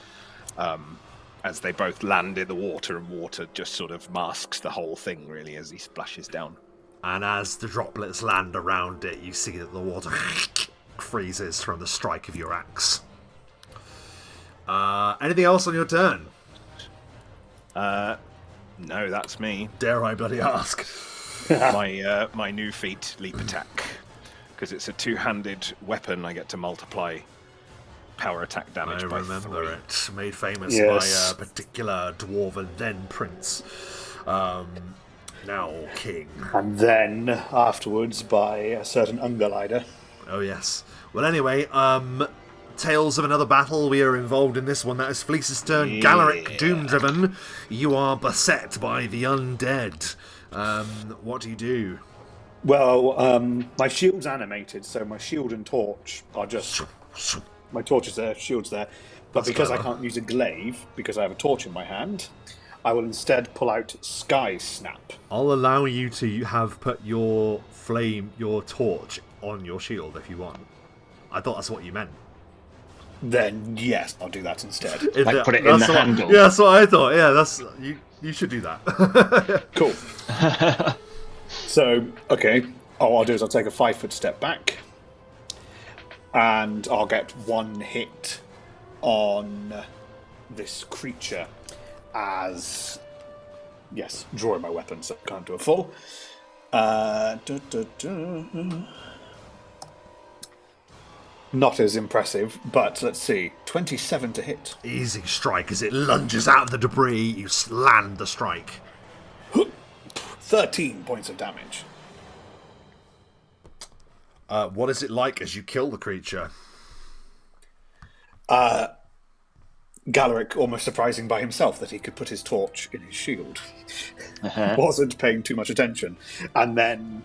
As they both land in the water, and water just sort of masks the whole thing, really, as he splashes down. And as the droplets land around it, you see that the water freezes from the strike of your axe. Anything else on your turn? No, that's me. Dare I bloody ask? My new feat, leap attack. Because it's a two-handed weapon, I get to multiply power attack damage by 3. I remember it. Made famous Yes. by a particular dwarven then prince. Now king. And then afterwards by a certain Ungolider. Oh yes. Well anyway, tales of another battle. We are involved in this one. That is Flís's turn. Yeah. Galarick, doom-driven. You are beset by the undead. What do you do? Well, my shield's animated, so my shield and torch are just... My torch is there, shield's there. But That's because I clever. can't use a glaive, because I have a torch in my hand, I will instead pull out Sky Snap. I'll allow you to have put your torch on your shield if you want. I thought that's what you meant. Then, yes, I'll do that instead. Like put it in the handle. Yeah, that's what I thought. Yeah, that's you should do that. Cool. So, okay, all I'll do is I'll take a 5-foot step back, and I'll get one hit on this creature as, yes, drawing my weapon, so I can't do a full. Not as impressive, but let's see, 27 to hit. Easy strike as it lunges out of the debris. You land the strike. 13 points of damage. What is it like as you kill the creature? Galarick almost surprising by himself that he could put his torch in his shield. Wasn't paying too much attention. And then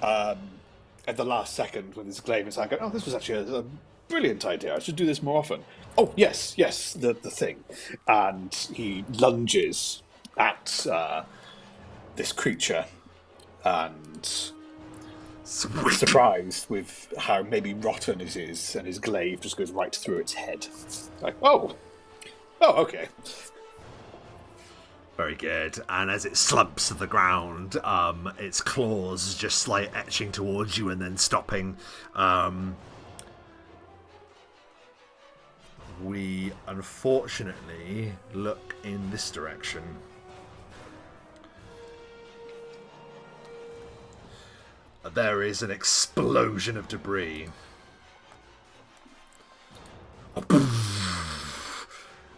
at the last second with his glaive, it's like, oh, this was actually a brilliant idea. I should do this more often. Oh, yes, the thing. And he lunges at this creature and surprised with how maybe rotten it is, and his glaive just goes right through its head. Like, oh, okay. Very good. And as it slumps to the ground, its claws just slight etching towards you and then stopping. We unfortunately look in this direction. There is an explosion of debris.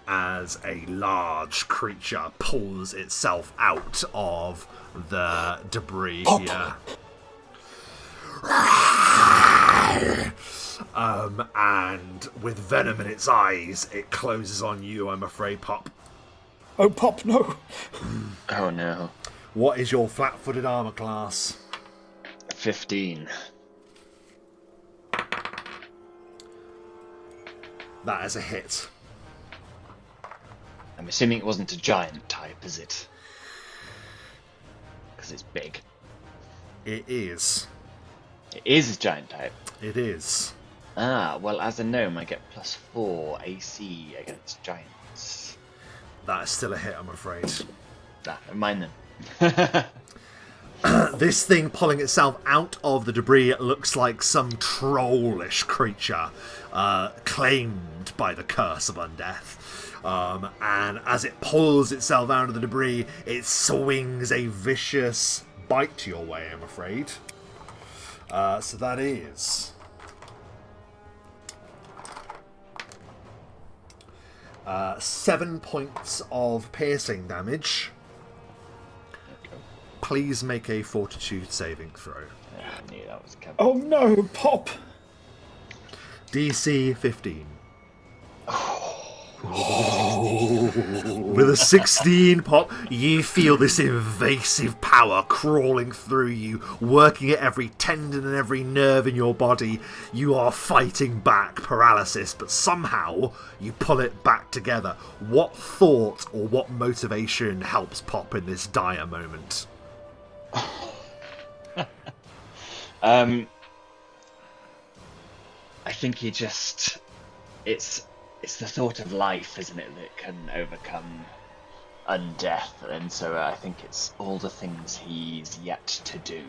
As a large creature pulls itself out of the debris here. And with venom in its eyes, it closes on you, I'm afraid, Pop. Oh, Pop, no! Oh no. What is your flat-footed armor class? 15. That is a hit. I'm assuming it wasn't a giant type, is it? Because it's big. It is. It is a giant type. It is. Ah, well, as a gnome, I get +4 AC against giants. That is still a hit, I'm afraid. Never mind then. This thing pulling itself out of the debris looks like some trollish creature claimed by the curse of undeath. And as it pulls itself out of the debris, it swings a vicious bite your way, I'm afraid. So that is 7 points of piercing damage. Please make a fortitude saving throw. Yeah, I knew that was coming. Oh no, Pop! DC 15. With a 16, Pop, you feel this invasive power crawling through you, working at every tendon and every nerve in your body. You are fighting back paralysis, but somehow you pull it back together. What thought or what motivation helps Pop in this dire moment? I think he just... It's the thought of life, isn't it, that can overcome undeath, and so I think it's all the things he's yet to do.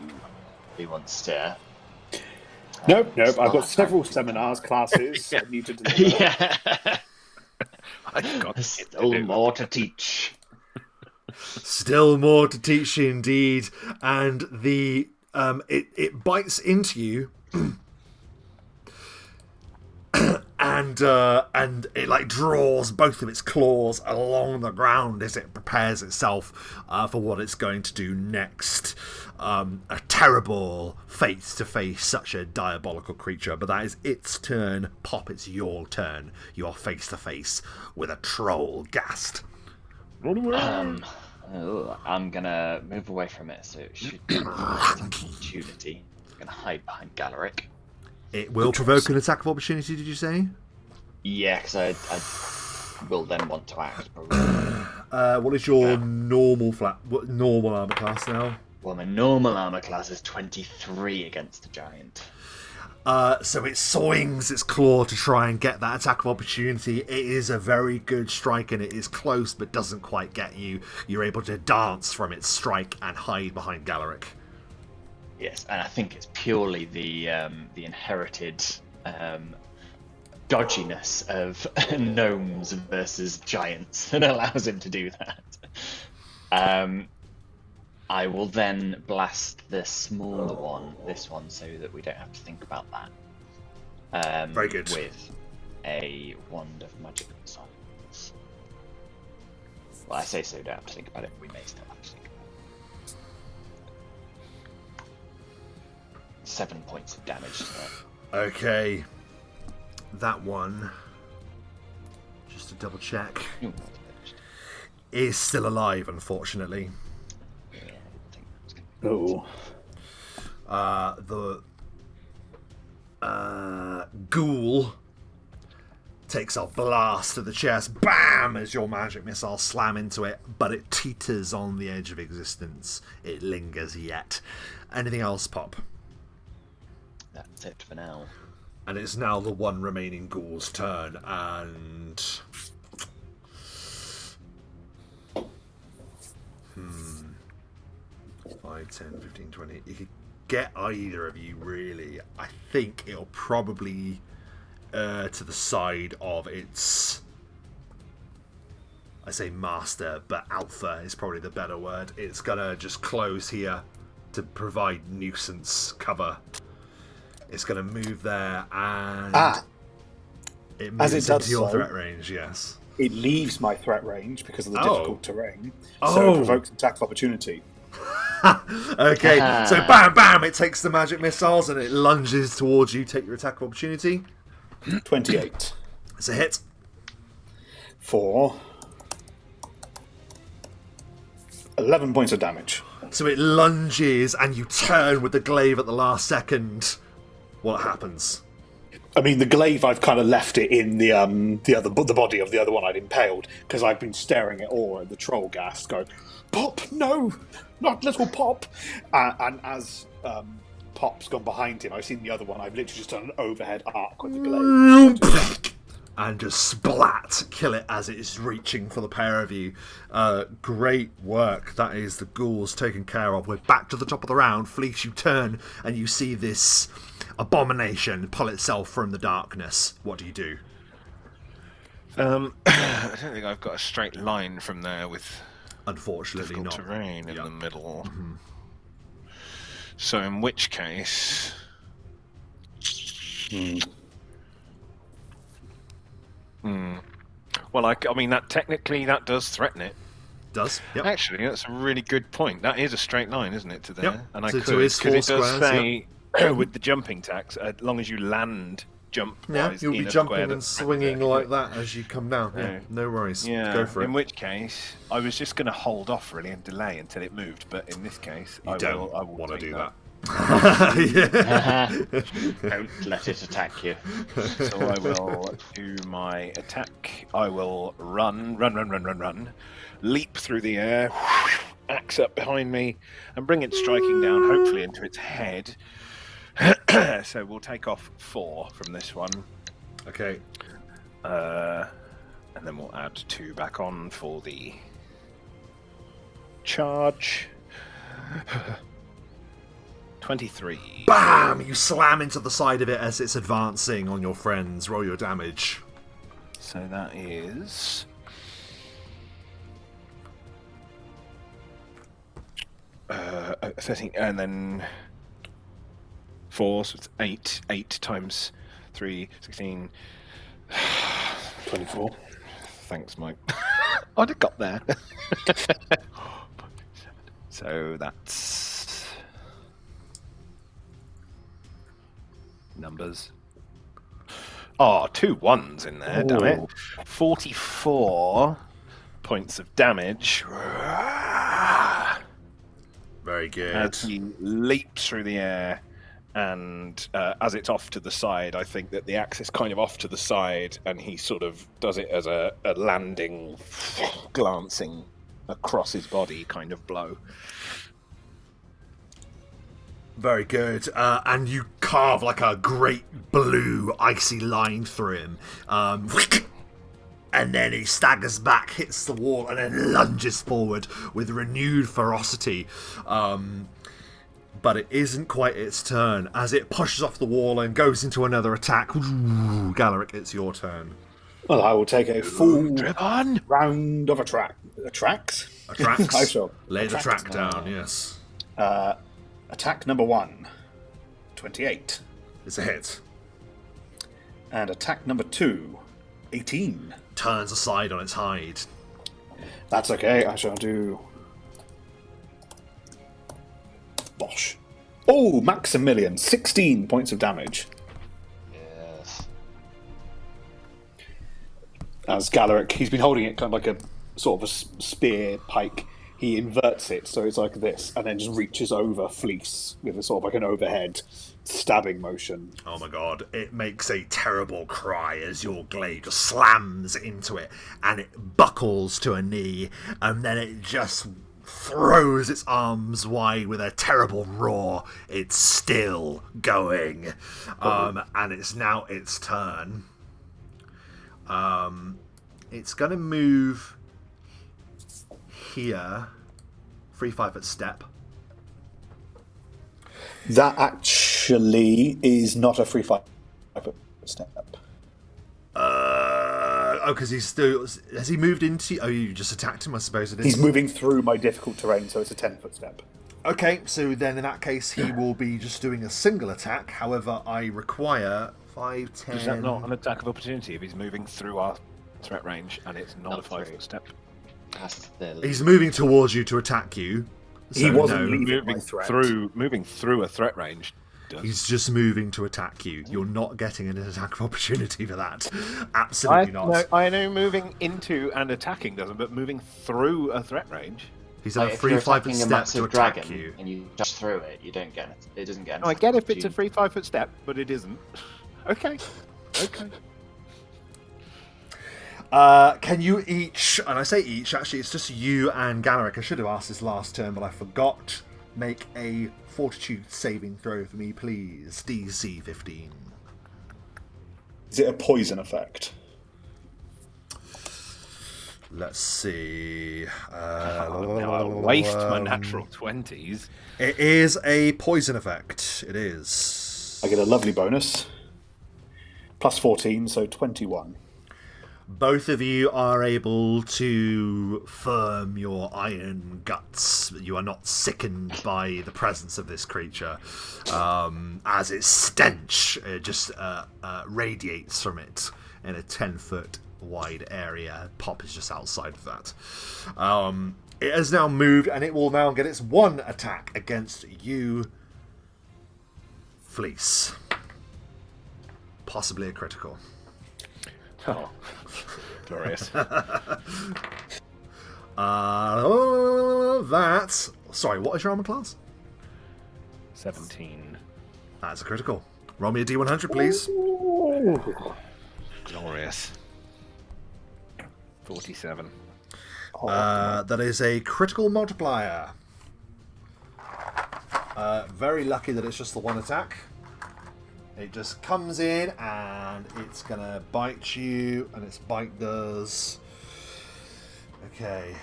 He wants to... Nope. I've got several seminars, classes I need to deliver. Yeah. I've got Still more to teach. Still more to teach, indeed. And the it bites into you, and it like draws both of its claws along the ground as it prepares itself for what it's going to do next. A terrible fate to face such a diabolical creature, but that is its turn. Pop, it's your turn. You are face to face with a troll ghast. Run away. I'm gonna move away from it, so it should be an opportunity. I'm gonna hide behind Galarick. It will provoke an attack of opportunity, did you say? Yeah, because I will then want to act, probably. What is your normal armor class now? Well, my normal armor class is 23 against the giant. So it swings its claw to try and get that attack of opportunity. It is a very good strike, and it is close but doesn't quite get you. You're able to dance from its strike and hide behind Galarick. Yes, and I think it's purely the inherited dodginess of gnomes versus giants that allows him to do that. I will then blast the smaller one, this one, so that we don't have to think about that. Very good. With a wand of magic missiles. Well, I say so, don't have to think about it. We may still have to think about it. 7 points of damage to that. Okay. That one, just to double check, is still alive, unfortunately. Oh. The ghoul takes a blast to the chest, bam, as your magic missiles slam into it, but it teeters on the edge of existence. It lingers yet. Anything else, Pop? That's it for now. And it's now the one remaining ghoul's turn, and... 5, 10, 15, 20. You could get either of you, really. I think it'll probably to the side of its... I say master, but alpha is probably the better word. It's gonna just close here to provide nuisance cover. It's gonna move there, and it moves into your threat range, yes. It leaves my threat range because of the difficult terrain, so it provokes an attack of opportunity. Okay, so bam, bam, it takes the magic missiles and it lunges towards you. Take your attack of opportunity. 28. It's a hit. For 11 points of damage. So it lunges and you turn with the glaive at the last second. What happens? I mean, the glaive, I've kind of left it in the body of the other one I'd impaled, because I've been staring at awe at the troll ghast, going, Pop, no, not little Pop. And as Pop's gone behind him, I've seen the other one, I've literally just done an overhead arc with the glaive. And just splat, kill it as it is reaching for the pair of you. Great work. That is the ghouls taken care of. We're back to the top of the round. Flís, you turn and you see this abomination pull itself from the darkness. What do you do? I don't think I've got a straight line from there with Unfortunately difficult not. terrain in the middle. Mm-hmm. So in which case... Well, I mean, that technically that does threaten it. Does. Yep. Actually, that's a really good point. That is a straight line, isn't it, to there? Yep. And I So could, to his because it does squares, say with the jumping tax, as long as you land jump-wise you'll be in a jumping square and swinging like that as you come down. Yeah, no worries. Yeah, go for it. In which case, I was just going to hold off really and delay until it moved. But in this case, I will want to do that. Don't let it attack you. So I will do my attack. I will run, leap through the air, axe up behind me, and bring it striking down, hopefully into its head. So we'll take off 4 from this one. Okay. And then we'll add 2 back on for the charge. 23. Bam! You slam into the side of it as it's advancing on your friends. Roll your damage. So that is... 13, and then 4, so it's 8. 8 times 3, 16... 24. Thanks, Mike. I'd have got there. So that's... numbers. Oh, 2 1s in there, damn it. 44 points of damage. Very good. As he leaps through the air, and as it's off to the side, I think that the axe is kind of off to the side, and he sort of does it as a landing, glancing across his body kind of blow. Very good. And you carve like a great blue icy line through him. And then he staggers back, hits the wall, and then lunges forward with renewed ferocity. But it isn't quite its turn as it pushes off the wall and goes into another attack. Ooh, Galarick, it's your turn. Well, I will take a full Driven. round of attracts. Attracts. I shall. Lay the track down, yes. Attack number 1, 28. It's a hit. And attack number 2, 18. Turns aside on its hide. That's okay, I shall do... Bosh. Oh, Maximilian, 16 points of damage. Yes. As Galarick, he's been holding it kind of like a sort of a spear pike. He inverts it so it's like this, and then just reaches over Flís with a sort of like an overhead stabbing motion. Oh my god, it makes a terrible cry as your glaive just slams into it, and it buckles to a knee, and then it just throws its arms wide with a terrible roar. It's still going. And it's now its turn. It's going to move here. 3 5-foot step. That actually is not a free 5-foot step. Because he's still... Has he moved into... Oh, you just attacked him, I suppose it is. He's moving through my difficult terrain, so it's a 10-foot step. Okay, so then in that case, he will be just doing a single attack. However, I require 5, 10... Is that not an attack of opportunity if he's moving through our threat range and it's not a 5-foot step? He's moving towards you to attack you. So He wasn't leaving my threat. Moving through a threat range. He's just moving to attack you. You're not getting an attack of opportunity for that. Absolutely not. No, I know moving into and attacking doesn't, but moving through a threat range. He's at a 3 5-foot step to attack you. And you dash through it, you don't get it. It doesn't get. No, I get if it's a 3 5-foot step, but it isn't. Okay. Can you each, and I say each, actually it's just you and Galarick. I should have asked this last turn, but I forgot. Make a fortitude saving throw for me, please. DC 15. Is it a poison effect? Let's see. I'll waste my natural 20s. It is a poison effect. It is. I get a lovely bonus. Plus 14, so 21. Both of you are able to firm your iron guts. You are not sickened by the presence of this creature, as its stench just radiates from it in a 10-foot wide area. Pop is just outside of that. It has now moved, and it will now get its one attack against you, Flís. Possibly a critical. Oh, glorious. That... Sorry, what is your armor class? 17. That's a critical. Roll me a D100, please. Glorious. 47. That is a critical multiplier. Very lucky that it's just the one attack. It just comes in and it's gonna bite you, and its bite does... Okay.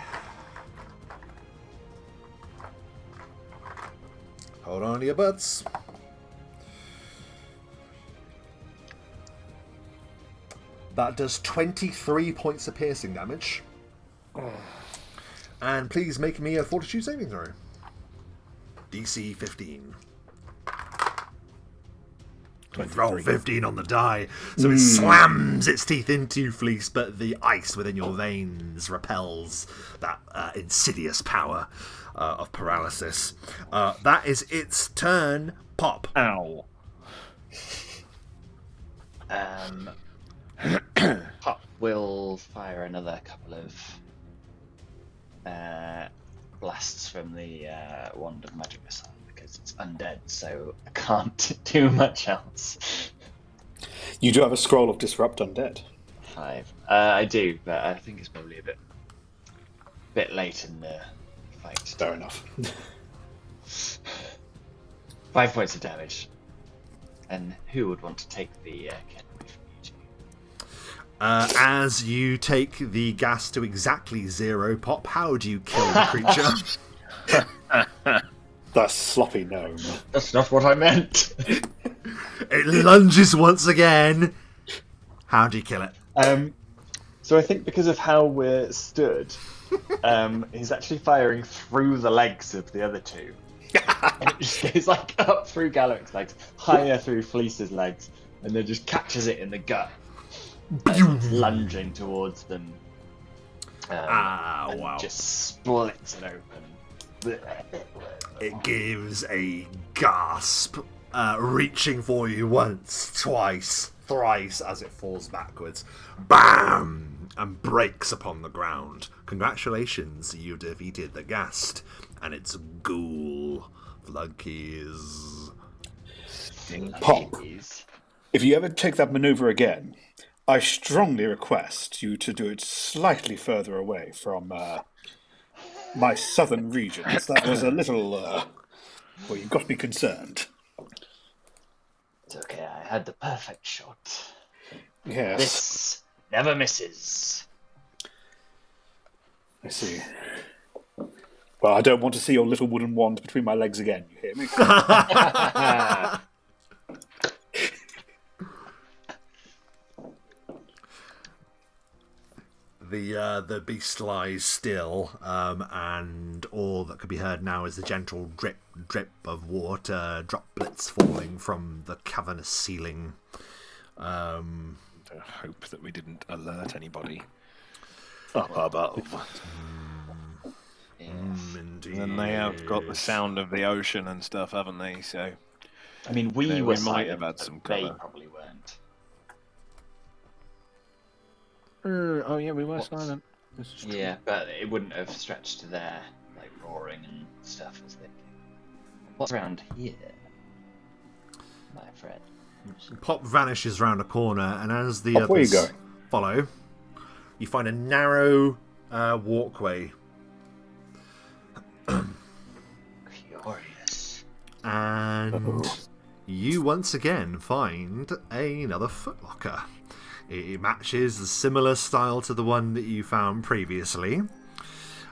Hold on to your butts. That does 23 points of piercing damage. And please make me a fortitude saving throw. DC 15. Roll 15 on the die. So it slams its teeth into Flís, but the ice within your veins repels that insidious power of paralysis. That is its turn. Pop. Ow. Pop will fire another couple of blasts from the wand of magic missile because it's undead, so I can't do much else. You do have a scroll of disrupt undead. 5. I do, but I think it's probably a bit late in the fight. Fair enough. 5 points of damage. And who would want to take the cat away from you two? As you take the gas to exactly 0, Pop, how do you kill the creature? The sloppy gnome. That's not what I meant. It lunges once again. How do you kill it? So I think because of how we're stood, he's actually firing through the legs of the other two. And it just goes like up through Galarick's legs, higher through Flís's legs, and then just catches it in the gut. And it's lunging towards them. And wow. just splits it open. It gives a gasp, reaching for you once, twice, thrice as it falls backwards. BAM! And breaks upon the ground. Congratulations, you defeated the ghast and its ghoul flunkies. Pop, if you ever take that maneuver again, I strongly request you to do it slightly further away from my southern regions. That was a little... well, you got me concerned. It's okay, I had the perfect shot. Yes. This never misses. I see. Well, I don't want to see your little wooden wand between my legs again, you hear me? The beast lies still, and all that could be heard now is the gentle drip, drip of water, droplets falling from the cavernous ceiling. I hope that we didn't alert anybody up above. Indeed. And they have got the sound of the ocean and stuff, haven't they? So, I mean, we we were might silent, have had but some they cover. probably weren't. Oh yeah, we were silent. Yeah, but it wouldn't have stretched to their like roaring and stuff as they came. What's around here, my friend? Pop vanishes round a corner, and as the Pop, where you others going? follow, you find a narrow walkway. Curious. And you once again find another footlocker. It matches a similar style to the one that you found previously.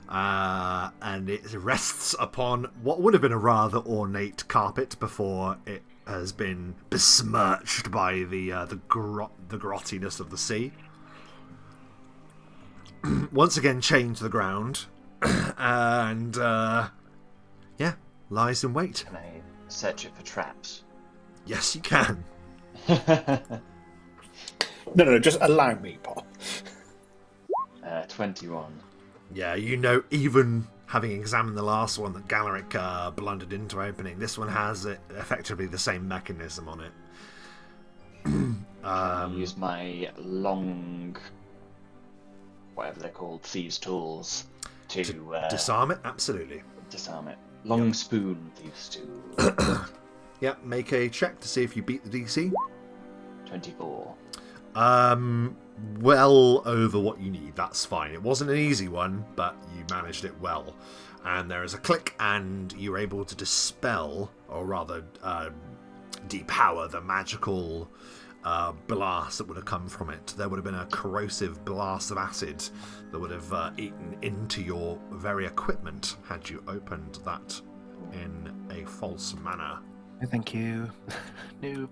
And it rests upon what would have been a rather ornate carpet before it has been besmirched by the grottiness of the sea. once again chained to the ground, and lies in wait. Can I search it for traps? Yes, you can. No, just allow me, Pop. 21. Yeah, even having examined the last one that Galarick blundered into opening, this one has effectively the same mechanism on it. Can I use my long, whatever they're called, thieves' tools to disarm it? Absolutely. Disarm it. Long spoon thieves' tools. Yeah, make a check to see if you beat the DC. 24. Well over what you need. That's fine. It wasn't an easy one, but you managed it well. And there is a click, and you're able to dispel, or rather, depower the magical blast that would have come from it. There would have been a corrosive blast of acid that would have eaten into your very equipment had you opened that in a false manner. Thank you. No.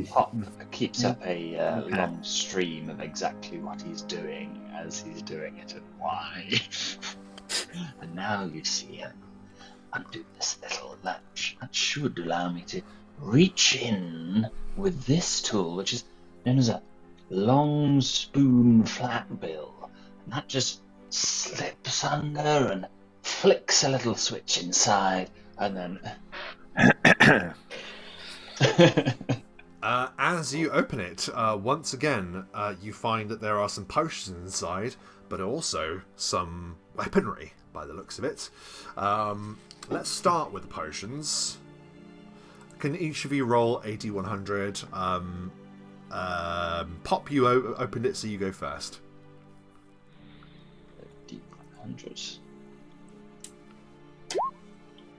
Pop keeps up a long stream of exactly what he's doing as he's doing it and why. And now you see I'm doing this little lunge. That should allow me to reach in with this tool, which is known as a long spoon flat bill. And that just slips under and flicks a little switch inside, and then... As you open it, once again, you find that there are some potions inside, but also some weaponry, by the looks of it. Let's start with the potions. Can each of you roll a d100? Pop, you opened it, so you go first. D100.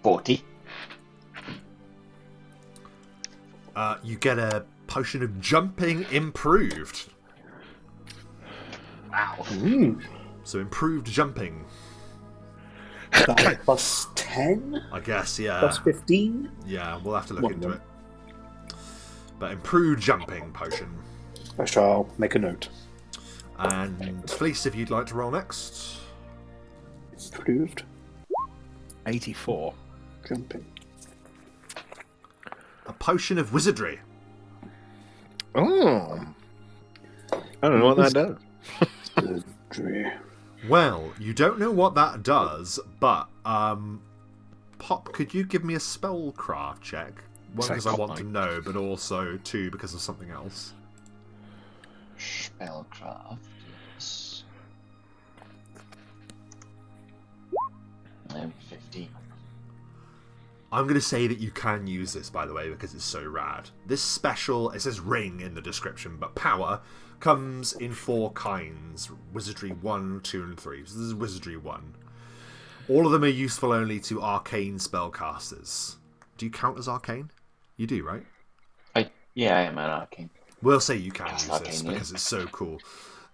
40. You get a potion of jumping improved. Wow. So improved jumping. That plus 10? I guess, yeah. Plus 15? Yeah, we'll have to look into it. But improved jumping potion. I shall make a note. And Flís, if you'd like to roll next. Improved 84. jumping. A potion of wizardry. Oh. I don't know what that does. Wizardry. Well, you don't know what that does, but Pop, could you give me a spellcraft check? One, because I want to know, but also two, because of something else. Spellcraft. Yes. 15. I'm going to say that you can use this, by the way, because it's so rad. This special, it says ring in the description, but power comes in 4 kinds. Wizardry 1, 2, and 3. So this is Wizardry 1. All of them are useful only to arcane spellcasters. Do you count as arcane? You do, right? I am an arcane. We'll say you can That's use this because it's so cool.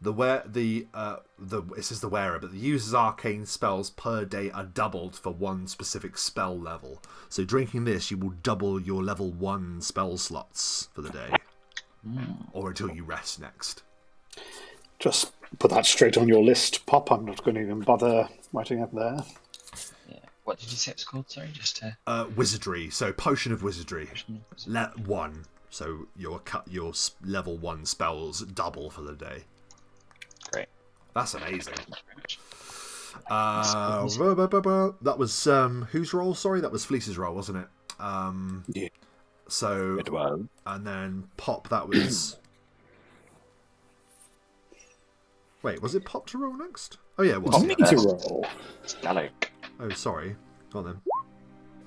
It says the wearer, but the user's arcane spells per day are doubled for one specific spell level. So drinking this, you will double your level 1 spell slots for the day. Or until you rest next. Just put that straight on your list, Pop. I'm not going to even bother writing it there. Yeah. What did you say it's called? Sorry, just to... Wizardry. So potion of wizardry. 1. So your level 1 spells double for the day. Great. That's amazing. Thank you very much. That was whose roll? Sorry, that was Flís's roll, wasn't it? Yeah. So It was. And then Pop, that was. Wait, was it Pop to roll next? Oh yeah, it was. On me to roll. It's Galarick. Oh, sorry. Go on then.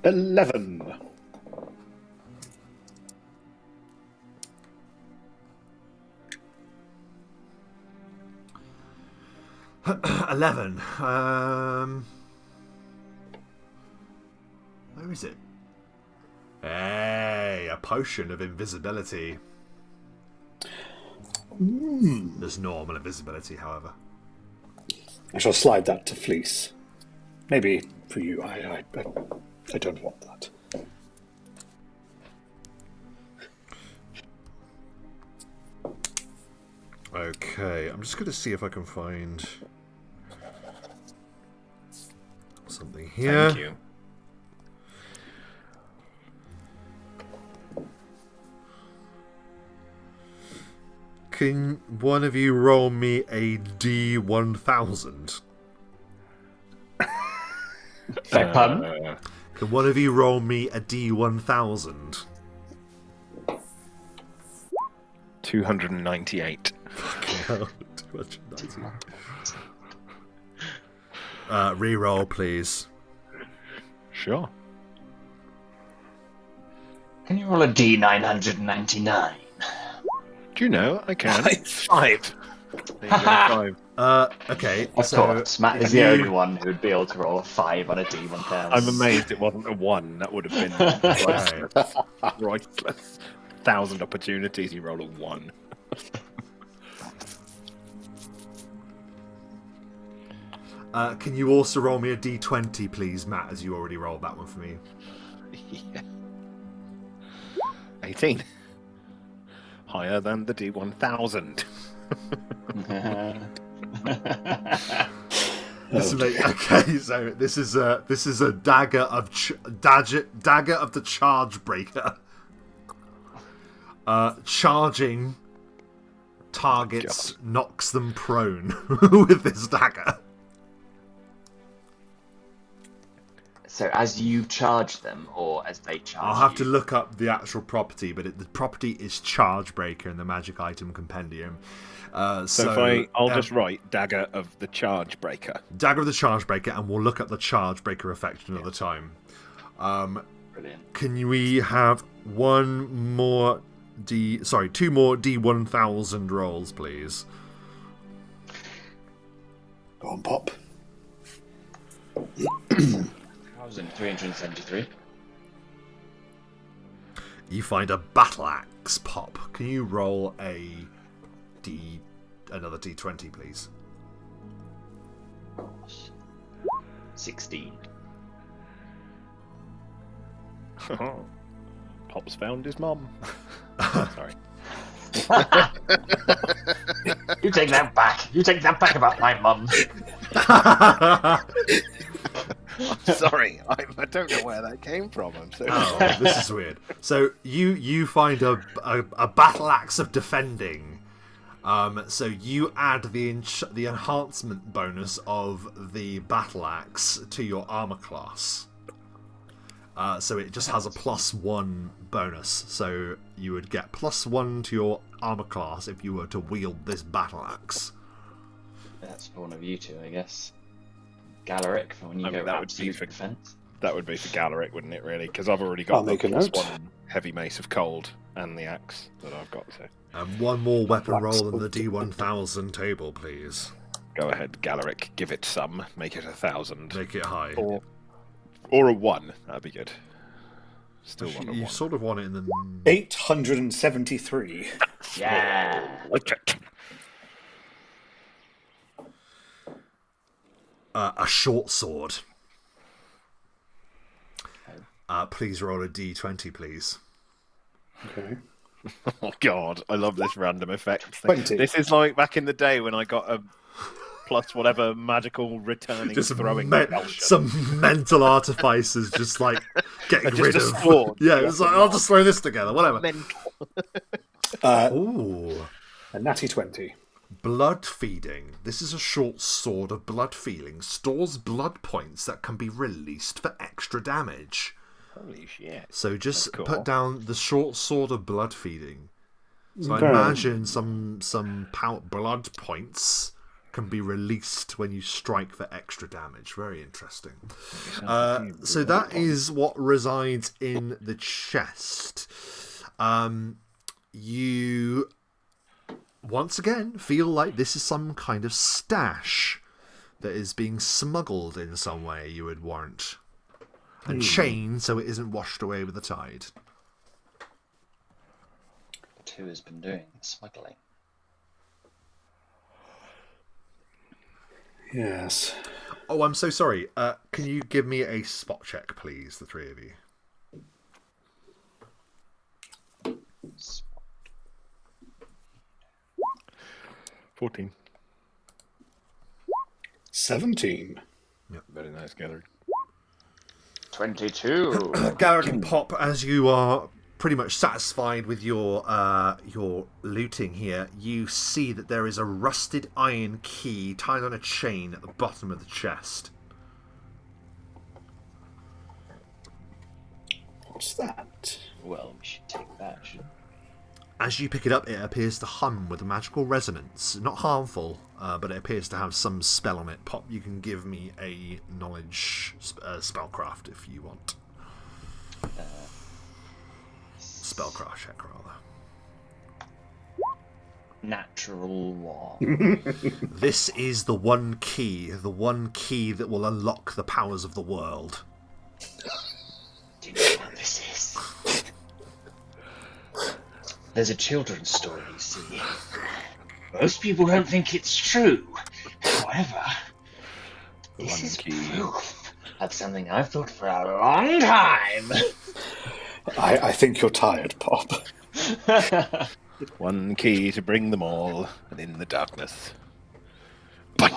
11. $11. Where is it? Hey, a potion of invisibility. There's normal invisibility, however. I shall slide that to Flís. Maybe for you. I don't want that. Okay, I'm just going to see if I can find... something here. Thank you. Can one of you roll me a D1000? Pardon? Can one of you roll me a D1000? 298. No, 290. Reroll, please. Sure. Can you roll a D999? Do you know? I can. 5. There you go, 5. Okay. Of so course, Matt is the only one who would be able to roll a 5 on a D1000. I'm amazed it wasn't a 1. That would have been priceless. Priceless. 1,000 opportunities, you roll a 1. Can you also roll me a D20, please, Matt, as you already rolled that one for me? Yeah. 18. Higher than the D1000. Okay, so this is a dagger of the charge breaker. Charging targets knocks them prone with this dagger. So as you charge them, or as they charge I'll have to you? look up the actual property, but the property is charge breaker in the magic item compendium. So I'll just write dagger of the charge breaker. Dagger of the charge breaker, and we'll look up the charge breaker effect another time. Brilliant. Can we have two more D1000 rolls, please? Go on, Pop. 1,373. You find a battle axe, Pop. Can you roll another D20, please? 16. Pop's found his mum. Sorry. You take that back. You take that back about my mum. Sorry, I don't know where that came from. I'm so Oh, this is weird. So you find a battle axe of defending. So you add the enhancement bonus of the battle axe to your armor class. So it just has a +1 bonus. So you would get +1 to your armor class if you were to wield this battle axe. That's for one of you two, I guess. Galarick, for when you go that out would to be use for defense. That would be for Galarick, wouldn't it? Really, because I've already I'll got make the a note. +1 heavy mace of cold and the axe that I've got. So One more weapon roll on the D1000 table, please. go ahead, Galarick. Give it some. Make it 1,000. Make it high. Or a 1. That'd be good. Still want a 1. You sort of want it in the 873. Yeah. Okay. A short sword. Please roll a D20, please. Okay. Oh God, I love this random effect. 20. This is like back in the day when I got a plus whatever magical returning Just throwing some mental artifices, just like getting Just rid a of. sword. Yeah, it's like I'll just throw this together, whatever. Ooh, A natty 20. blood feeding. This is a short sword of blood feeding. Stores blood points that can be released for extra damage. Holy shit! So just That's cool. put down the short sword of blood feeding. So I Okay. imagine some blood points can be released when you strike for extra damage. Very interesting. So that is what resides in the chest. You once again feel like this is some kind of stash that is being smuggled in some way, you would warrant. And chained so it isn't washed away with the tide. Who has been doing the smuggling? Yes. Oh, I'm so sorry. Can you give me a spot check, please, the three of you? 14. 17. Very nice, Galarick. 22. Galarick and Pop, as you are pretty much satisfied with your looting here, you see that there is a rusted iron key tied on a chain at the bottom of the chest. What's that? Well, we should take that, shouldn't we? As you pick it up, it appears to hum with a magical resonance. Not harmful, but it appears to have some spell on it. Pop, you can give me a knowledge spellcraft if you want. Spellcraft check, rather. Natural 1. This is the one key that will unlock the powers of the world. Do you know what this is? There's a children's story, you see. Most people don't think it's true. However, this is proof of something I've thought for a long time. I think you're tired, Pop. One key to bring them all, and in the darkness. You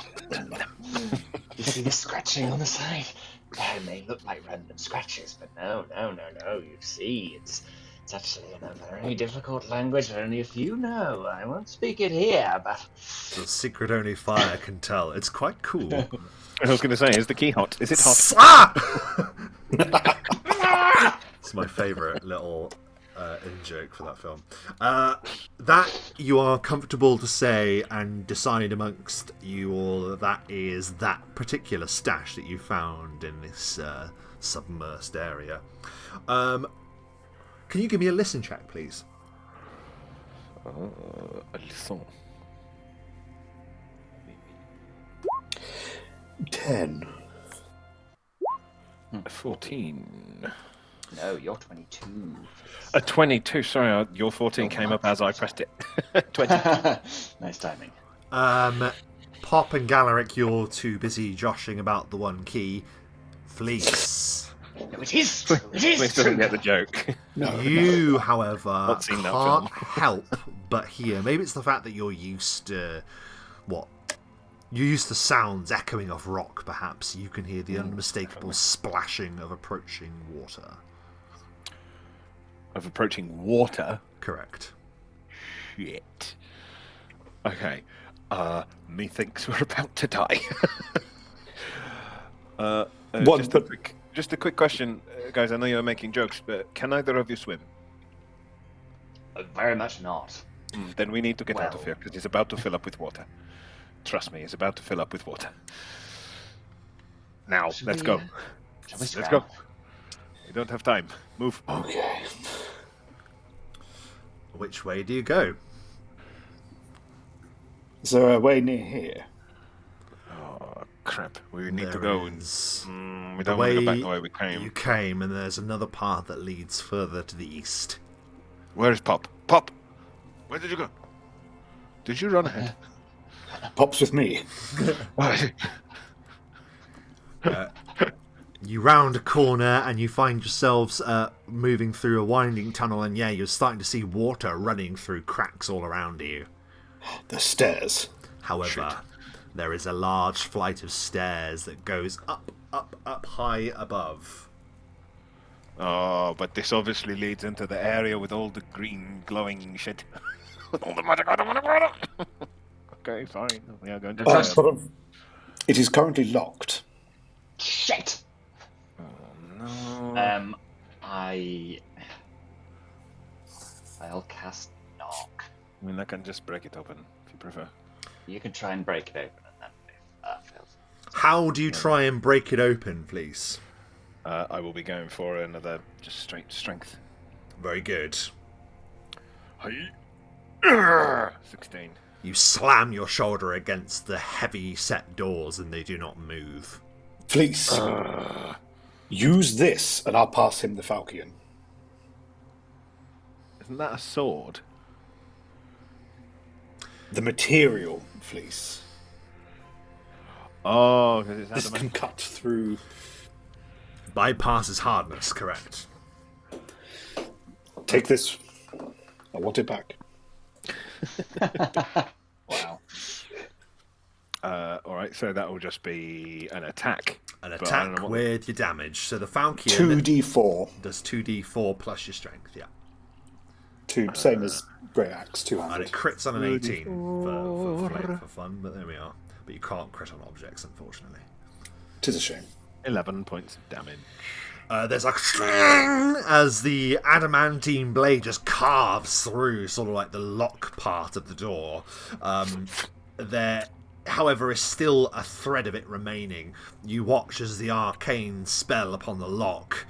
see the scratching on the side? It may look like random scratches, but no. You see, it's actually in a very difficult language that only a few know. I won't speak it here, but... It's a secret only fire can tell. It's quite cool. I was going to say, is the key hot? Is it hot? It's my favourite little in-joke for that film. That you are comfortable to say and decide amongst you all that is that particular stash that you found in this submersed area. Can you give me a listen check, please? A listen. 10. 14. No, you're 22. A 22, sorry, your 14 came up as I pressed it. 20. Nice timing. Pop and Galarick, you're too busy joshing about the one key. Flís. No, it is true. It is Flís true. doesn't get the joke. You, however, seen that can't film. help but hear. Maybe it's the fact that you're used to You're used to sounds echoing off rock. Perhaps you can hear the unmistakable splashing of approaching water. Of approaching water? Correct. Shit. Okay. Methinks we're about to die. Just a quick question, guys. I know you're making jokes, but can either of you swim? Very much not. Then we need to get out of here, because it's about to fill up with water. Trust me, it's about to fill up with water. Now, let's go. Let's go. We don't have time. Move. Okay. Which way do you go? Is there a way near here? Oh, crap. We need to go. We The don't want way to go back the way we came. you came, and there's another path that leads further to the east. Where is Pop? Pop! Where did you go? Did you run ahead? Pop's with me. You round a corner and you find yourselves moving through a winding tunnel, and you're starting to see water running through cracks all around you. The stairs. However, there is a large flight of stairs that goes up high above. Oh, but this obviously leads into the area with all the green glowing shit. With all the magic. I don't want to go. Okay, fine. We are going to It is currently locked. Shit! Oh, no. I'll cast knock. I mean, I can just break it open, if you prefer. You can try and break it open, and then if that fails... How do you try and break it open, please? I will be going for another just straight strength. Very good. 16. You slam your shoulder against the heavy set doors and they do not move. Flís, use this and I'll pass him the falchion. Isn't that a sword? The material, Flís. Oh, because it's This can cut through. Bypasses hardness, correct. Take this. I want it back. Wow. Alright, so that will just be an attack. An attack with your damage. So the Falchion 2d4 does 2d4 plus your strength. Yeah. Same as Grey Axe, 200. And it crits on an 18 for fun, but there we are. But you can't crit on objects, unfortunately. 'Tis a shame. 11 points of damage. There's a as the adamantine blade just carves through sort of like the lock part of the door. There, however, is still a thread of it remaining. You watch as the arcane spell upon the lock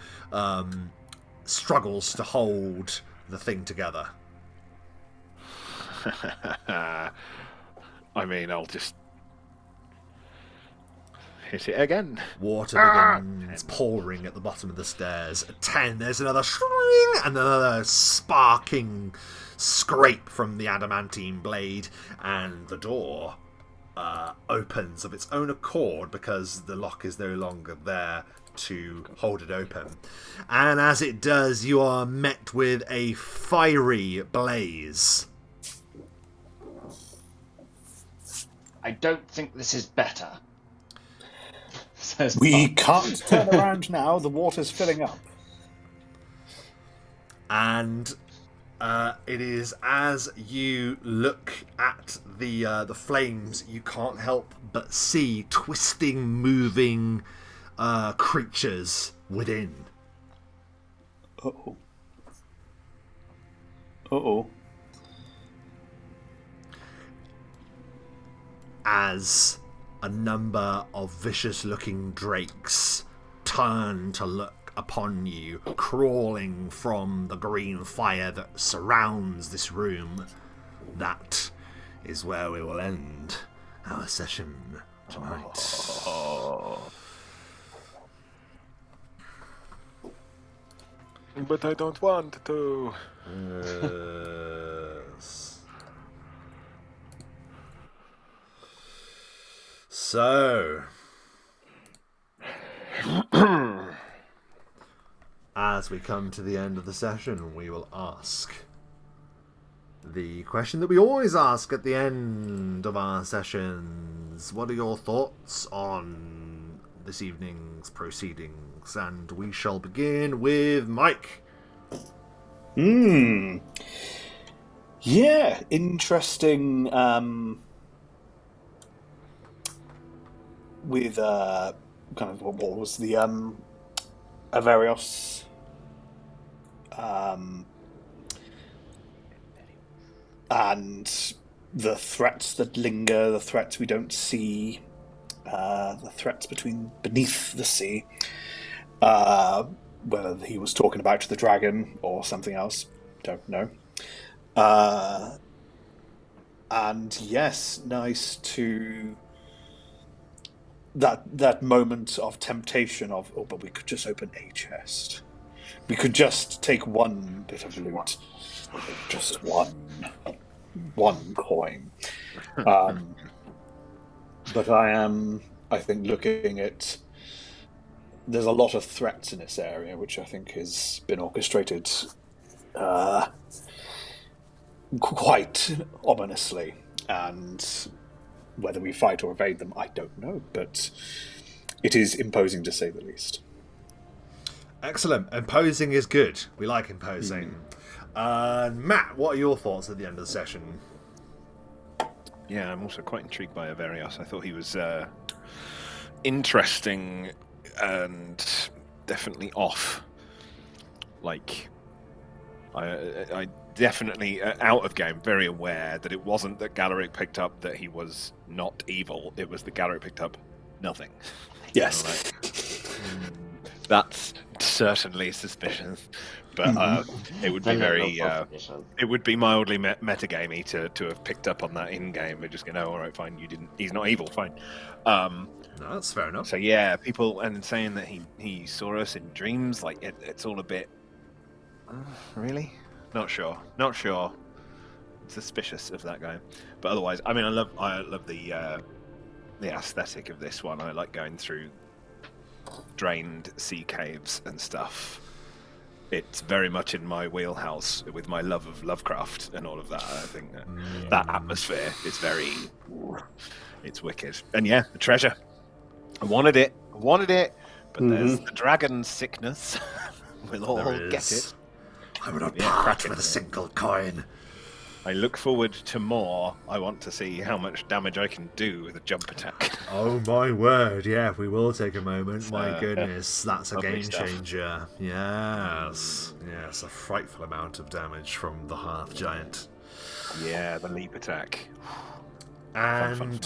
struggles to hold the thing together. I mean, I'll just hit it again. Water begins pouring at the bottom of the stairs. At 10, there's another shring and another sparking scrape from the adamantine blade, and the door opens of its own accord because the lock is no longer there to hold it open. And as it does, you are met with a fiery blaze. I don't think this is better. We can't turn around now. The water's filling up. And it is as you look at the flames, you can't help but see twisting, moving creatures within. Uh-oh. Uh-oh. As a number of vicious-looking drakes turn to look upon you, crawling from the green fire that surrounds this room. That is where we will end our session tonight. But I don't want to. Yes. So, as we come to the end of the session, we will ask the question that we always ask at the end of our sessions. What are your thoughts on this evening's proceedings? And we shall begin with Mike. Yeah, interesting. With kind of what was the Averios and the threats that linger, the threats we don't see, the threats beneath the sea. Whether he was talking about the dragon or something else, don't know. And yes, nice to that moment of temptation of, oh, but we could just open a chest. We could just take one bit of loot, just one coin. But I think, looking at, there's a lot of threats in this area, which I think has been orchestrated quite ominously, and whether we fight or evade them, I don't know, but it is imposing to say the least. Excellent. Imposing is good. We like imposing. Matt, what are your thoughts at the end of the session? Yeah, I'm also quite intrigued by Averios. I thought he was interesting and definitely off. Like, I definitely, out of game, very aware that it wasn't that Galarick picked up that he was not evil. It was that Galarick picked up nothing. Yes. That's certainly suspicious. But it would be very... it would be mildly metagamey to have picked up on that in-game. We're just going, oh, all right, fine, you didn't... He's not evil, fine. No, that's fair enough. So, yeah, people... And saying that he saw us in dreams, like, it's all a bit... really? Not sure. Suspicious of that guy. But otherwise, I mean, I love the aesthetic of this one. I like going through drained sea caves and stuff. It's very much in my wheelhouse with my love of Lovecraft and all of that. I think that atmosphere is it's wicked. And yeah, the treasure. I wanted it, but there's the dragon sickness. We'll all get it. I would not part with a single coin. I look forward to more. I want to see how much damage I can do with a jump attack. Oh my word, yeah, we will take a moment. My goodness, that's a game changer. Yes. Yes, a frightful amount of damage from the Hearth Giant. Yeah, the leap attack. And Fun.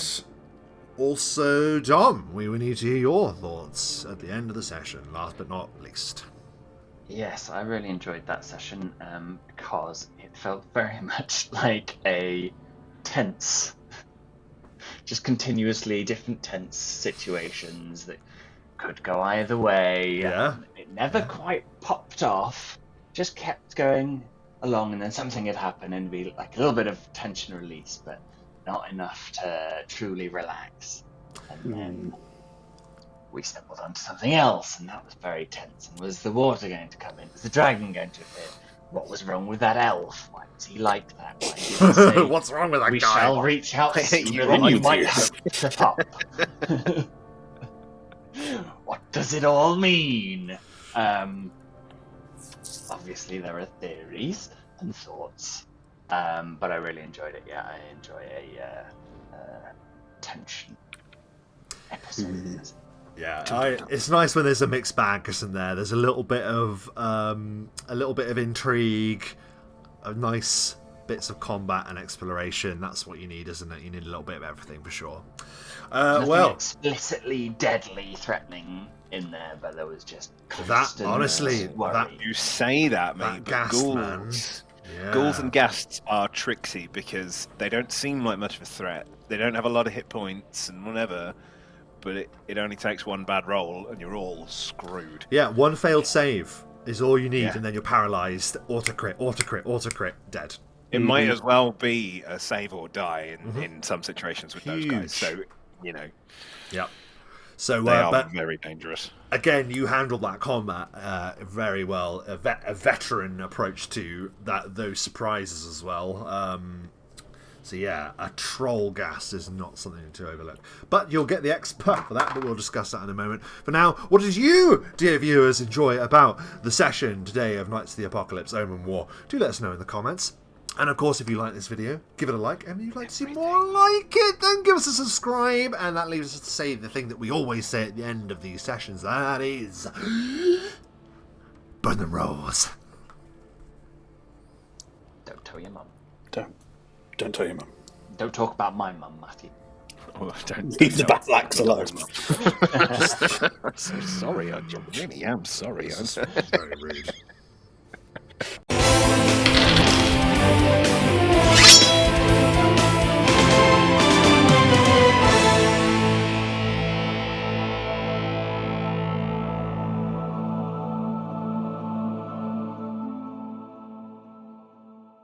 also, Dom, we will need to hear your thoughts at the end of the session, last but not least. Yes, I really enjoyed that session because it felt very much like a tense, just continuously different tense situations that could go either way. Yeah. It never quite popped off, just kept going along, and then something would happen and be like a little bit of tension release, but not enough to truly relax. And then we stumbled onto something else, and that was very tense. And was the water going to come in? Was the dragon going to appear? What was wrong with that elf? Why was he like that? Why did he say, what's wrong with that we guy? shall reach out You and you need might to. have to trip up. What does it all mean? Obviously, there are theories and thoughts, but I really enjoyed it. Yeah, I enjoy a tension episode. Yeah, it's nice when there's a mixed bag, isn't there? There's a little bit of intrigue, nice bits of combat and exploration. That's what you need, isn't it? You need a little bit of everything for sure. Nothing explicitly deadly threatening in there, but there was just constant worry. You say that, mate, that but ghast, man. Ghouls and ghasts are tricksy because they don't seem like much of a threat. They don't have a lot of hit points and whatever. But it only takes one bad roll and you're all screwed. Yeah, one failed save is all you need, and then you're paralyzed. Auto-crit, dead. It might as well be a save or die in some situations with those guys. So, you know. Yeah. So, they are very dangerous. Again, you handled that combat very well. A veteran approach to those surprises as well. So yeah, a troll gas is not something to overlook. But you'll get the expert for that, but we'll discuss that in a moment. For now, what did you, dear viewers, enjoy about the session today of Knights of the Apocalypse Omen War? Do let us know in the comments. And of course, if you like this video, give it a like. And if you'd like to see more like it, then give us a subscribe. And that leaves us to say the thing that we always say at the end of these sessions. That is... burn them rolls. Don't tell your mum. Don't tell your mum. Don't talk about my mum, Matthew. Oh, Leave the battle axe alone. I'm so sorry. I really am sorry. Very rude.